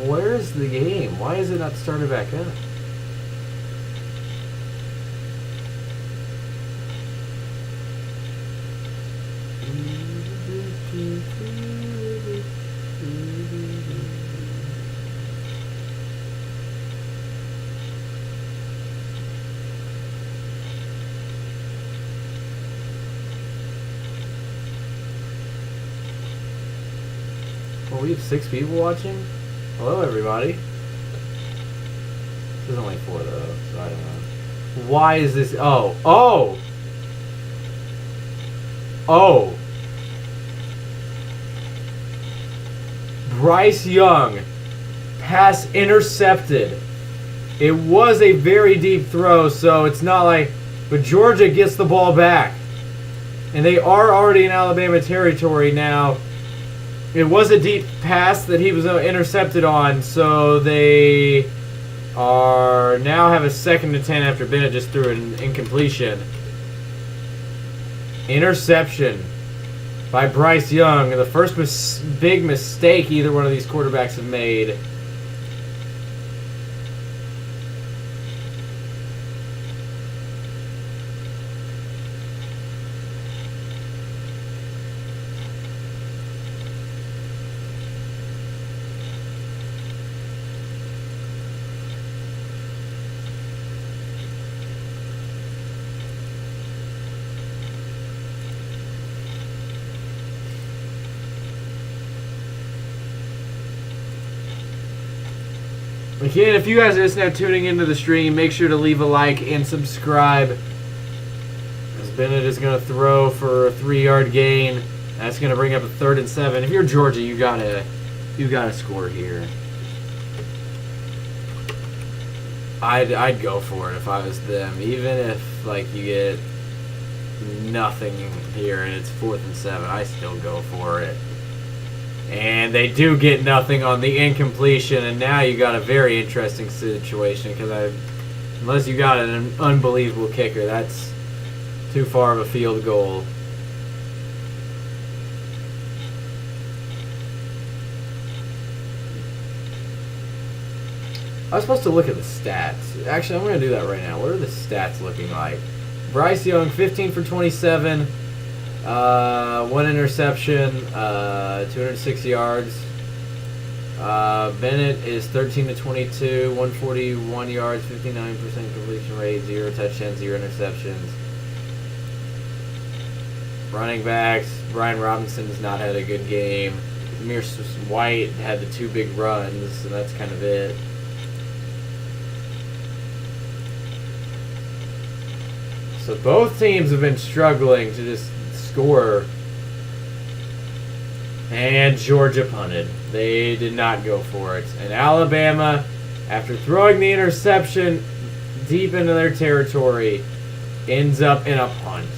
Where's the game? Why is it not started back up? We have 6 people watching? Hello, everybody. There's only 4 though, so I don't know. Why is this? Oh, oh, oh! Bryce Young, pass intercepted. It was a very deep throw, so it's not like. But Georgia gets the ball back, and they are already in Alabama territory now. It was a deep pass that he was intercepted on, so they are now have a 2nd and 10 after Bennett just threw an incompletion. Interception by Bryce Young, the first big mistake either one of these quarterbacks have made. Again, if you guys are just now tuning into the stream, make sure to leave a like and subscribe. As Bennett is going to throw for a 3-yard gain. That's going to bring up a 3rd and 7. If you're Georgia, you gotta score here. I'd go for it if I was them, even if like you get nothing here and it's 4th and 7. I still go for it. And they do get nothing on the incompletion, and now you got a very interesting situation because unless you got an unbelievable kicker, that's too far of a field goal. I was supposed to look at the stats. Actually, I'm going to do that right now. What are the stats looking like? Bryce Young, 15 for 27. 1 interception, 206 yards. Bennett is 13 to 22, 141 yards, 59% completion rate, 0 touchdowns, 0 interceptions. Running backs, Brian Robinson has not had a good game. Amir White had the 2 big runs, and that's kind of it. So both teams have been struggling to just score. And Georgia punted. They did not go for it. And Alabama, after throwing the interception deep into their territory, ends up in a punt.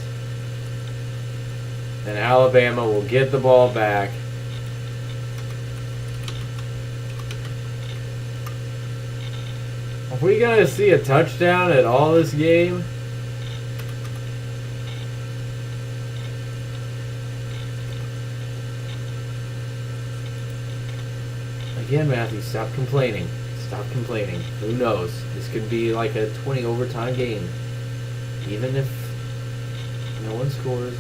And Alabama will get the ball back. Are we going to see a touchdown at all this game? Again, Matthew, stop complaining. Stop complaining. Who knows? This could be like a 20 overtime game. Even if no one scores.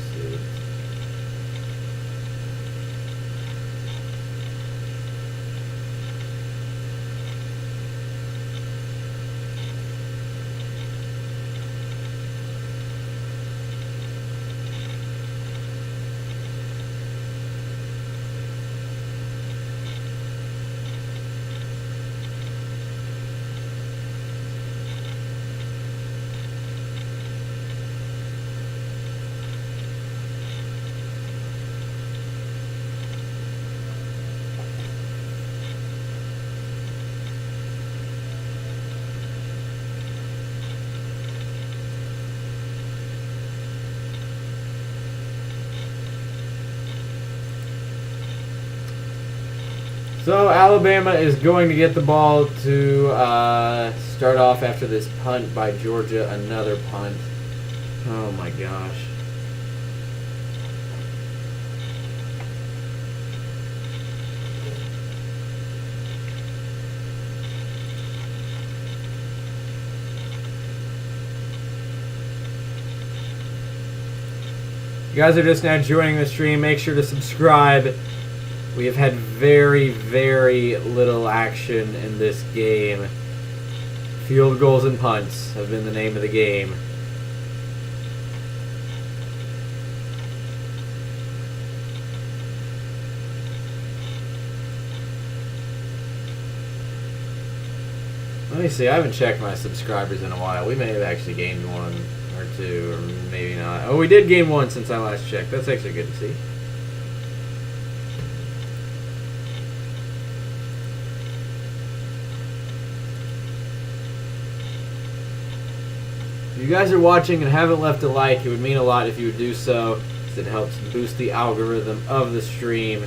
So Alabama is going to get the ball to start off after this punt by Georgia. Another punt. Oh my gosh. You guys are just now joining the stream. Make sure to subscribe. We have had very, very little action in this game. Field goals and punts have been the name of the game. Let me see. I haven't checked my subscribers in a while. We may have actually gained one or two, or maybe not. Oh, we did gain one since I last checked. That's actually good to see. If you guys are watching and haven't left a like, it would mean a lot if you would do so, as it helps boost the algorithm of the stream.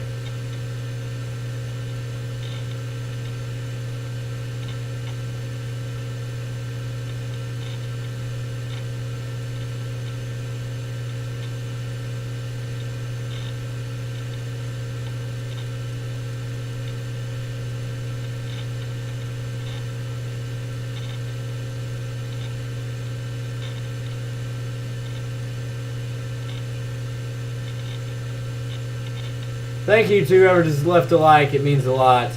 Thank you to whoever just left a like. It means a lot.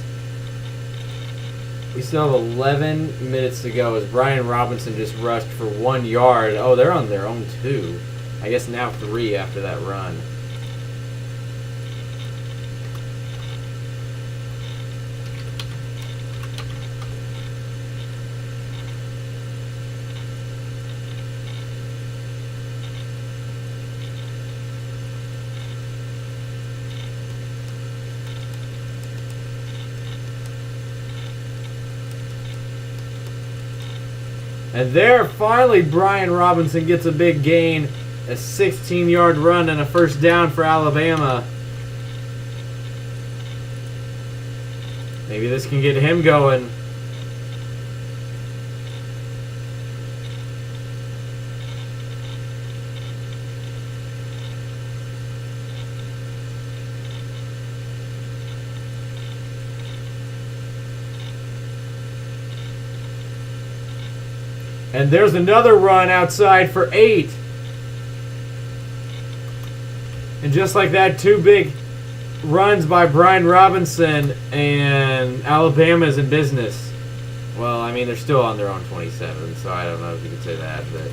We still have 11 minutes to go as Brian Robinson just rushed for 1 yard. Oh, they're on their own 2. I guess now 3 after that run. And there, finally, Brian Robinson gets a big gain. A 16-yard run and a first down for Alabama. Maybe this can get him going. And there's another run outside for 8. And just like that, 2 big runs by Brian Robinson, and Alabama's in business. Well, I mean, they're still on their own 27, so I don't know if you could say that, but...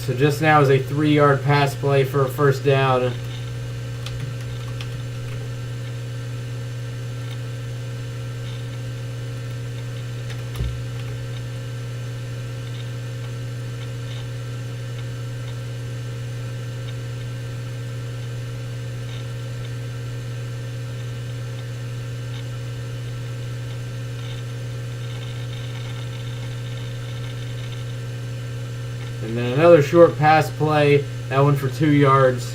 So just now is a 3-yard pass play for a first down. And then another short pass play, that one for 2 yards.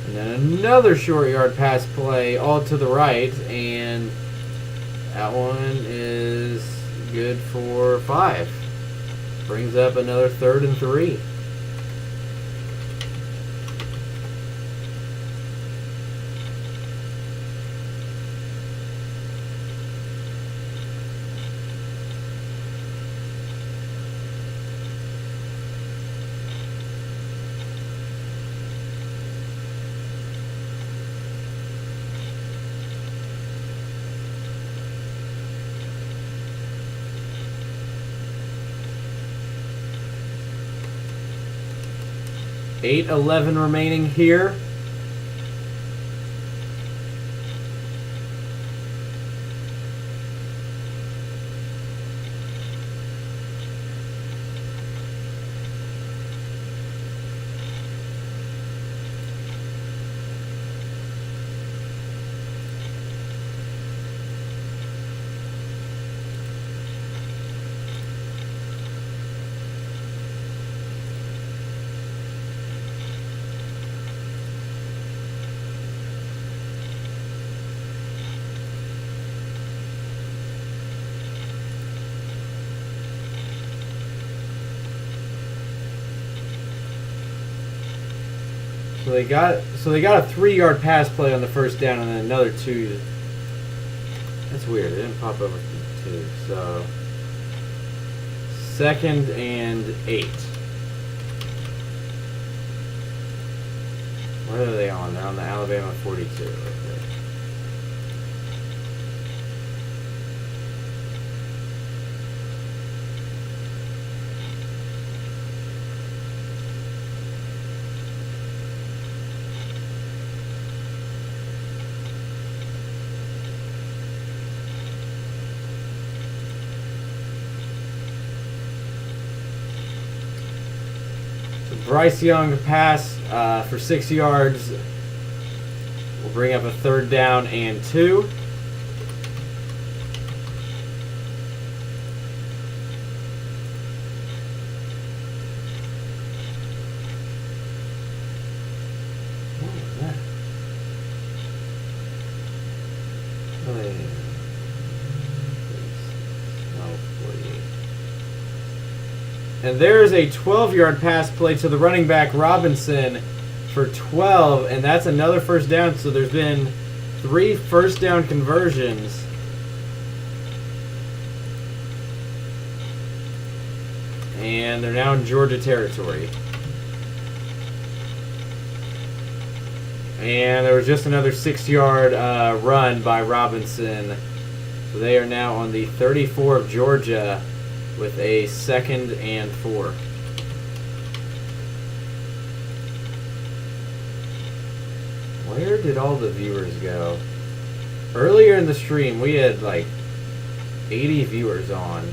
And then another short yard pass play, all to the right, and that one is good for 5. Brings up another 3rd and 3. $8:11 remaining here. So they got a 3-yard pass play on the first down, and then another 2. That's weird. It didn't pop over to 2. So 2nd and 8. Where are they on? They're on the Alabama 42. Okay. Bryce Young pass for 6 yards. We'll bring up a 3rd down and 2. What was that? And there's a 12-yard pass play to the running back Robinson for 12, and that's another first down. So there's been 3 first down conversions. And they're now in Georgia territory. And there was just another 6-yard run by Robinson. So they are now on the 34 of Georgia with a 2nd and 4. Where did all the viewers go? Earlier in the stream, we had like 80 viewers on.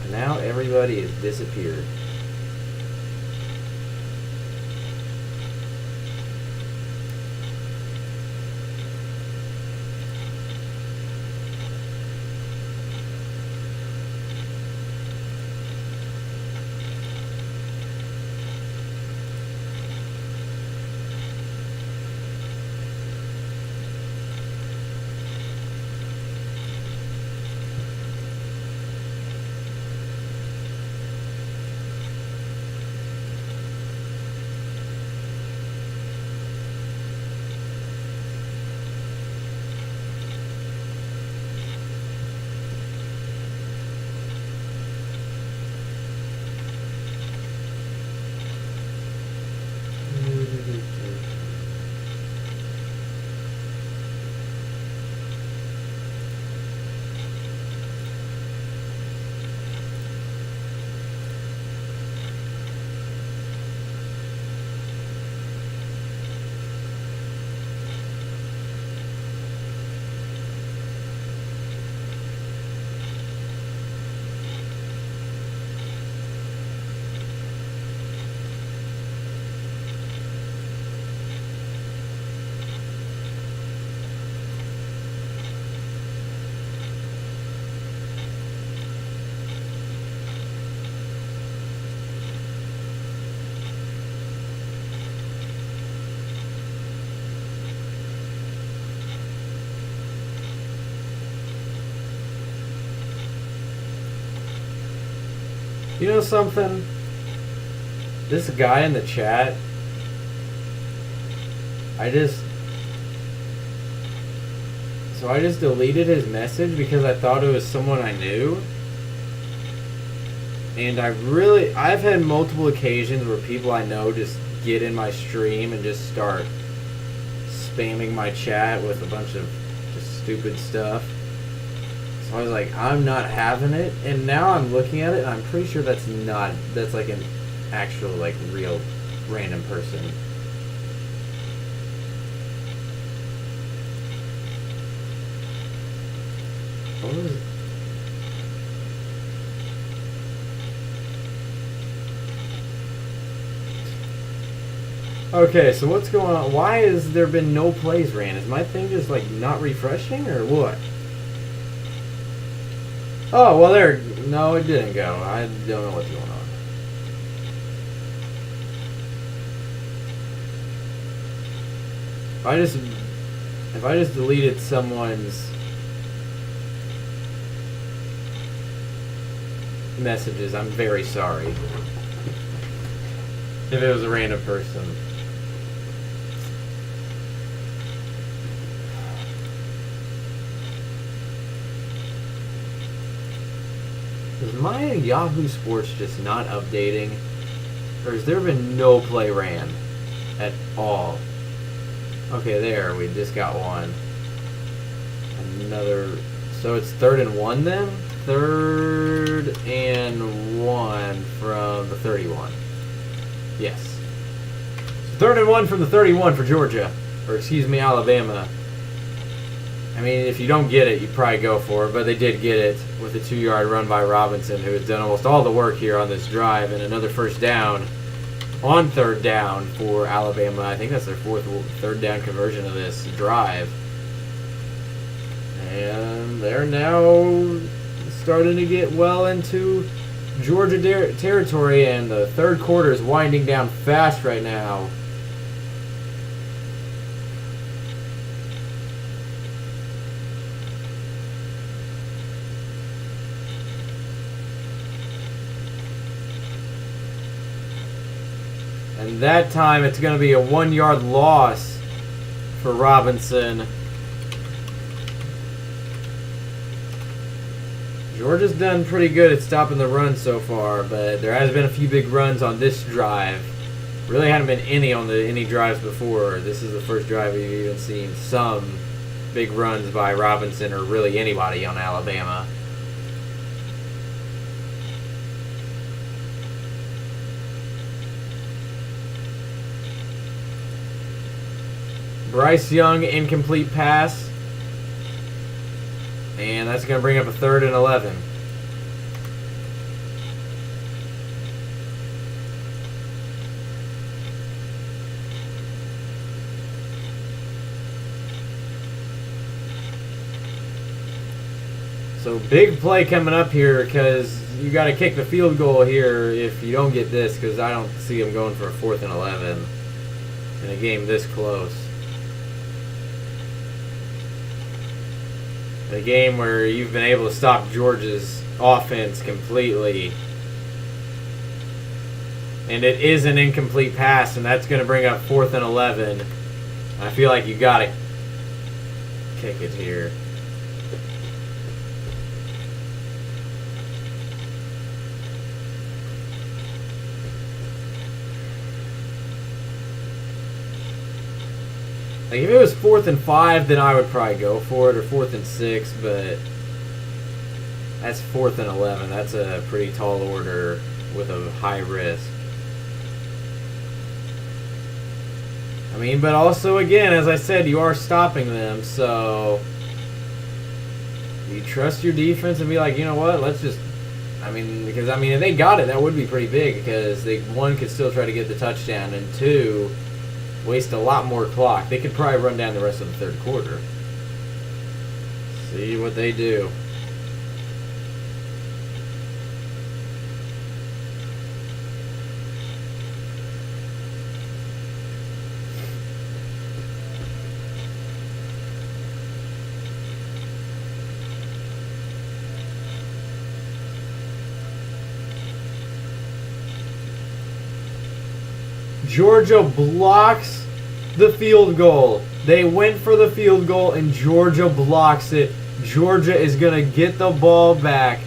And now everybody has disappeared. You know something? This guy in the chat, I just deleted his message because I thought it was someone I knew. And I've had multiple occasions where people I know just get in my stream and just start spamming my chat with a bunch of just stupid stuff. So I was like, I'm not having it. And now I'm looking at it and I'm pretty sure that's like an actual, like, real random person. What was it? Okay, so what's going on? Why has there been no plays ran? Is my thing just, like, not refreshing or what? Oh, well, no, it didn't go. I don't know what's going on. If I just deleted someone's messages, I'm very sorry. If it was a random person. Is my Yahoo Sports just not updating? Or has there been no play ran at all? Okay, there, we just got one. Another, so it's 3rd and 1 then? 3rd and 1 from the 31. Yes. 3rd and 1 from the 31 for Georgia. Or excuse me, Alabama. I mean, if you don't get it, you'd probably go for it, but they did get it with a 2-yard run by Robinson, who has done almost all the work here on this drive, and another first down on 3rd down for Alabama. I think that's their 3rd down conversion of this drive. And they're now starting to get well into Georgia territory, and the 3rd quarter is winding down fast right now. And that time it's going to be a 1-yard loss for Robinson. Georgia's done pretty good at stopping the run so far, but there has been a few big runs on this drive. Really hadn't been any on any drives before. This is the first drive we've even seen some big runs by Robinson or really anybody on Alabama. Bryce Young, incomplete pass. And that's going to bring up a 3rd and 11. So big play coming up here because you got to kick the field goal here if you don't get this, because I don't see them going for a 4th and 11 in a game this close. A game where you've been able to stop Georgia's offense completely. And it is an incomplete pass, and that's going to bring up 4th and 11. I feel like you got to kick it here. Like if it was 4th and 5, then I would probably go for it, or 4th and 6, but that's 4th and 11. That's a pretty tall order with a high risk. I mean, but also, again, as I said, you are stopping them, so you trust your defense and be like, you know what, let's just, because if they got it, that would be pretty big, because they, 1, could still try to get the touchdown, and 2, waste a lot more clock. They could probably run down the rest of the 3rd quarter. See what they do. Georgia blocks the field goal. They went for the field goal and Georgia blocks it. Georgia is going to get the ball back.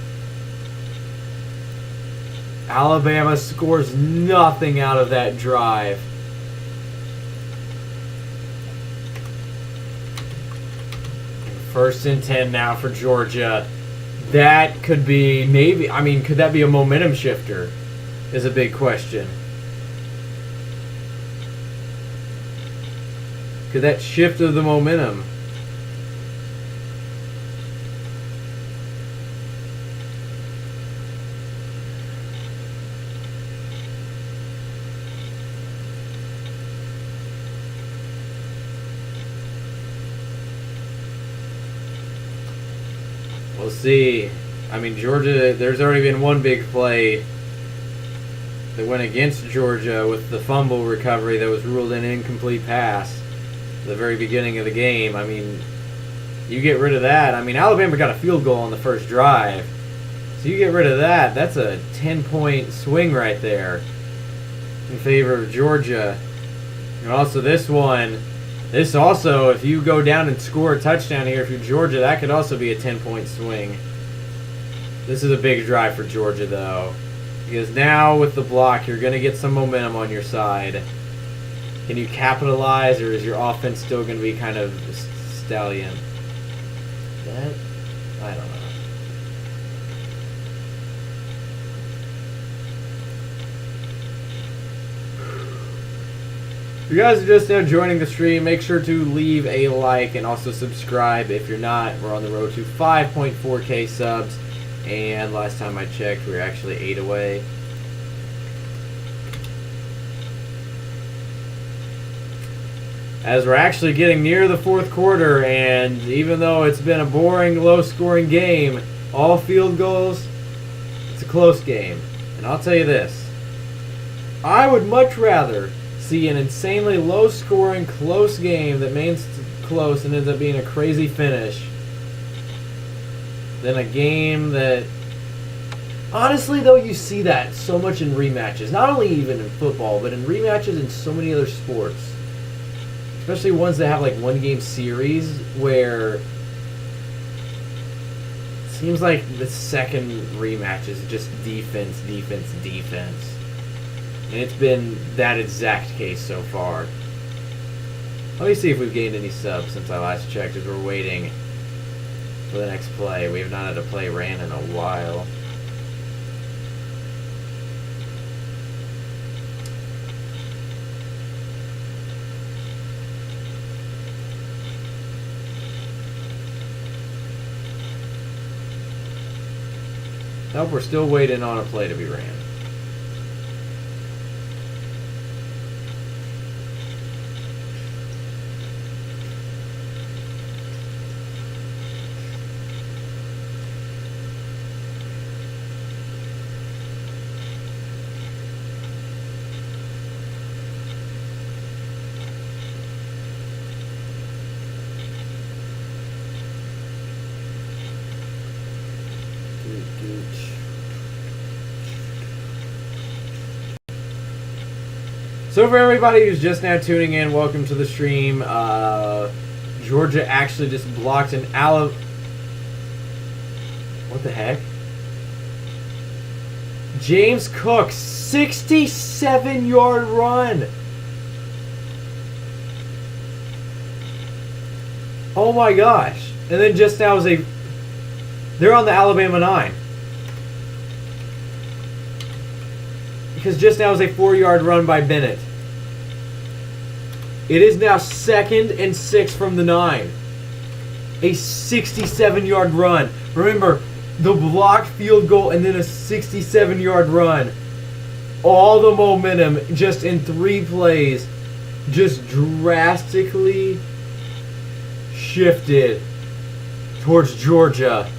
Alabama scores nothing out of that drive. First and 10 now for Georgia. That could be maybe, could that be a momentum shifter? Is a big question. Could that shift of the momentum? We'll see. Georgia, there's already been one big play that went against Georgia with the fumble recovery that was ruled an incomplete pass. The very beginning of the game. You get rid of that. Alabama got a field goal on the first drive. So you get rid of that. That's a 10-point swing right there in favor of Georgia. And also this one, if you go down and score a touchdown here, if you're Georgia, that could also be a 10-point swing. This is a big drive for Georgia, though. Because now with the block, you're going to get some momentum on your side. Can you capitalize, or is your offense still going to be kind of stallion? That? I don't know. If you guys are just now joining the stream, make sure to leave a like and also subscribe. If you're not, we're on the road to 5.4K subs. And last time I checked, we were actually 8 away. As we're actually getting near the fourth quarter, and even though it's been a boring, low-scoring game, all field goals, it's a close game. And I'll tell you this, I would much rather see an insanely low-scoring, close game that remains close and ends up being a crazy finish than a game that... Honestly, though, you see that so much in rematches. Not only even in football, but in rematches in so many other sports. Especially ones that have, like, one-game series where... It seems like the second rematch is just defense, defense, defense. And it's been that exact case so far. Let me see if we've gained any subs since I last checked, as we're waiting for the next play. We have not had a play ran in a while. Nope, we're still waiting on a play to be ran. So for everybody who's just now tuning in, welcome to the stream. Georgia actually just blocked an What the heck? James Cook, 67-yard run. Oh my gosh. And then just now was they're on the Alabama 9. Because just now was a 4-yard run by Bennett. It is now 2nd and 6 from the 9. A 67-yard run. Remember, the blocked field goal and then a 67-yard run. All the momentum just in 3 plays just drastically shifted towards Georgia.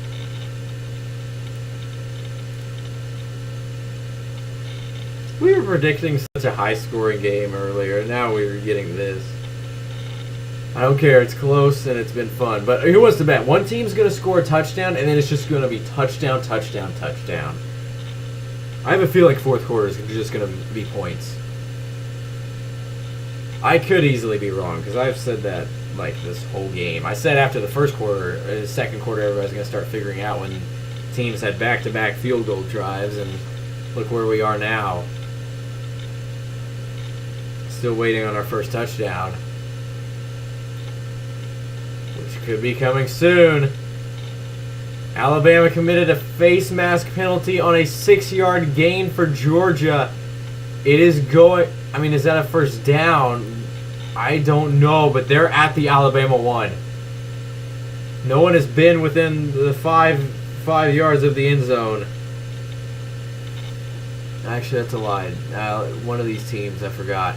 We were predicting such a high-scoring game earlier, and now we were getting this. I don't care. It's close, and it's been fun. But who wants to bet? One team's going to score a touchdown, and then it's just going to be touchdown, touchdown, touchdown. I have a feeling fourth quarter is just going to be points. I could easily be wrong, because I've said that like this whole game. I said after the first quarter, the second quarter, everybody's going to start figuring out when teams had back-to-back field goal drives, and look where we are now. Still waiting on our first touchdown, which could be coming soon. Alabama committed a face mask penalty on a 6-yard gain for Georgia. It is going... I mean, is that a first down? I don't know, but they're at the Alabama 1. No one has been within the 5 yards of the end zone. Actually, that's a lie. One of these teams, I forgot.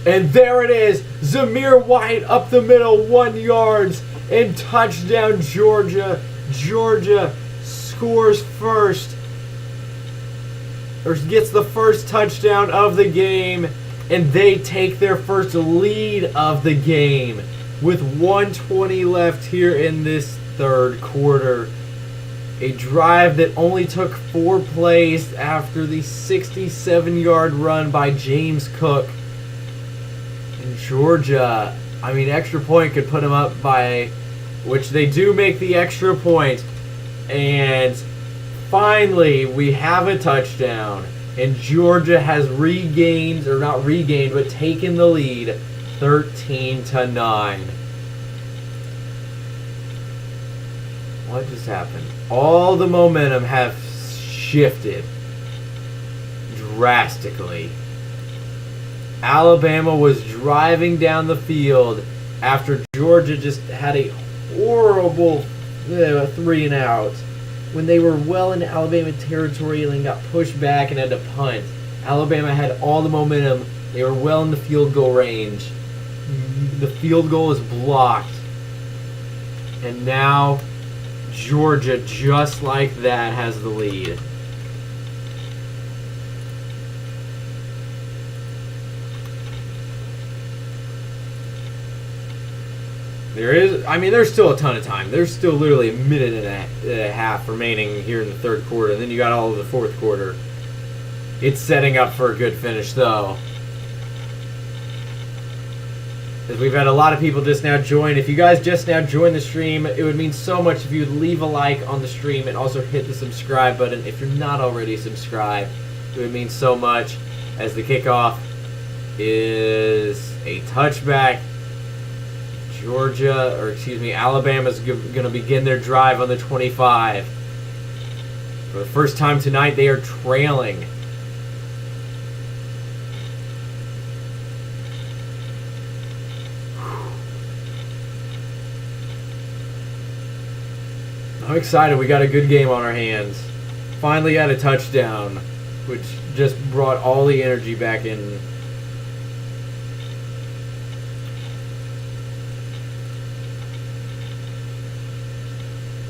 And there it is. Zamir White up the middle, 1 yard, and touchdown Georgia. Georgia scores first, or gets the first touchdown of the game, and they take their first lead of the game with 1:20 left here in this third quarter. A drive that only took 4 plays after the 67-yard run by James Cook. And Georgia, I mean, extra point could put them up by, which they do make the extra point. And finally, we have a touchdown. And Georgia has regained, or not regained, but taken the lead 13-9. What just happened? All the momentum have shifted drastically. Alabama was driving down the field after Georgia just had a horrible 3-and-out when they were well into Alabama territory and then got pushed back and had to punt. Alabama had all the momentum. They were well in the field goal range. The field goal is blocked. And now Georgia, just like that, has the lead. There's still a ton of time. There's still literally a minute and a half remaining here in the third quarter. And then you got all of the fourth quarter. It's setting up for a good finish, though. As we've had a lot of people just now join. If you guys just now joined the stream, it would mean so much if you'd leave a like on the stream and also hit the subscribe button. If you're not already subscribed, it would mean so much, as the kickoff is a touchback. Alabama's going to begin their drive on the 25. For the first time tonight, they are trailing. I'm excited. We got a good game on our hands. Finally got a touchdown, which just brought all the energy back in.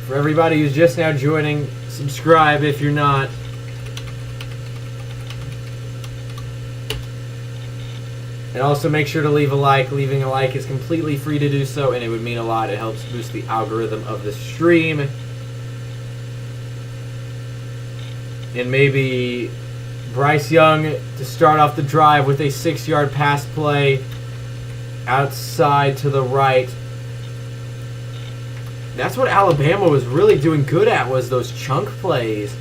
For everybody who's just now joining, subscribe if you're not. And also make sure to leave a like. Leaving a like is completely free to do so, and it would mean a lot. It helps boost the algorithm of the stream. And maybe Bryce Young to start off the drive with a 6-yard pass play outside to the right. That's what Alabama was really doing good at, was those chunk plays.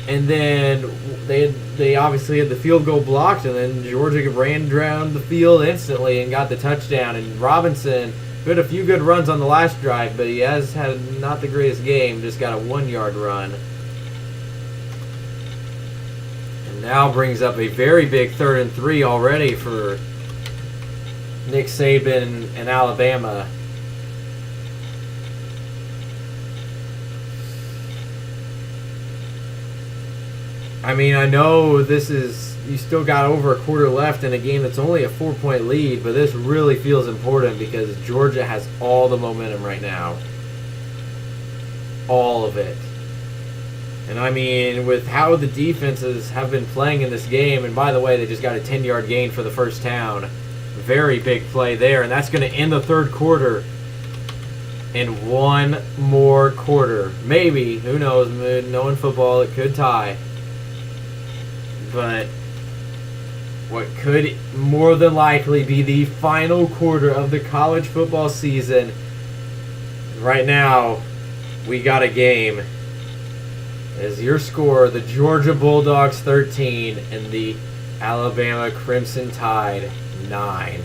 And then they obviously had the field goal blocked, and then Georgia ran down the field instantly and got the touchdown. And Robinson had a few good runs on the last drive, but he has had not the greatest game, just got a 1-yard run. And now brings up a very big 3rd and 3 already for Nick Saban and Alabama. I know you still got over a quarter left in a game that's only a 4-point lead, but this really feels important because Georgia has all the momentum right now. All of it. And with how the defenses have been playing in this game, and by the way, they just got a 10-yard gain for the first down. Very big play there, and that's going to end the third quarter. In one more quarter. Maybe. Who knows? Knowing football, it could tie. But what could more than likely be the final quarter of the college football season. Right now, we got a game. As your score, the Georgia Bulldogs 13 and the Alabama Crimson Tide 9.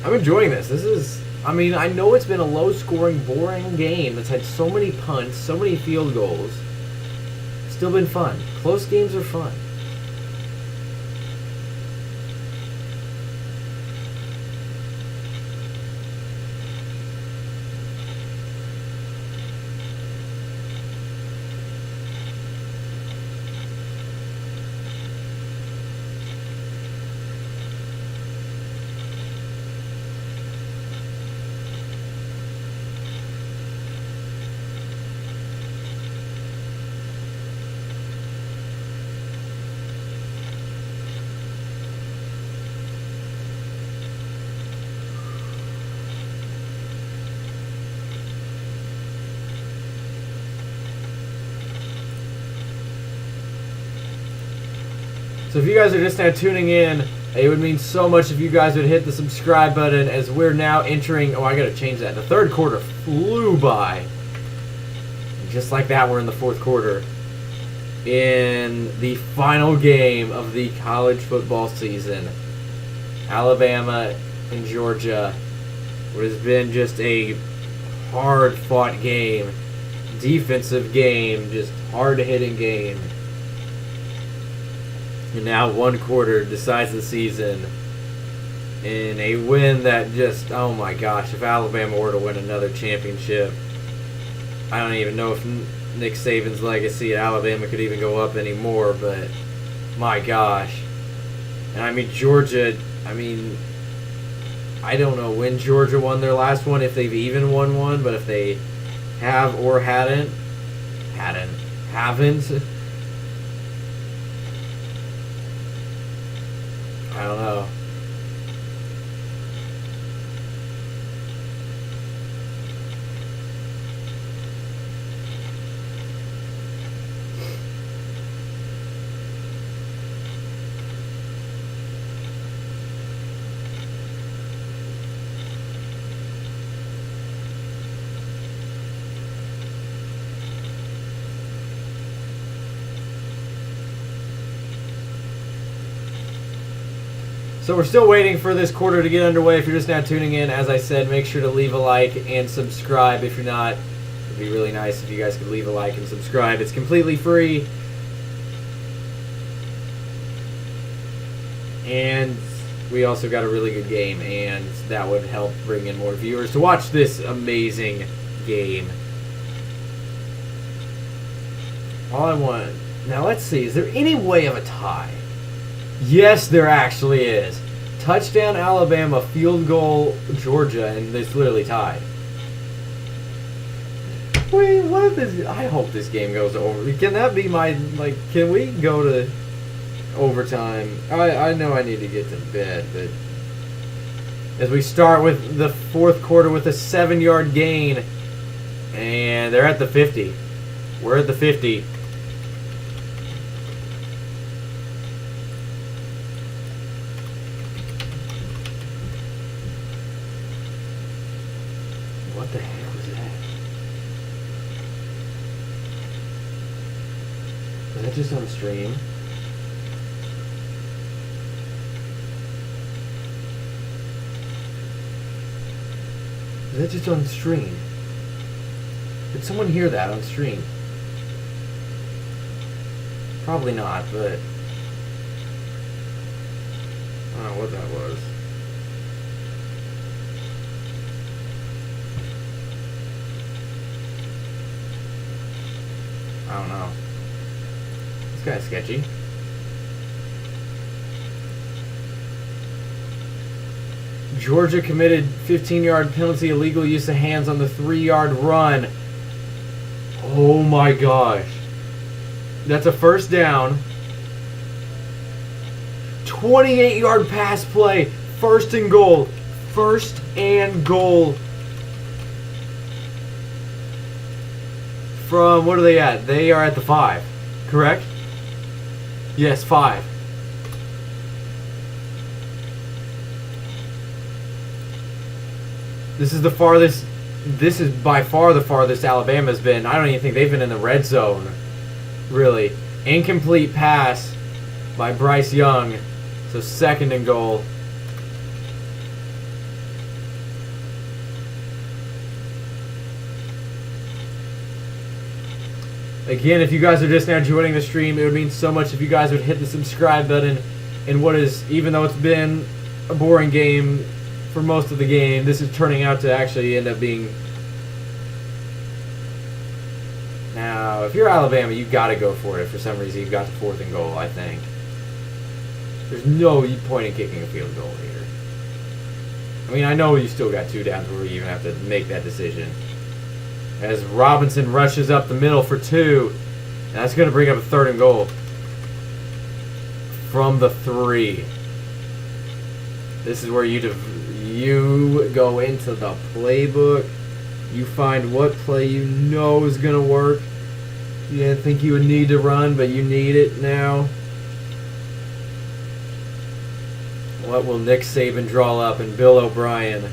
I'm enjoying this. I know it's been a low-scoring, boring game that's had so many punts, so many field goals. Still been fun. Close games are fun. So if you guys are just now tuning in, It would mean so much if you guys would hit the subscribe button, as we're now entering... Oh, I gotta change that. The third quarter flew by. And just like that, we're in the fourth quarter. In the final game of the college football season. Alabama and Georgia. What has been just a hard-fought game. Defensive game. Just hard-hitting game. And now one quarter decides the season in a win that just, oh my gosh, if Alabama were to win another championship, I don't even know if Nick Saban's legacy at Alabama could even go up anymore, but my gosh. And I mean, Georgia, I don't know when Georgia won their last one, if they've even won one, but if they have or haven't, I don't know. So we're still waiting for this quarter to get underway. If you're just now tuning in, as I said, make sure to leave a like and subscribe. If you're not, it would be really nice if you guys could leave a like and subscribe. It's completely free. And we also got a really good game, and that would help bring in more viewers to watch this amazing game. All I want... Now let's see, is there any way of a tie? Yes, there actually is. Touchdown Alabama, field goal Georgia, and it's literally tied. Wait, what if this... I hope this game goes over. Can that be my... Like, can we go to overtime? I know I need to get to bed, but... As we start with the fourth quarter with a 7-yard gain. And they're at the 50. We're at the 50. What the heck was that? Was that just on stream? Was that just on stream? Did someone hear that on stream? Probably not, but... I don't know what that was. I don't know. This guy's sketchy. Georgia committed 15-yard penalty, illegal use of hands on the 3-yard run. Oh my gosh. That's a first down. 28-yard pass play. First and goal. First and goal. From, what are they at? They are at the 5, correct? Yes, 5. This is the farthest, this is by far the farthest Alabama's been. I don't even think they've been in the red zone, really. Incomplete pass by Bryce Young. So second and goal. Again, if you guys are just now joining the stream, it would mean so much if you guys would hit the subscribe button. And what is, even though it's been a boring game for most of the game, this is turning out to actually end up being... Now, if you're Alabama, you've got to go for it. For some reason, you've got the 4th and goal, I think. There's no point in kicking a field goal here. I mean, I know you still got 2 downs where you even have to make that decision. As Robinson rushes up the middle for 2. And that's going to bring up a 3rd and goal. From the 3. This is where you go into the playbook. You find what play you know is going to work. You didn't think you would need to run, but you need it now. What will Nick Saban draw up and Bill O'Brien?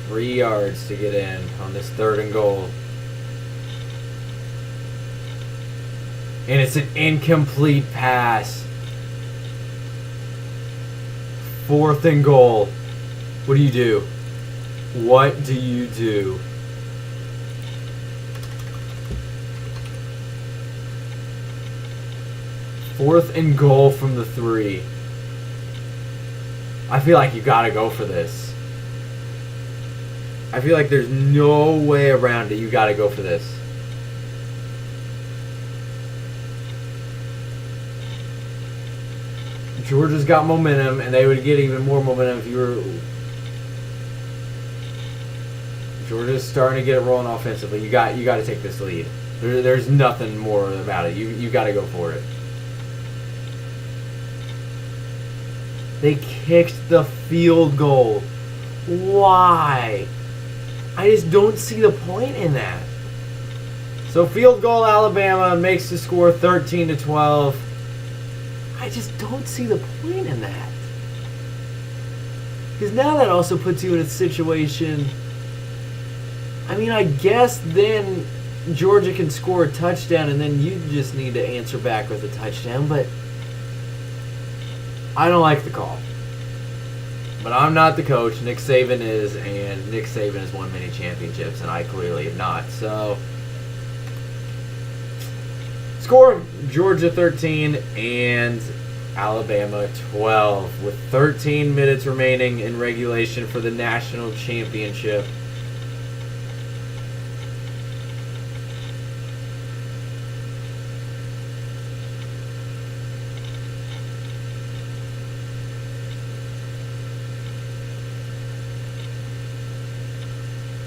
Three yards to get in on this 3rd and goal. And it's an incomplete pass. 4th and goal. What do you do? What do you do? Fourth and goal from the 3. I feel like you gotta go for this. I feel like there's no way around it. You gotta go for this. Georgia's got momentum, and they would get even more momentum if you were... Georgia's starting to get it rolling offensively. You got to take this lead. There's nothing more about it. You got to go for it. They kicked the field goal. Why? I just don't see the point in that. So field goal, Alabama makes the score 13-12. I just don't see the point in that. Because now that also puts you in a situation... I mean, I guess then Georgia can score a touchdown and then you just need to answer back with a touchdown, but I don't like the call. But I'm not the coach. Nick Saban is, and Nick Saban has won many championships, and I clearly have not. So, score, Georgia 13 and Alabama 12 with 13 minutes remaining in regulation for the national championship.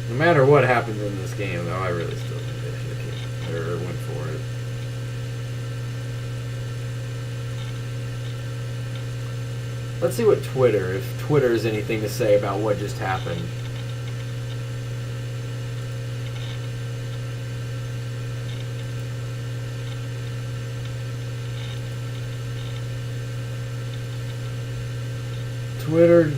No matter what happens in this game, though, I really still think they should have kicked or went for it. Let's see what Twitter, if Twitter has anything to say about what just happened. Twitter...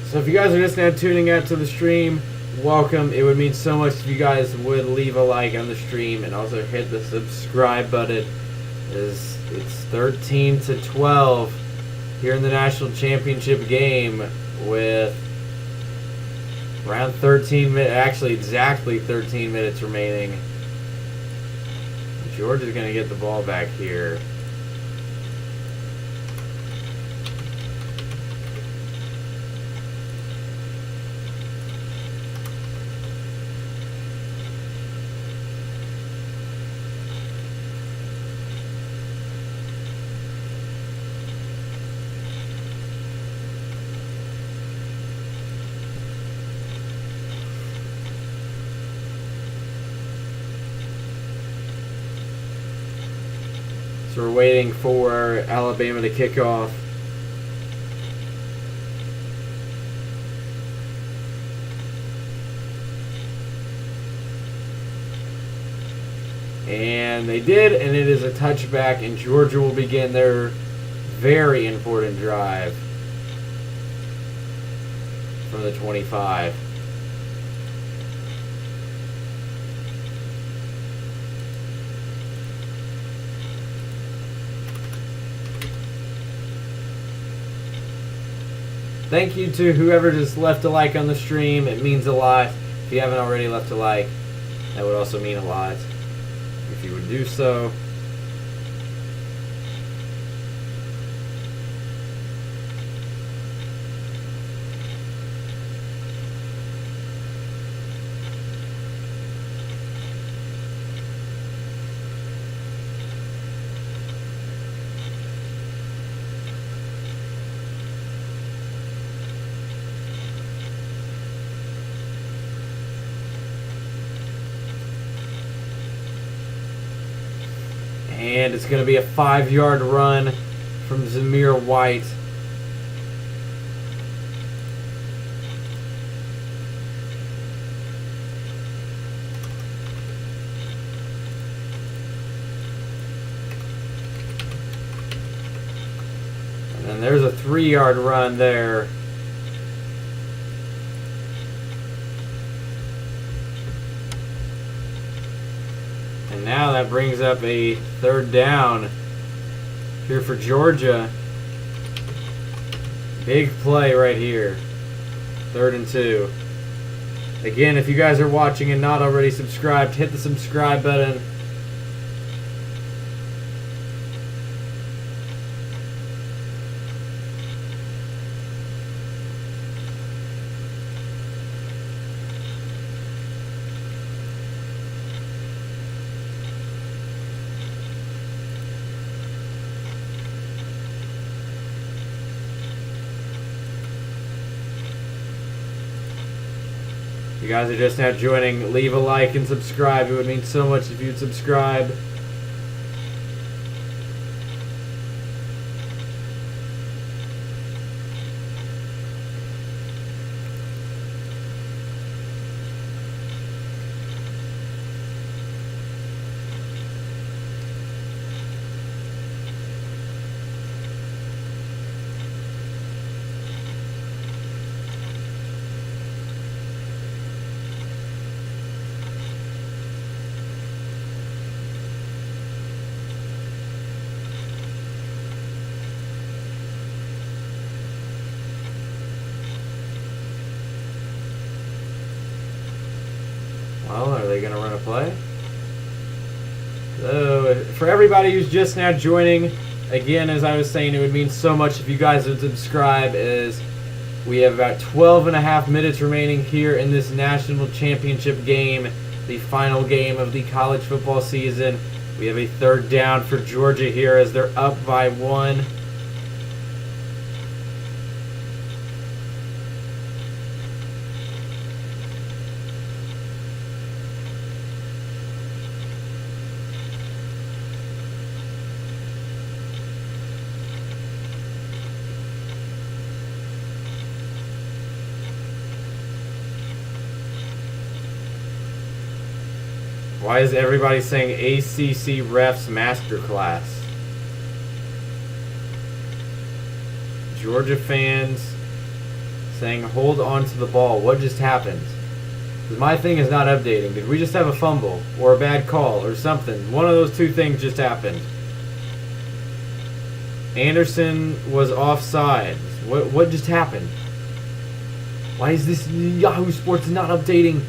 So if you guys are just now tuning out to the stream, welcome. It would mean so much if you guys would leave a like on the stream and also hit the subscribe button. It's 13-12 here in the national championship game with around 13 minutes, actually exactly 13 minutes remaining. Georgia's going to get the ball back here. So we're waiting for Alabama to kick off. And they did, and it is a touchback, and Georgia will begin their very important drive from the 25. Thank you to whoever just left a like on the stream. It means a lot. If you haven't already left a like, that would also mean a lot if you would do so. And it's going to be a 5-yard run from Zamir White. And then there's a 3-yard run there. And now that brings up a 3rd down here for Georgia. Big play right here. 3rd and 2. Again, if you guys are watching and not already subscribed, hit the subscribe button. You guys are just now joining, leave a like and subscribe. It would mean so much if you'd subscribe. Well, are they going to run a play? So, for everybody who's just now joining, again, as I was saying, it would mean so much if you guys would subscribe, as we have about 12.5 minutes remaining here in this national championship game, the final game of the college football season. We have a 3rd down for Georgia here as they're up by 1. Why is everybody saying ACC Refs Masterclass? Georgia fans saying hold on to the ball. What just happened? Because my thing is not updating. Did we just have a fumble or a bad call or something? One of those two things just happened. Anderson was offside. What just happened? Why is this Yahoo Sports not updating?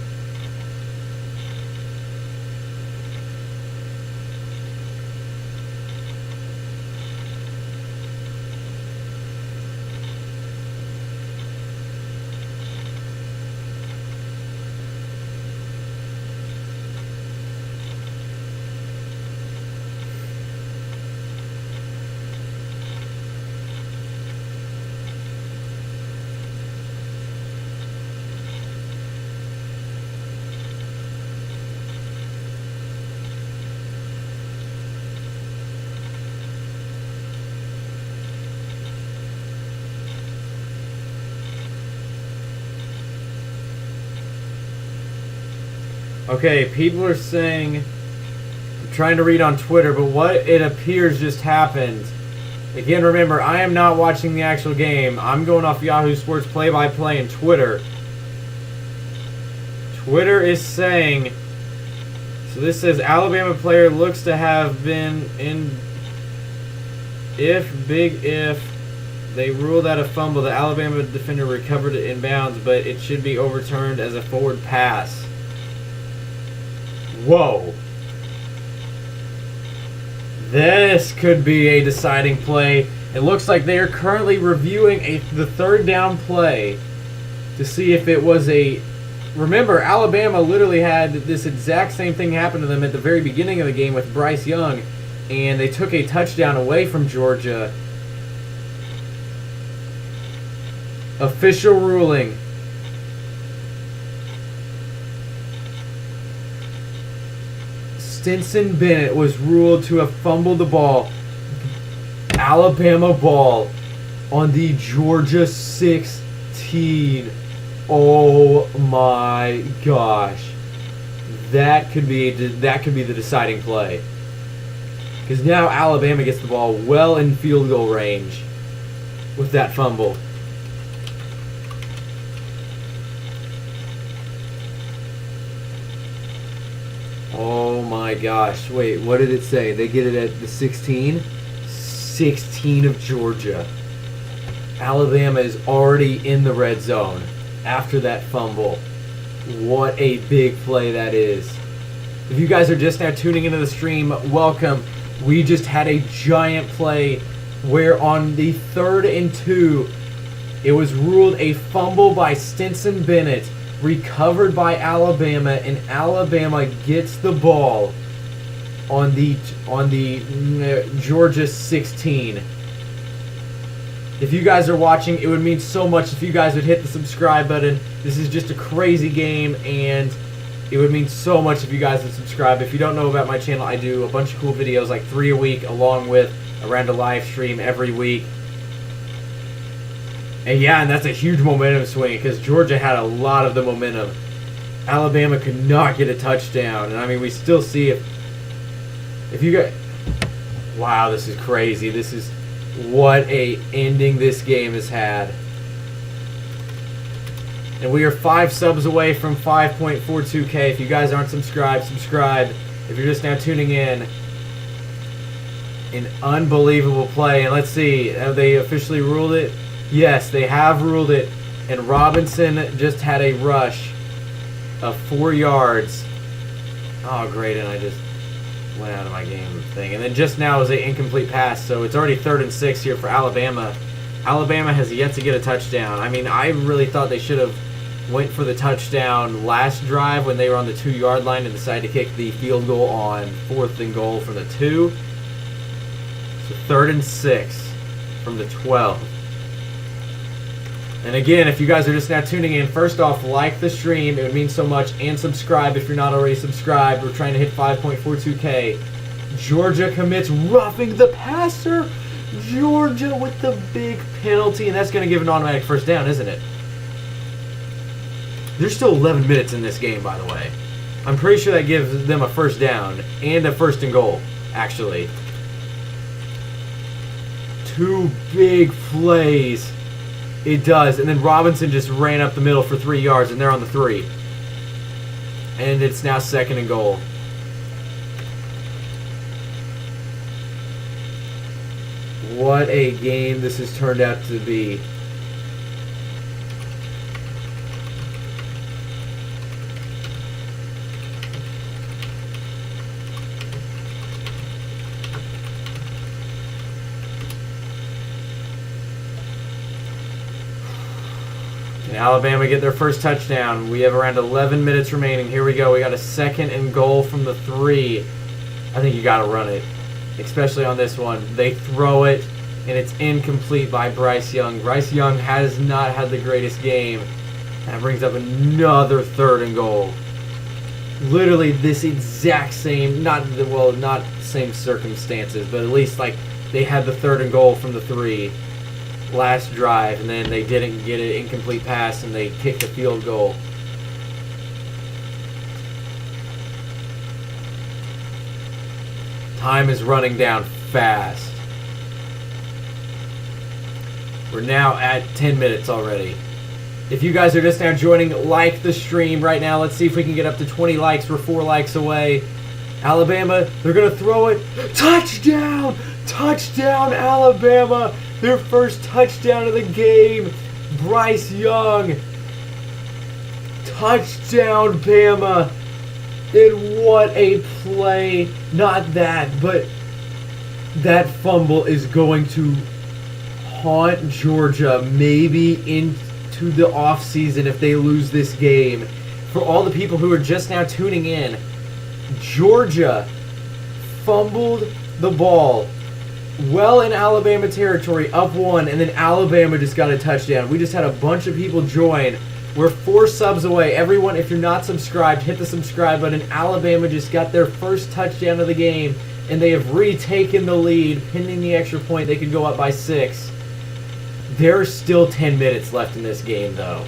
Okay, people are saying, I'm trying to read on Twitter, but what it appears just happened. Again, remember, I am not watching the actual game. I'm going off Yahoo Sports play-by-play and Twitter. Twitter is saying, so this says Alabama player looks to have been in, if They ruled out a fumble. The Alabama defender recovered it in bounds, but it should be overturned as a forward pass. Whoa. This could be a deciding play. It looks like they are currently reviewing the third down play to see if it was a... Remember, Alabama literally had this exact same thing happen to them at the very beginning of the game with Bryce Young, and they took a touchdown away from Georgia. Official ruling. Stinson Bennett was ruled to have fumbled the ball. Alabama ball on the Georgia 16. Oh my gosh. That could be the deciding play. Because now Alabama gets the ball well in field goal range with that fumble. Oh my gosh. Wait, what did it say? They get it at the 16? 16 of Georgia. Alabama is already in the red zone after that fumble. What a big play that is. If you guys are just now tuning into the stream, welcome. We just had a giant play where on the 3rd and 2, it was ruled a fumble by Stinson Bennett, recovered by Alabama, and Alabama gets the ball on the Georgia 16. If you guys are watching, it would mean so much if you guys would hit the subscribe button. This is just a crazy game, and it would mean so much if you guys would subscribe. If you don't know about my channel, I do a bunch of cool videos, like 3 a week, along with around a live stream every week. And yeah, and that's a huge momentum swing because Georgia had a lot of the momentum. Alabama could not get a touchdown. And I mean, we still see if you got... Wow, this is crazy. This is what a ending this game has had. And we are 5 subs away from 5.42K. If you guys aren't subscribed, subscribe. If you're just now tuning in, an unbelievable play. And let's see, have they officially ruled it? Yes, they have ruled it. And Robinson just had a rush of 4 yards. Oh, great, and I just went out of my game thing. And then just now was an incomplete pass, so it's already 3rd and 6 here for Alabama. Alabama has yet to get a touchdown. I mean, I really thought they should have went for the touchdown last drive when they were on the 2-yard line and decided to kick the field goal on 4th and goal from the 2. So 3rd and 6 from the 12. And again, if you guys are just now tuning in, first off, like the stream. It would mean so much. And subscribe if you're not already subscribed. We're trying to hit 5.42K. Georgia commits roughing the passer. Georgia with the big penalty. And that's going to give an automatic first down, isn't it? There's still 11 minutes in this game, by the way. I'm pretty sure that gives them a first down and a 1st and goal, actually. 2 big plays. It does. And then Robinson just ran up the middle for 3 yards, and they're on the 3. And it's now 2nd and goal. What a game this has turned out to be. Alabama get their first touchdown. We have around 11 minutes remaining. Here we go. We got a 2nd and goal from the 3. I think you got to run it, especially on this one. They throw it, and it's incomplete by Bryce Young. Bryce Young has not had the greatest game. That brings up another 3rd and goal. Literally this exact same, not same circumstances, but at least like they had the 3rd and goal from the 3. Last drive, and then they didn't get an incomplete pass, and they kicked a field goal. Time is running down fast. We're now at 10 minutes already. If you guys are just now joining, like the stream right now. Let's see if we can get up to 20 likes. We're 4 likes away. Alabama, they're going to throw it. Touchdown! Touchdown, Alabama! their first touchdown of the game. Bryce Young. Touchdown, Bama. And what a play. Not that, but that fumble is going to haunt Georgia maybe into the offseason if they lose this game. For all the people who are just now tuning in, Georgia fumbled the ball well in Alabama territory, up 1, and then Alabama just got a touchdown. We just had a bunch of people join. We're 4 subs away. Everyone, if you're not subscribed, hit the subscribe button. Alabama just got their first touchdown of the game, and they have retaken the lead. Pending the extra point, they could go up by 6. There's still 10 minutes left in this game, though.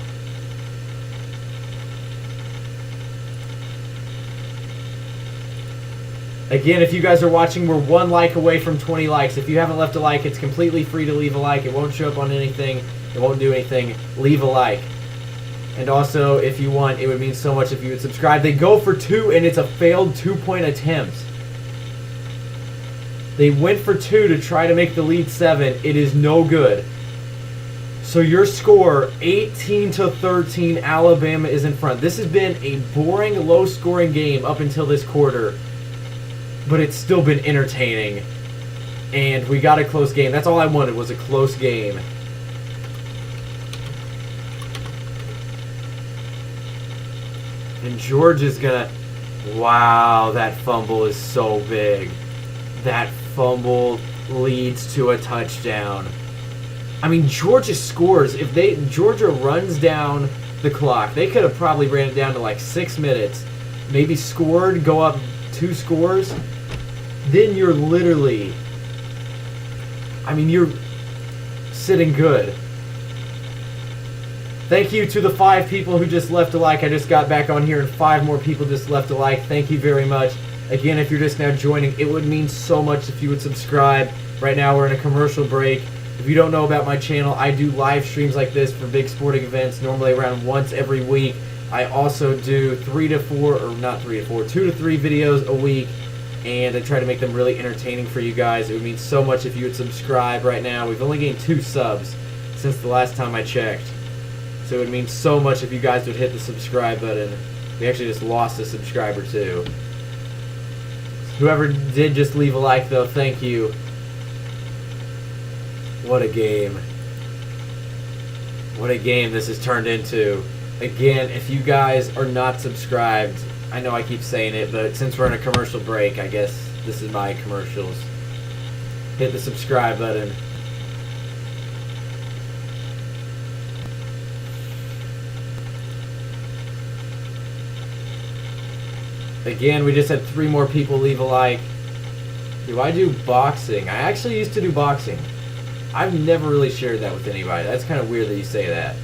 Again, if you guys are watching, we're 1 like away from 20 likes. If you haven't left a like, it's completely free to leave a like. It won't show up on anything. It won't do anything. Leave a like. And also, if you want, it would mean so much if you would subscribe. They go for 2, and it's a failed 2-point attempt. They went for 2 to try to make the lead 7. It is no good. So your score, 18-13, Alabama is in front. This has been a boring, low-scoring game up until this quarter. But it's still been entertaining. And we got a close game. That's all I wanted, was a close game. And Georgia's gonna... Wow, that fumble is so big. That fumble leads to a touchdown. I mean, Georgia scores. If Georgia runs down the clock, they could have probably ran it down to like 6 minutes. Maybe scored, go up 2 scores. Then you're literally... I mean, you're sitting good. Thank you to the 5 people who just left a like. I just got back on here and 5 more people just left a like. Thank you very much. Again, if you're just now joining, it would mean so much if you would subscribe. Right now we're in a commercial break. If you don't know about my channel, I do live streams like this for big sporting events, normally around once every week. I also do 2 to 3 videos a week, and I try to make them really entertaining for you guys. It would mean so much if you would subscribe right now. We've only gained 2 subs since the last time I checked. So it would mean so much if you guys would hit the subscribe button. We actually just lost a subscriber too. Whoever did just leave a like though, thank you. What a game. What a game this has turned into. Again, if you guys are not subscribed, I know I keep saying it, but since we're in a commercial break, I guess this is my commercials. Hit the subscribe button. Again, we just had 3 more people leave a like. Do I do boxing? I actually used to do boxing. I've never really shared that with anybody. That's kind of weird that you say that.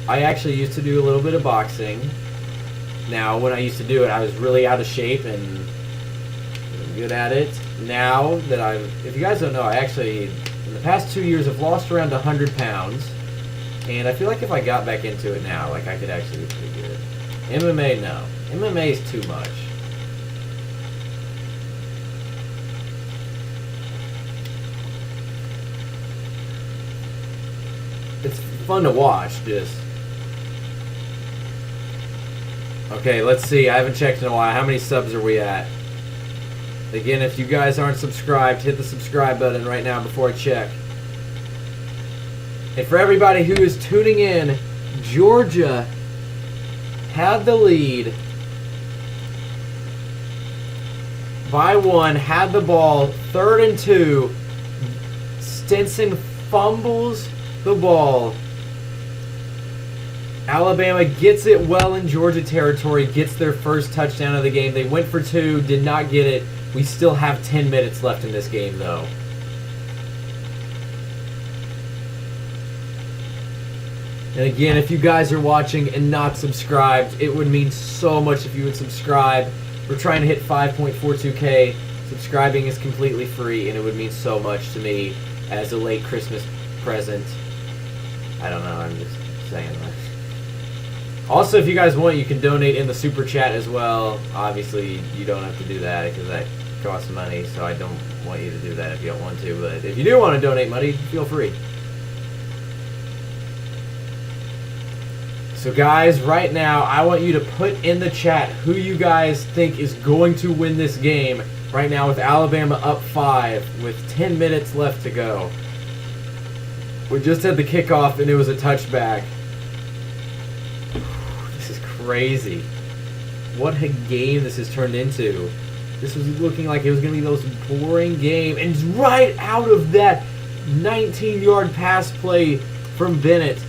I actually used to do a little bit of boxing. Now, when I used to do it, I was really out of shape and good at it. Now that if you guys don't know, I actually, in the past 2 years, have lost around 100 pounds. And I feel like if I got back into it now, like I could actually be pretty good. MMA, no. MMA is too much. It's fun to watch, just... Okay, let's see. I haven't checked in a while. How many subs are we at? Again, if you guys aren't subscribed, hit the subscribe button right now before I check. And for everybody who is tuning in, Georgia had the lead by 1, had the ball, 3rd and 2. Stinson fumbles the ball. Alabama gets it well in Georgia territory, gets their first touchdown of the game. They went for 2, did not get it. We still have 10 minutes left in this game, though. And again, if you guys are watching and not subscribed, it would mean so much if you would subscribe. We're trying to hit 5.42K. Subscribing is completely free, and it would mean so much to me as a late Christmas present. I don't know, I'm just saying that. Also, if you guys want, you can donate in the super chat as well. Obviously, you don't have to do that because costs money, so I don't want you to do that if you don't want to. But if you do want to donate money, feel free. So guys, right now, I want you to put in the chat who you guys think is going to win this game. Right now with Alabama up 5 with 10 minutes left to go. We just had the kickoff and it was a touchback. This is crazy. What a game this has turned into. This was looking like it was going to be the most boring game. And right out of that 19-yard pass play from Bennett,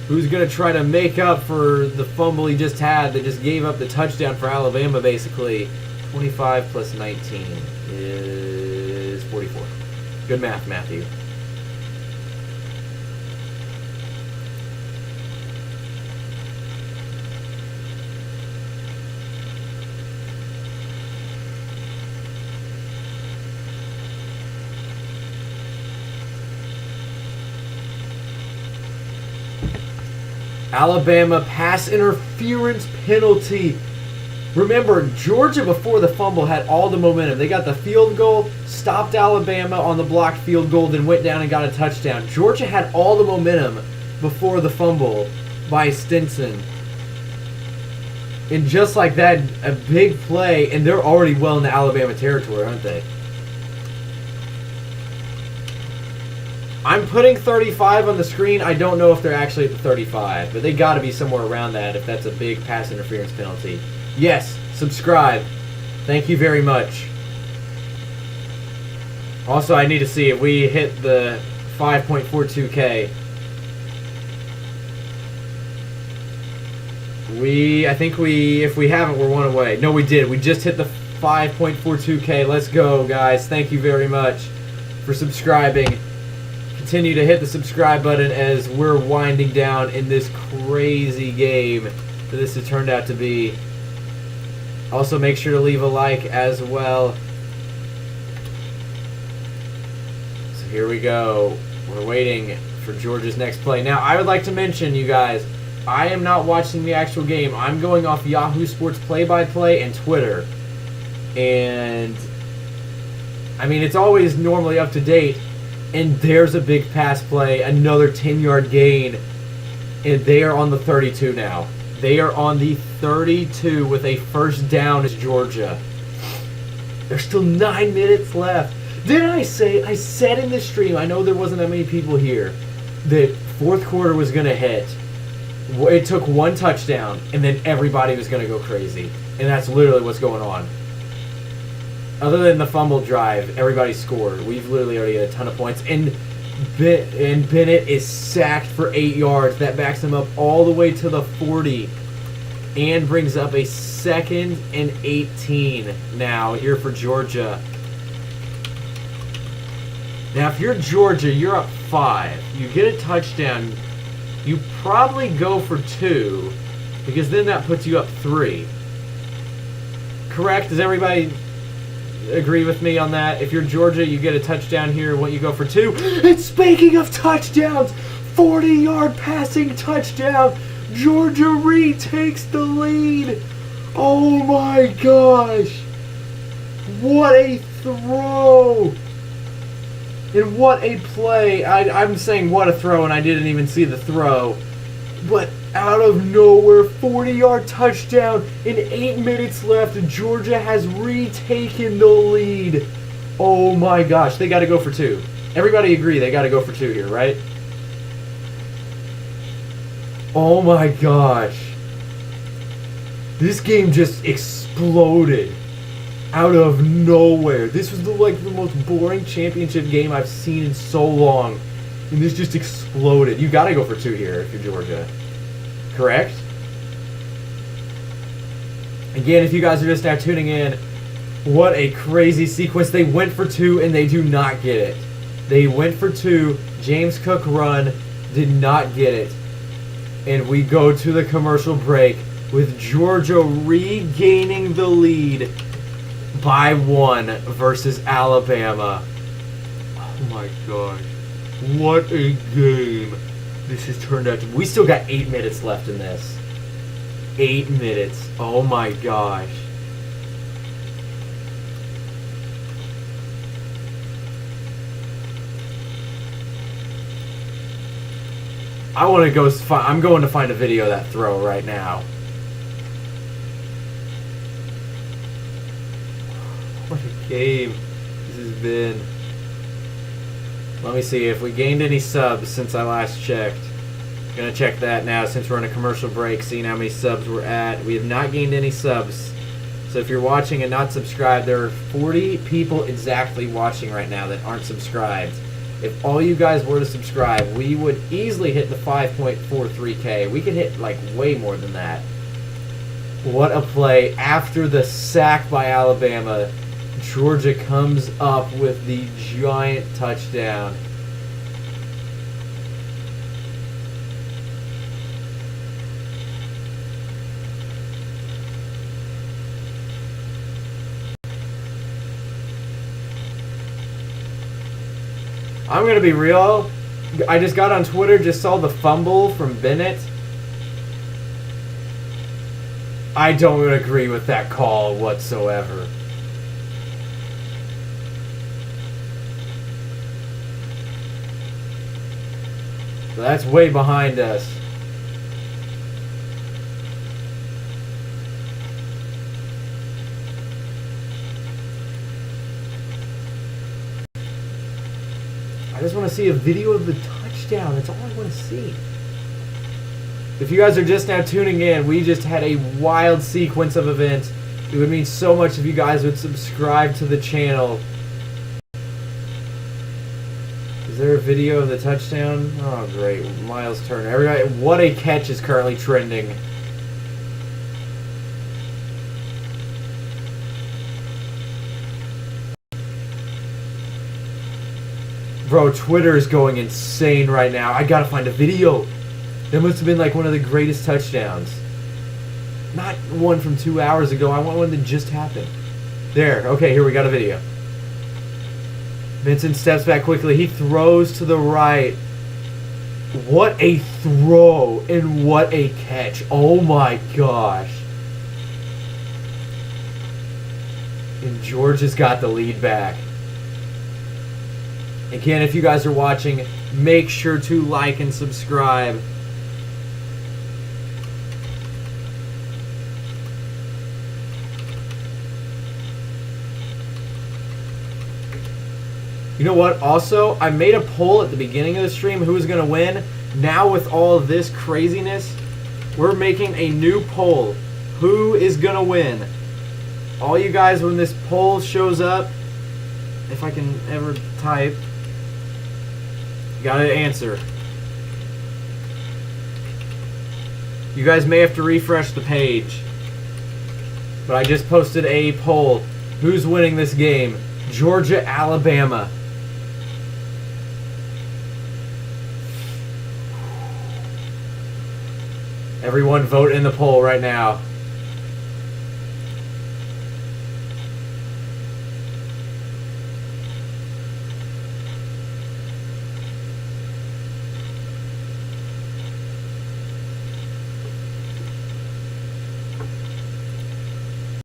who's going to try to make up for the fumble he just had that just gave up the touchdown for Alabama, basically. 25 plus 19 is 44. Good math, Matthew. Alabama pass interference penalty. Remember, Georgia before the fumble had all the momentum. They got the field goal, stopped Alabama on the blocked field goal, then went down and got a touchdown. Georgia had all the momentum before the fumble by Stinson. And just like that, a big play, and they're already well into Alabama territory, aren't they? I'm putting 35 on the screen. I don't know if they're actually at the 35, but they got to be somewhere around that if that's a big pass interference penalty. Yes, subscribe. Thank you very much. Also, I need to see if we hit the 5.42K. If we haven't, we're one away. No, we did. We just hit the 5.42K. Let's go, guys. Thank you very much for subscribing. Continue to hit the subscribe button as we're winding down in this crazy game that this has turned out to be. Also, make sure to leave a like as well. So here we go. We're waiting for Georgia's next play. Now, I would like to mention, you guys, I am not watching the actual game. I'm going off Yahoo Sports play-by-play and Twitter. And, I mean, it's always normally up to date. And there's a big pass play, another 10-yard gain, and they are on the 32 now. They are on the 32 with a first down as Georgia. There's still 9 minutes left. Didn't I said in the stream, I know there wasn't that many people here, that fourth quarter was going to hit. It took one touchdown, and then everybody was going to go crazy. And that's literally what's going on. Other than the fumble drive, everybody scored. We've literally already had a ton of points. And Bennett is sacked for 8 yards. That backs him up all the way to the 40. And brings up a 2nd and 18 now here for Georgia. Now, if you're Georgia, you're up 5. You get a touchdown. You probably go for 2. Because then that puts you up 3. Correct? Does everybody agree with me on that? If you're Georgia, you get a touchdown here. What you go for 2? And speaking of touchdowns, 40-yard passing touchdown. Georgia retakes the lead. Oh my gosh! What a throw! And what a play! I'm saying what a throw, and I didn't even see the throw. But out of nowhere, 40-yard touchdown, and 8 minutes left, Georgia has retaken the lead. Oh my gosh, they got to go for 2. Everybody agree they got to go for 2 here, right? Oh my gosh. This game just exploded out of nowhere. This was the most boring championship game I've seen in so long. And this just exploded. You got to go for 2 here if you're Georgia. Correct? Again, if you guys are just now tuning in, what a crazy sequence. They went for 2 and they do not get it. They went for 2. James Cook run, did not get it. And we go to the commercial break with Georgia regaining the lead by 1 versus Alabama. Oh my gosh. What a game this has turned out to be. We still got 8 minutes left in this. 8 minutes. Oh my gosh. I want to go. I'm going to find a video of that throw right now. What a game this has been. Let me see if we gained any subs since I last checked. Gonna check that now since we're on a commercial break, seeing how many subs we're at. We have not gained any subs. So if you're watching and not subscribed, there are 40 people exactly watching right now that aren't subscribed. If all you guys were to subscribe, we would easily hit the 5.43K. We could hit like way more than that. What a play. After the sack by Alabama, Georgia comes up with the giant touchdown. I'm going to be real. I just got on Twitter, just saw the fumble from Bennett. I don't agree with that call whatsoever. So that's way behind us. I just want to see a video of the touchdown. That's all I want to see. If you guys are just now tuning in, we just had a wild sequence of events. It would mean so much if you guys would subscribe to the channel. Is there a video of the touchdown? Oh, great. Miles Turner. Everybody, what a catch is currently trending. Bro, Twitter is going insane right now. I gotta find a video. That must have been like one of the greatest touchdowns. Not one from 2 hours ago. I want one that just happened. There. Okay, here we got a video. Vincent steps back quickly. He throws to the right. What a throw and what a catch. Oh my gosh. And Georgia's got the lead back. Again, if you guys are watching, make sure to like and subscribe. You know what? Also, I made a poll at the beginning of the stream who was going to win. Now with all of this craziness, we're making a new poll. Who is going to win? All you guys, when this poll shows up, if I can ever type, gotta answer. You guys may have to refresh the page, but I just posted a poll. Who's winning this game? Georgia, Alabama. Everyone vote in the poll right now.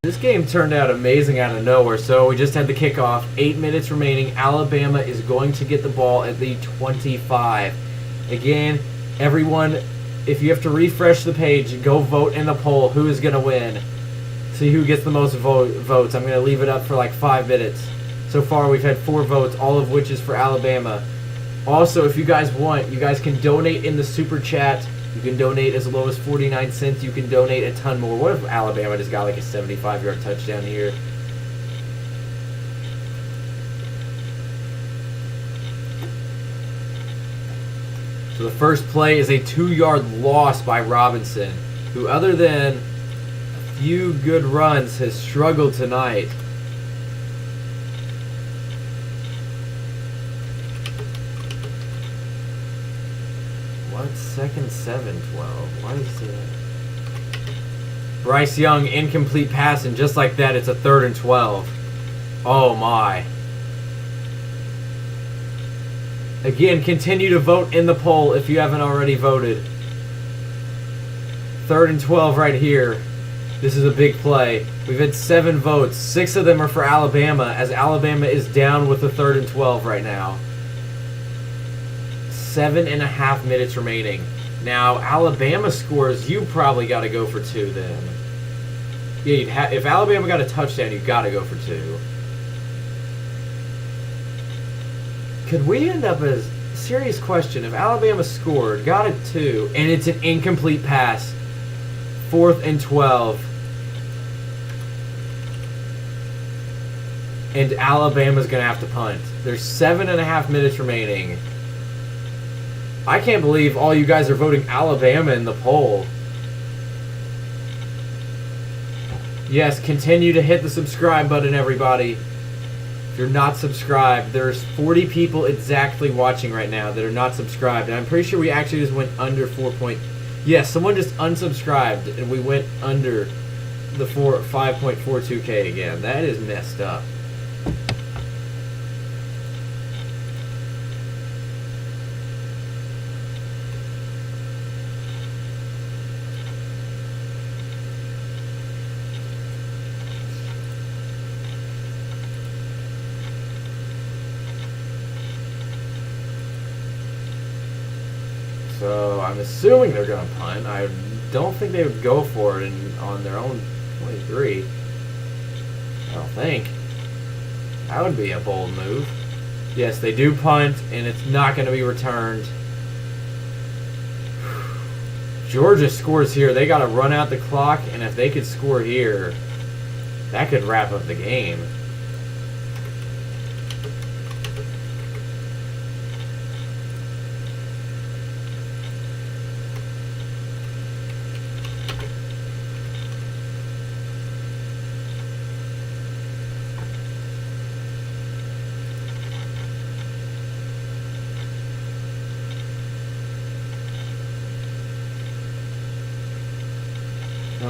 This game turned out amazing out of nowhere, so we just had the kickoff. 8 minutes remaining. Alabama is going to get the ball at the 25. Again, everyone, if you have to refresh the page, go vote in the poll. Who is going to win? See who gets the most votes. I'm going to leave it up for like 5 minutes. So far, we've had 4 votes, all of which is for Alabama. Also, if you guys want, you guys can donate in the super chat. You can donate as low as 49 cents. You can donate a ton more. What if Alabama just got like a 75-yard touchdown here? So the first play is a 2-yard loss by Robinson, who other than a few good runs has struggled tonight. Second 7-12. Why is it that? Bryce Young, incomplete pass, and just like that, it's a 3rd and 12. Oh my. Again, continue to vote in the poll if you haven't already voted. 3rd and 12 right here. This is a big play. We've had 7 votes. 6 of them are for Alabama, as Alabama is down with the 3rd and 12 right now. 7.5 minutes remaining. Now, Alabama scores, you probably got to go for 2 then. Yeah, if Alabama got a touchdown, you got to go for 2. Could we end up as... Serious question. If Alabama scored, got a 2, and it's an incomplete pass, 4th and 12, and Alabama's going to have to punt. There's 7.5 minutes remaining. I can't believe all you guys are voting Alabama in the poll. Yes, continue to hit the subscribe button, everybody. If you're not subscribed, there's 40 people exactly watching right now that are not subscribed. And I'm pretty sure we actually just went under 4 point... Yes, someone just unsubscribed, and we went under the 5.42K again. That is messed up. So I'm assuming they're going to punt. I don't think they would go for it on their own 23. I don't think. That would be a bold move. Yes, they do punt, and it's not going to be returned. Georgia scores here. They got to run out the clock, and if they could score here, that could wrap up the game.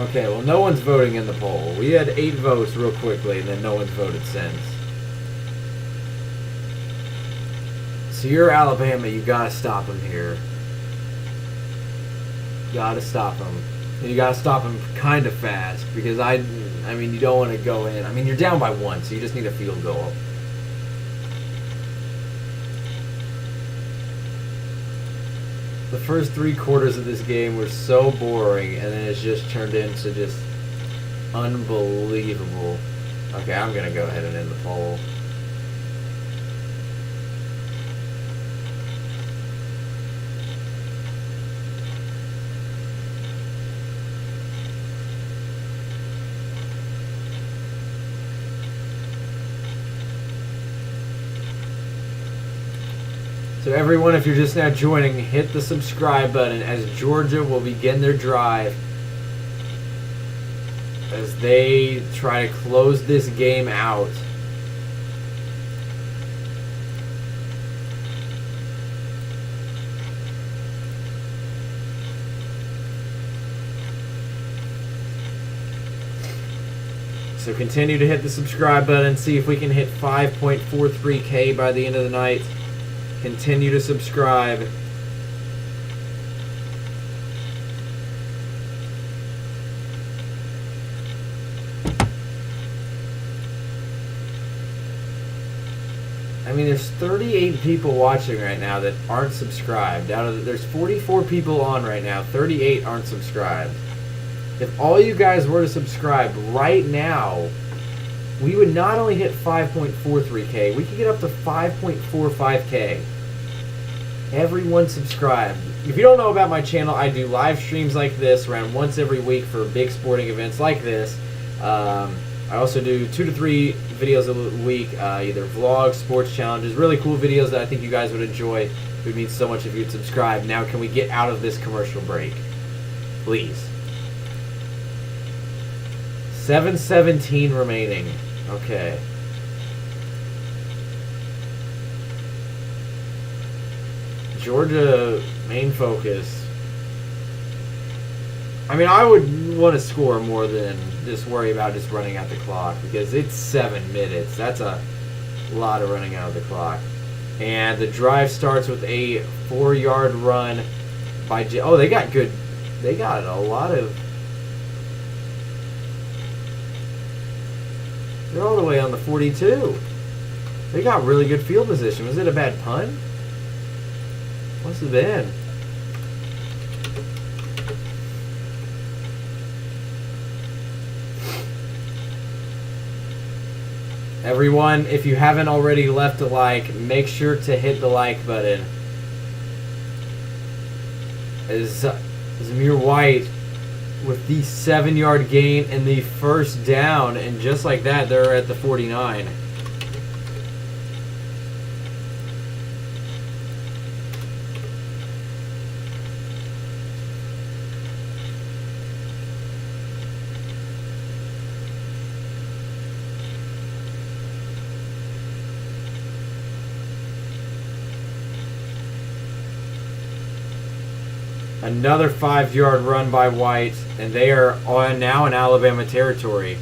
Okay, well, no one's voting in the poll. We had 8 votes real quickly, and then no one's voted since. So you're Alabama, you gotta stop him here. Gotta stop him. And you gotta stop him kind of fast, because I mean, you don't want to go in. I mean, you're down by 1, so you just need a field goal. The first 3 quarters of this game were so boring, and then it's just turned into just unbelievable. Okay, I'm going to go ahead and end the poll. So everyone, if you're just now joining, hit the subscribe button as Georgia will begin their drive as they try to close this game out. So continue to hit the subscribe button, see if we can hit 5.43K by the end of the night. Continue to subscribe. I mean, there's 38 people watching right now that aren't subscribed. There's 44 people on right now. 38 aren't subscribed. If all you guys were to subscribe right now, we would not only hit 5.43K, we could get up to 5.45K. Everyone subscribed. If you don't know about my channel, I do live streams like this around once every week for big sporting events like this. I also do 2 to 3 videos a week, either vlogs, sports challenges, really cool videos that I think you guys would enjoy. It would mean so much if you'd subscribe. Now, can we get out of this commercial break? Please. 7:17 remaining. Okay. Georgia, main focus. I mean, I would want to score more than just worry about just running out the clock, because it's 7 minutes. That's a lot of running out of the clock. And the drive starts with a 4-yard run by oh, they got a lot of... They're all the way on the 42. They got really good field position. Was it a bad punt? What's it been? Everyone, if you haven't already left a like, make sure to hit the like button. As Zamir White with the 7-yard gain and the first down, and just like that, they're at the 49. Another 5-yard run by White, and they are on now in Alabama territory.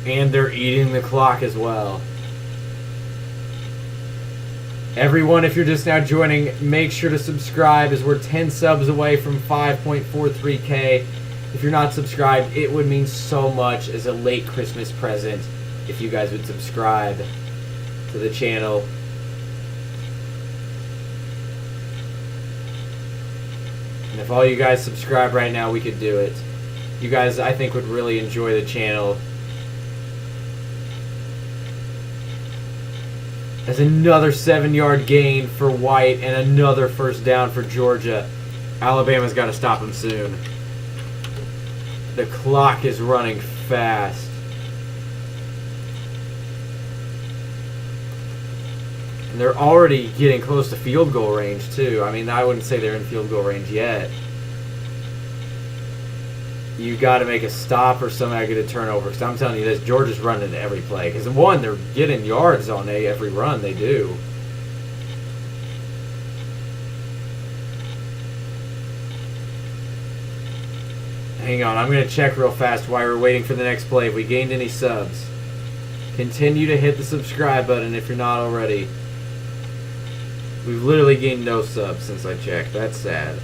And they're eating the clock as well. Everyone, if you're just now joining, make sure to subscribe as we're 10 subs away from 5.43K. If you're not subscribed, it would mean so much as a late Christmas present if you guys would subscribe to the channel. And if all you guys subscribe right now, we could do it. You guys, I think, would really enjoy the channel. As another 7-yard gain for White and another first down for Georgia. Alabama's got to stop him soon. The clock is running fast. And they're already getting close to field goal range, too. I mean, I wouldn't say they're in field goal range yet. You got to make a stop or somehow get a turnover. Because I'm telling you this, Georgia's running every play. Because, one, they're getting yards on every run they do. Hang on, I'm going to check real fast while we're waiting for the next play. If we gained any subs, continue to hit the subscribe button if you're not already. We've literally gained no subs since I checked. That's sad.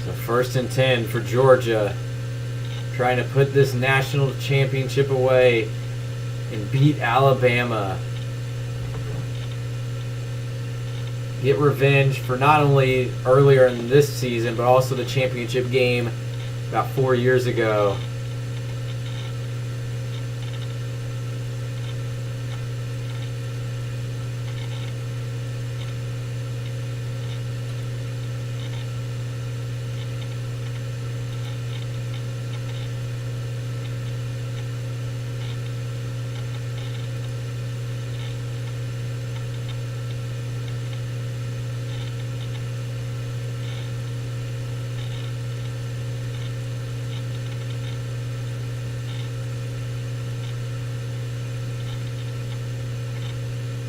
So 1st and 10 for Georgia. Trying to put this national championship away and beat Alabama. Get revenge for not only earlier in this season, but also the championship game about 4 years ago.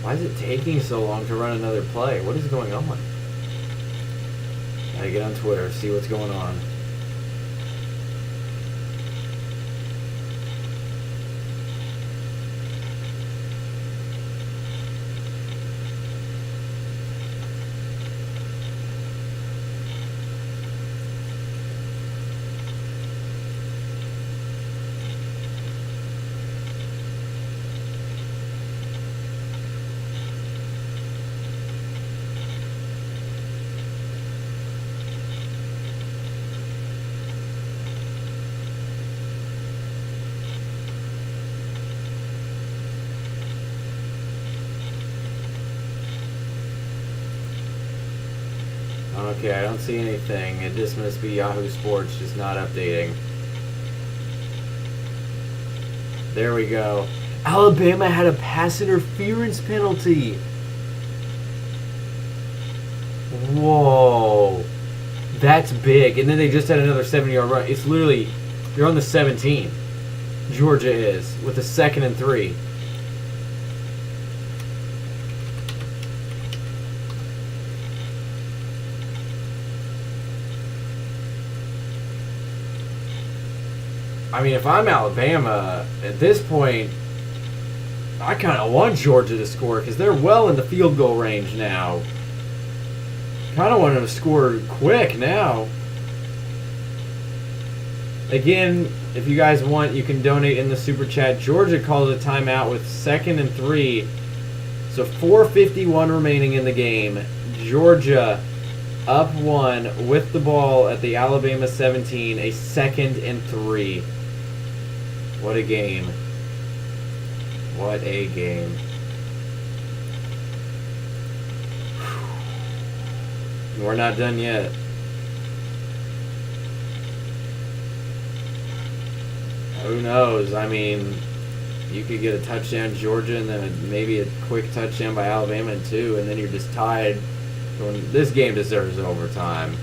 Why is it taking so long to run another play? What is going on? Gotta get on Twitter, see what's going on. Okay, I don't see anything. It just must be Yahoo Sports just not updating. There we go. Alabama had a pass interference penalty. Whoa. That's big. And then they just had another 7-yard run. It's literally, they're on the 17. Georgia is, with a 2nd and 3. I mean, if I'm Alabama, at this point, I kind of want Georgia to score because they're well in the field goal range now. Kind of want them to score quick now. Again, if you guys want, you can donate in the super chat. Georgia calls a timeout with 2nd and 3. So 4:51 remaining in the game. Georgia up 1 with the ball at the Alabama 17. A 2nd and 3. What a game. What a game. We're not done yet. Who knows? I mean, you could get a touchdown Georgia and then maybe a quick touchdown by Alabama in 2, and then you're just tied. This game deserves overtime.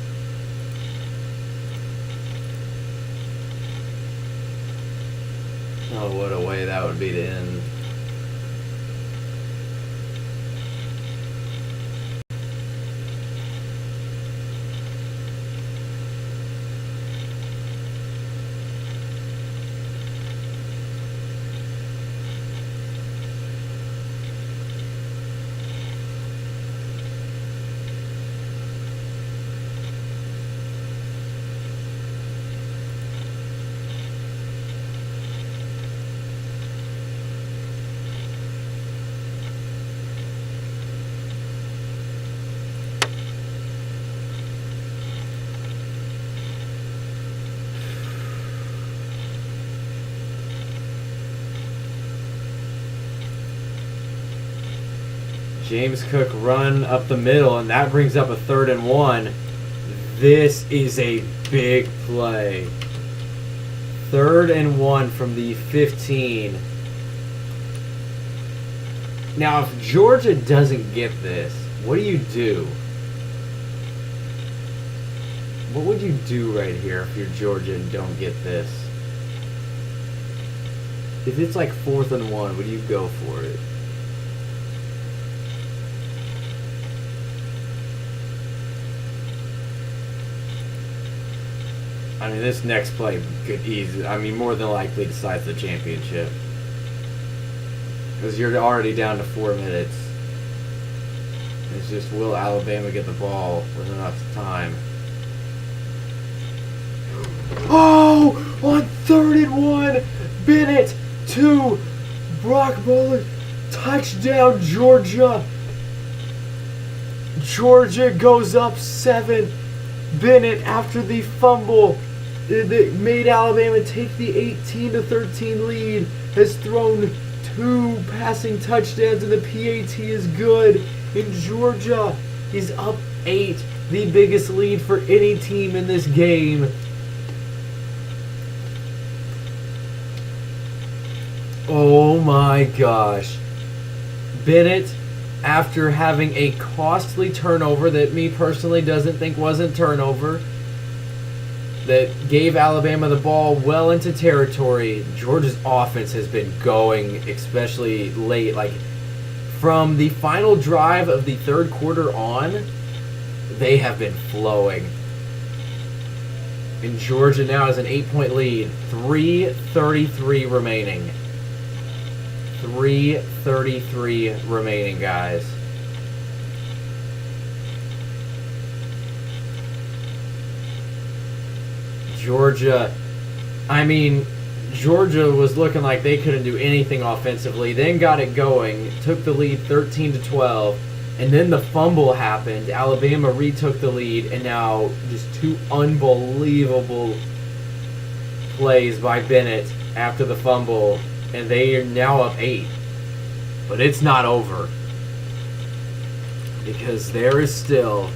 Oh, what a way that would be to end. James Cook run up the middle, and that brings up a 3rd and 1. This is a big play. 3rd and 1 from the 15. Now, if Georgia doesn't get this, what do you do? What would you do right here if you're Georgia and don't get this? If it's like 4th and 1, would you go for it? I mean, this next play could easily, I mean, more than likely decides the championship. Because you're already down to 4 minutes. It's just, will Alabama get the ball with enough time? Oh! On 3rd and 1! Bennett! 2! Brock Bowler! Touchdown, Georgia! Georgia goes up 7. Bennett, after the fumble that made Alabama take the 18-13 lead, has thrown 2 passing touchdowns, and the PAT is good. In Georgia, he's up 8, the biggest lead for any team in this game. Oh my gosh. Bennett, after having a costly turnover that me personally doesn't think wasn't turnover, that gave Alabama the ball well into territory. Georgia's offense has been going, especially late. Like, from the final drive of the 3rd quarter on, they have been flowing. And Georgia now has an 8-point lead. 3:33 remaining. 3:33 remaining, guys. Georgia, I mean, Georgia was looking like they couldn't do anything offensively, then got it going, took the lead 13-12, and then the fumble happened. Alabama retook the lead, and now just 2 unbelievable plays by Bennett after the fumble, and they are now up 8. But it's not over, because there is still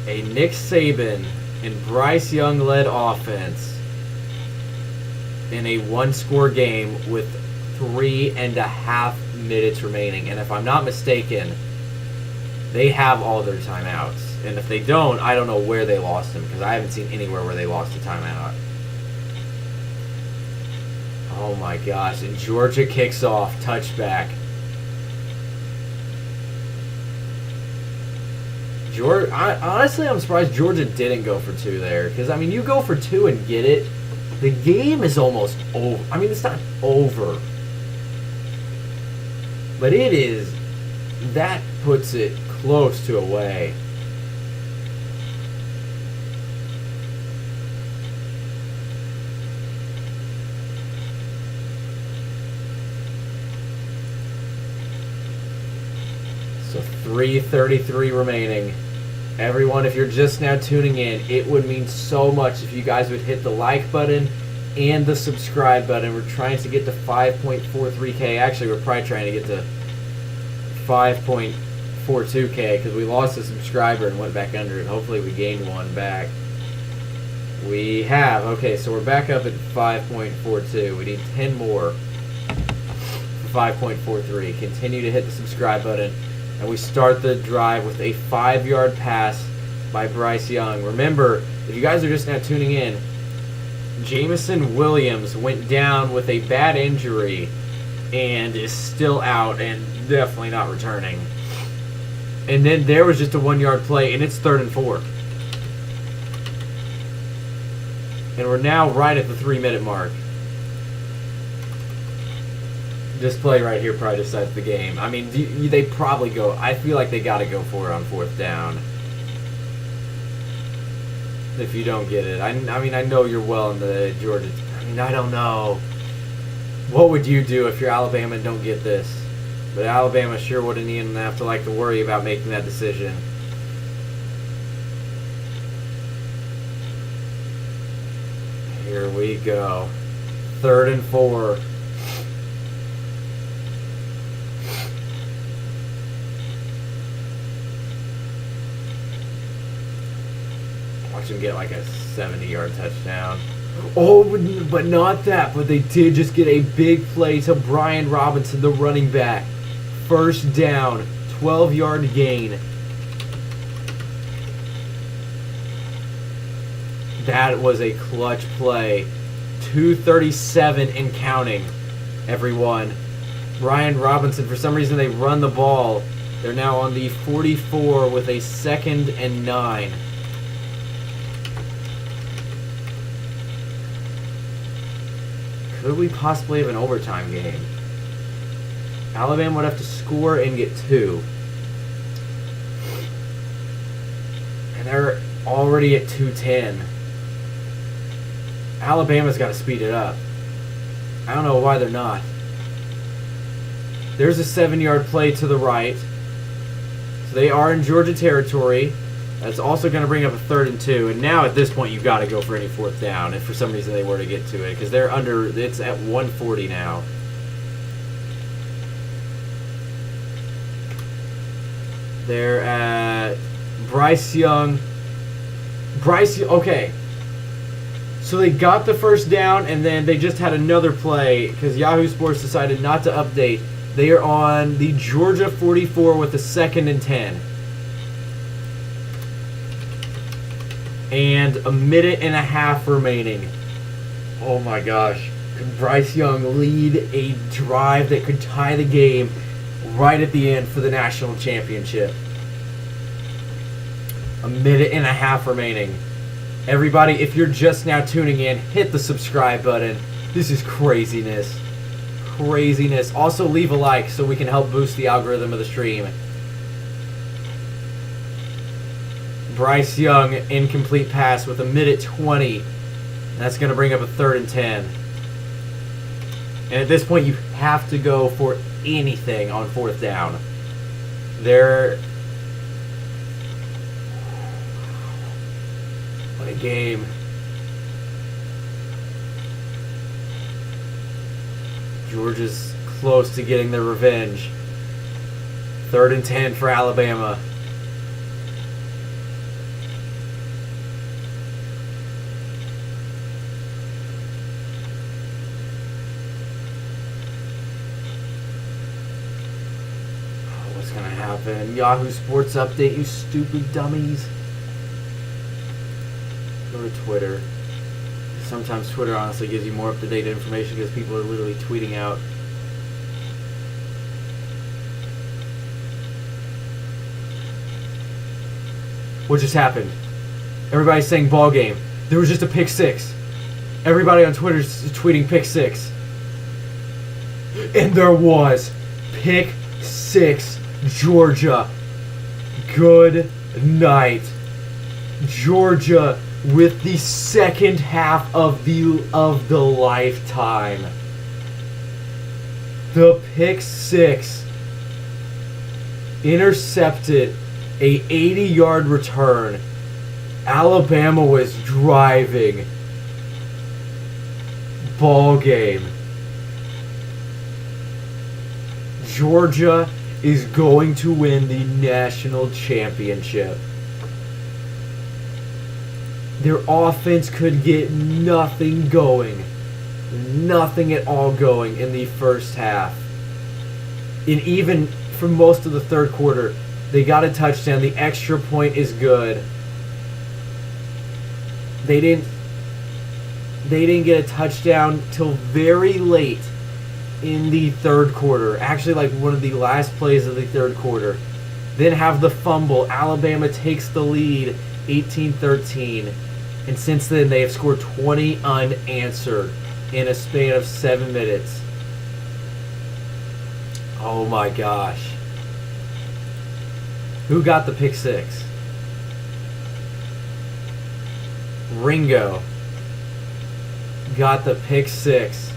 a Nick Saban and Bryce Young-led offense in a 1-score game with 3.5 minutes remaining. And if I'm not mistaken, they have all their timeouts. And if they don't, I don't know where they lost them, because I haven't seen anywhere where they lost a timeout. Oh my gosh. And Georgia kicks off. Touchback. Honestly, I'm surprised Georgia didn't go for 2 there. Because, I mean, you go for 2 and get it, the game is almost over. I mean, it's not over. But it is, that puts it close to away. So 3:33 remaining. Everyone, if you're just now tuning in, it would mean so much if you guys would hit the like button and the subscribe button. We're trying to get to 5.43K. Actually, we're probably trying to get to 5.42K because we lost a subscriber and went back under it. Hopefully we gained one back. We have. Okay, so we're back up at 5.42. We need 10 more for 5.43. Continue to hit the subscribe button. And we start the drive with a 5-yard pass by Bryce Young. Remember, if you guys are just now tuning in, Jameson Williams went down with a bad injury and is still out and definitely not returning. And then there was just a 1-yard play, and it's 3rd and 4. And we're now right at the 3-minute mark. This play right here probably decides the game. I mean, they probably go. I feel like they got to go for it on 4th down. If you don't get it. I mean, I know you're well in the Georgia. I mean, I don't know. What would you do if you're Alabama and don't get this? But Alabama sure wouldn't even have to worry about making that decision. Here we go. 3rd and 4. Watch him get like a 70-yard touchdown. Oh, but not that. But they did just get a big play to Brian Robinson, the running back. 1st down, 12-yard gain. That was a clutch play. 2:37 and counting, everyone. Brian Robinson, for some reason they run the ball. They're now on the 44 with a 2nd and 9. Could we possibly have an overtime game? Alabama would have to score and get 2. And they're already at 2:10. Alabama's got to speed it up. I don't know why they're not. There's a 7-yard play to the right. So they are in Georgia territory. That's also going to bring up a 3rd and 2. And now at this point, you've got to go for any 4th down if for some reason they were to get to it. Because they're under, it's at 140 now. They're at Bryce Young. Okay. So they got the 1st down, and then they just had another play because Yahoo Sports decided not to update. They are on the Georgia 44 with a 2nd and 10. And a minute and a half remaining. Oh my gosh. Could Bryce Young lead a drive that could tie the game right at the end for the national championship? A minute and a half remaining. Everybody, if you're just now tuning in, hit the subscribe button. This is craziness. Craziness. Also, leave a like so we can help boost the algorithm of the stream. Bryce Young, incomplete pass with a minute 20. That's going to bring up a 3rd and 10. And at this point, you have to go for anything on 4th down. What a game. Georgia's close to getting their revenge. 3rd and 10 for Alabama. What's going to happen? Yahoo Sports update, you stupid dummies. Go to Twitter. Sometimes Twitter honestly gives you more up-to-date information because people are literally tweeting out. What just happened? Everybody's saying ball game. There was just a pick 6. Everybody on Twitter's tweeting pick 6. And there was pick 6, Georgia. Good night. Georgia with the second half of the lifetime. The pick 6 intercepted a 80-yard return. Alabama was driving. Ball game. Georgia is going to win the national championship. Their offense could get nothing going. Nothing at all going in the first half. And even for most of the third quarter, they got a touchdown. The extra point is good. They didn't get a touchdown till very late in the third quarter. Actually, like one of the last plays of the third quarter. Then have the fumble. Alabama takes the lead 18-13. And since then, they have scored 20 unanswered in a span of 7 minutes. Oh my gosh. Who got the pick 6? Ringo got the pick 6.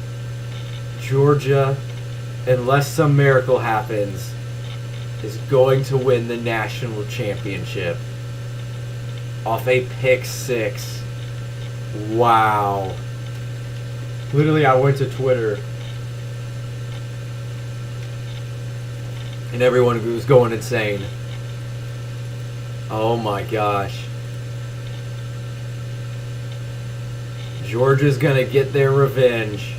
Georgia, unless some miracle happens, is going to win the national championship off a pick 6. Wow. Literally, I went to Twitter and everyone was going insane. Oh my gosh. Georgia's gonna get their revenge.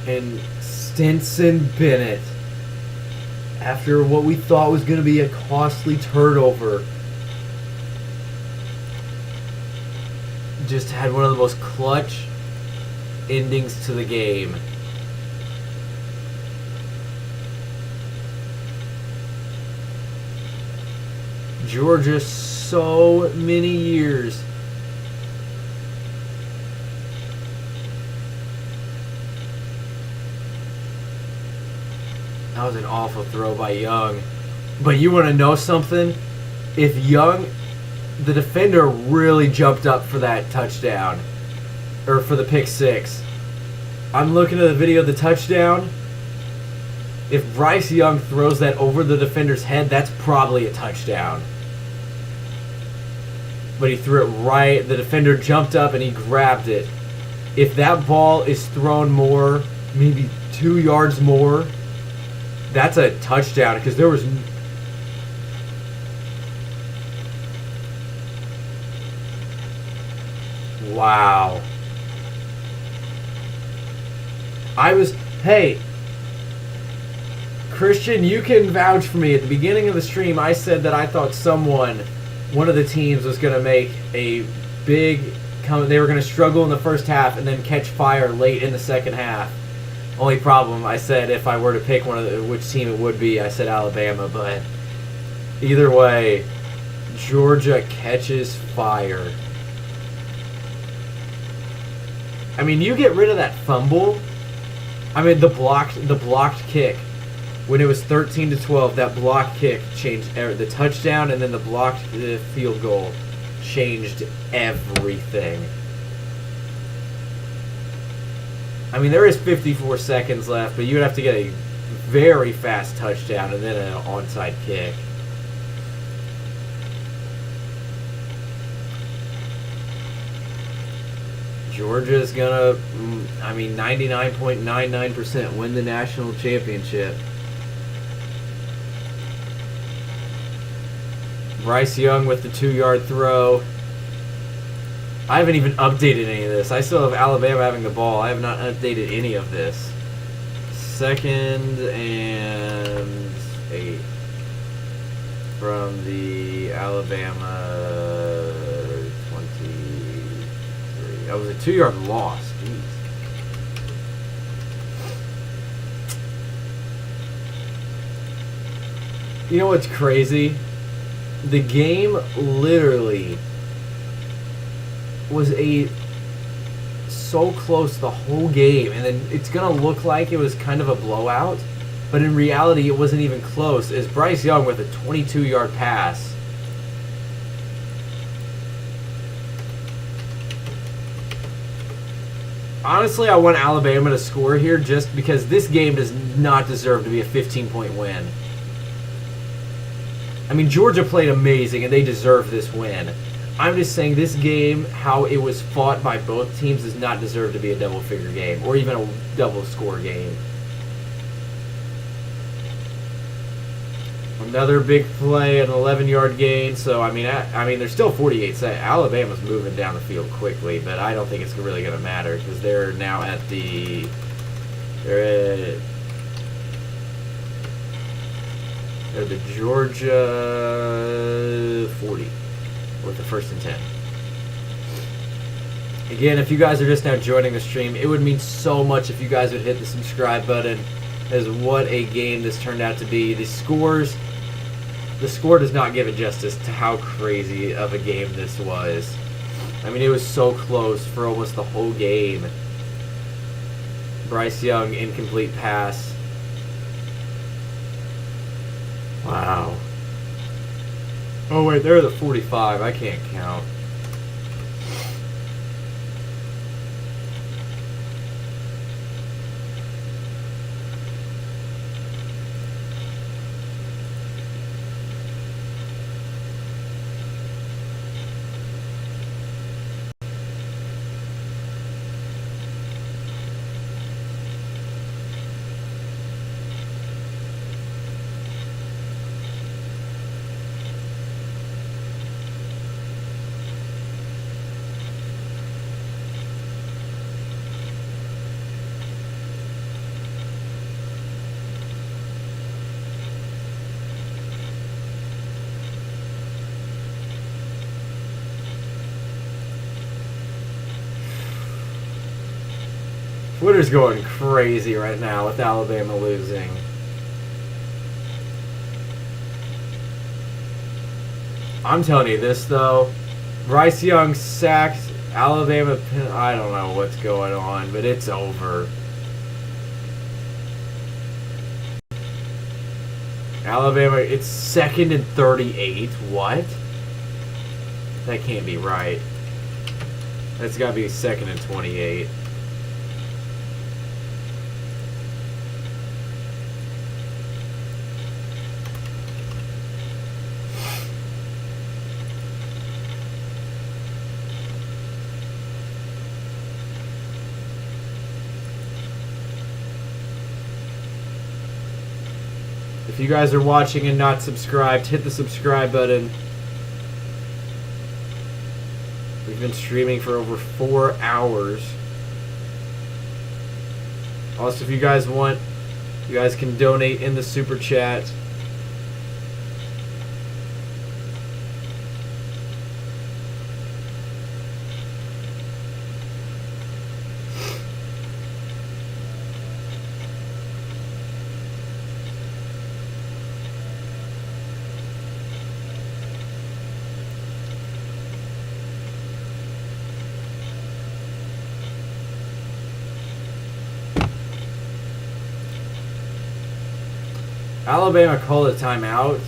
And Stinson Bennett, after what we thought was going to be a costly turnover, just had one of the most clutch endings to the game. Georgia, so many years that was an awful throw by Young. But you want to know something? If Young, the defender, really jumped up for that touchdown, or for the pick 6. I'm looking at the video of the touchdown. If Bryce Young throws that over the defender's head, that's probably a touchdown. But he threw it right. The defender jumped up and he grabbed it. If that ball is thrown more, maybe 2 yards more, that's a touchdown, because there was... Wow. Hey, Christian, you can vouch for me. At the beginning of the stream, I said that I thought one of the teams was going to make a big... They were going to struggle in the first half and then catch fire late in the second half. Only problem, I said if I were to pick which team it would be, I said Alabama, but either way, Georgia catches fire. I mean, you get rid of that fumble. I mean, the blocked kick. When it was 13-12, that blocked kick changed the touchdown, and then the blocked field goal changed everything. I mean, there is 54 seconds left, but you would have to get a very fast touchdown and then an onside kick. Georgia's gonna, 99.99% win the national championship. Bryce Young with the 2-yard throw. I haven't even updated any of this. I still have Alabama having the ball. I have not updated any of this. 2nd and 8 from the Alabama 23. That was a 2-yard loss. Jeez. You know what's crazy? The game literally was a so close the whole game, and then it's going to look like it was kind of a blowout, but in reality it wasn't even close, as Bryce Young with a 22-yard pass. Honestly, I want Alabama to score here just because this game does not deserve to be a 15-point win. I mean, Georgia played amazing, and they deserve this win. I'm just saying this game, how it was fought by both teams, does not deserve to be a double-figure game or even a double-score game. Another big play, an 11-yard gain. So, I mean, there's still 48 seconds. Alabama's moving down the field quickly, but I don't think it's really going to matter because they're now at the... They're the Georgia 40 with the 1st and 10. Again, if you guys are just now joining the stream, it would mean so much if you guys would hit the subscribe button, as what a game this turned out to be. The score does not give it justice to how crazy of a game this was. I mean, it was so close for almost the whole game. Bryce Young, incomplete pass. Wow. Oh, wait, they're the 45. I can't count. Twitter's going crazy right now with Alabama losing. I'm telling you this, though. Bryce Young sacked Alabama. I don't know what's going on, but it's over. Alabama, it's 2nd and 38. What? That can't be right. That's got to be 2nd and 28. If you guys are watching and not subscribed, hit the subscribe button. We've been streaming for over 4 hours. Also, if you guys want, you guys can donate in the super chat. Alabama called a timeout.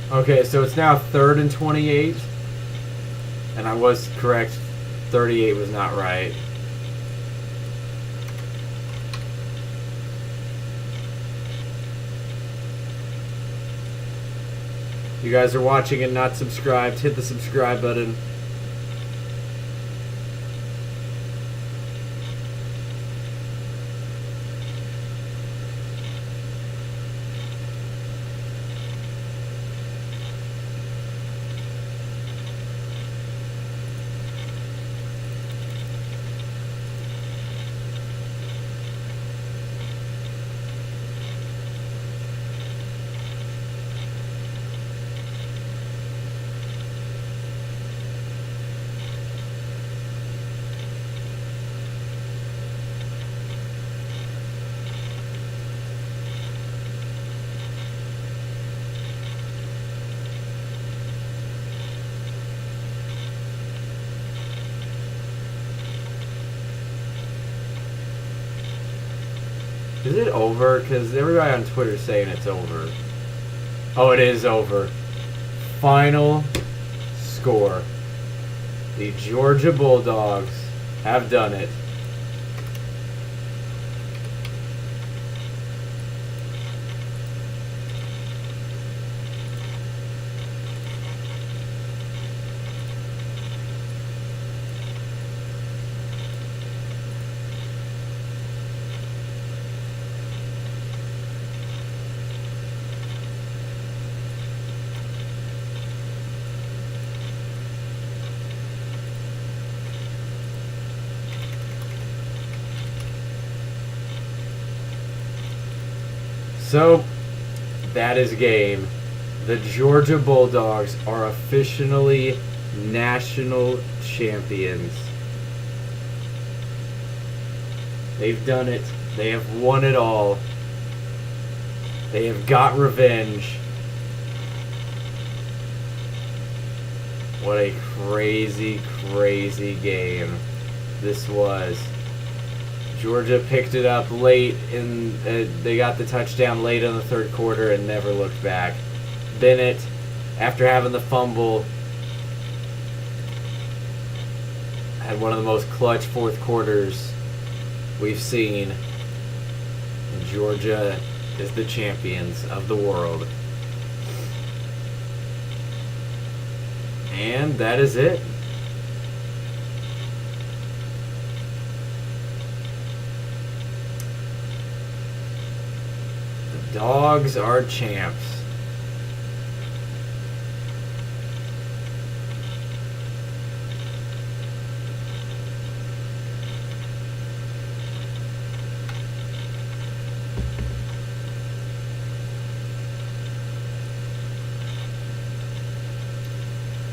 Okay, so it's now 3rd and 28. And I was correct. 38 was not right. If you guys are watching and not subscribed, hit the subscribe button. Is it over? Because everybody on Twitter is saying it's over. Oh, it is over. Final score. The Georgia Bulldogs have done it. So, that is game. The Georgia Bulldogs are officially national champions. They've done it. They have won it all. They have got revenge. What a crazy, crazy game this was. Georgia picked it up late, they got the touchdown late in the third quarter and never looked back. Bennett, after having the fumble, had one of the most clutch fourth quarters we've seen. And Georgia is the champions of the world. And that is it. Dogs are champs.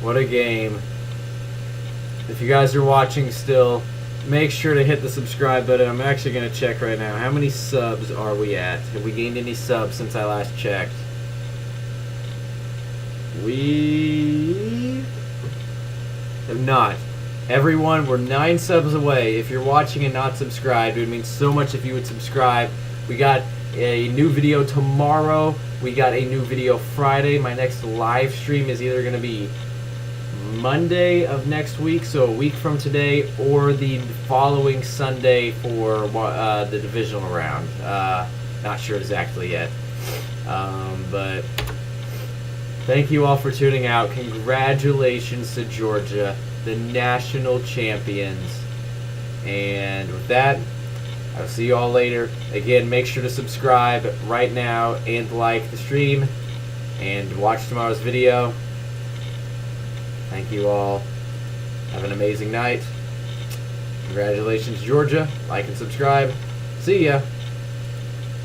What a game. If you guys are watching still, make sure to hit the subscribe button. I'm actually going to check right now. How many subs are we at? Have we gained any subs since I last checked? We have not. Everyone, we're 9 subs away. If you're watching and not subscribed, it would mean so much if you would subscribe. We got a new video tomorrow. We got a new video Friday. My next live stream is either going to be Monday of next week, so a week from today, or the following Sunday for the divisional round. Not sure exactly yet. But thank you all for tuning out. Congratulations to Georgia, the national champions. And with that, I'll see you all later. Again, make sure to subscribe right now and like the stream and watch tomorrow's video. Thank you all. Have an amazing night. Congratulations, Georgia. Like and subscribe. See ya.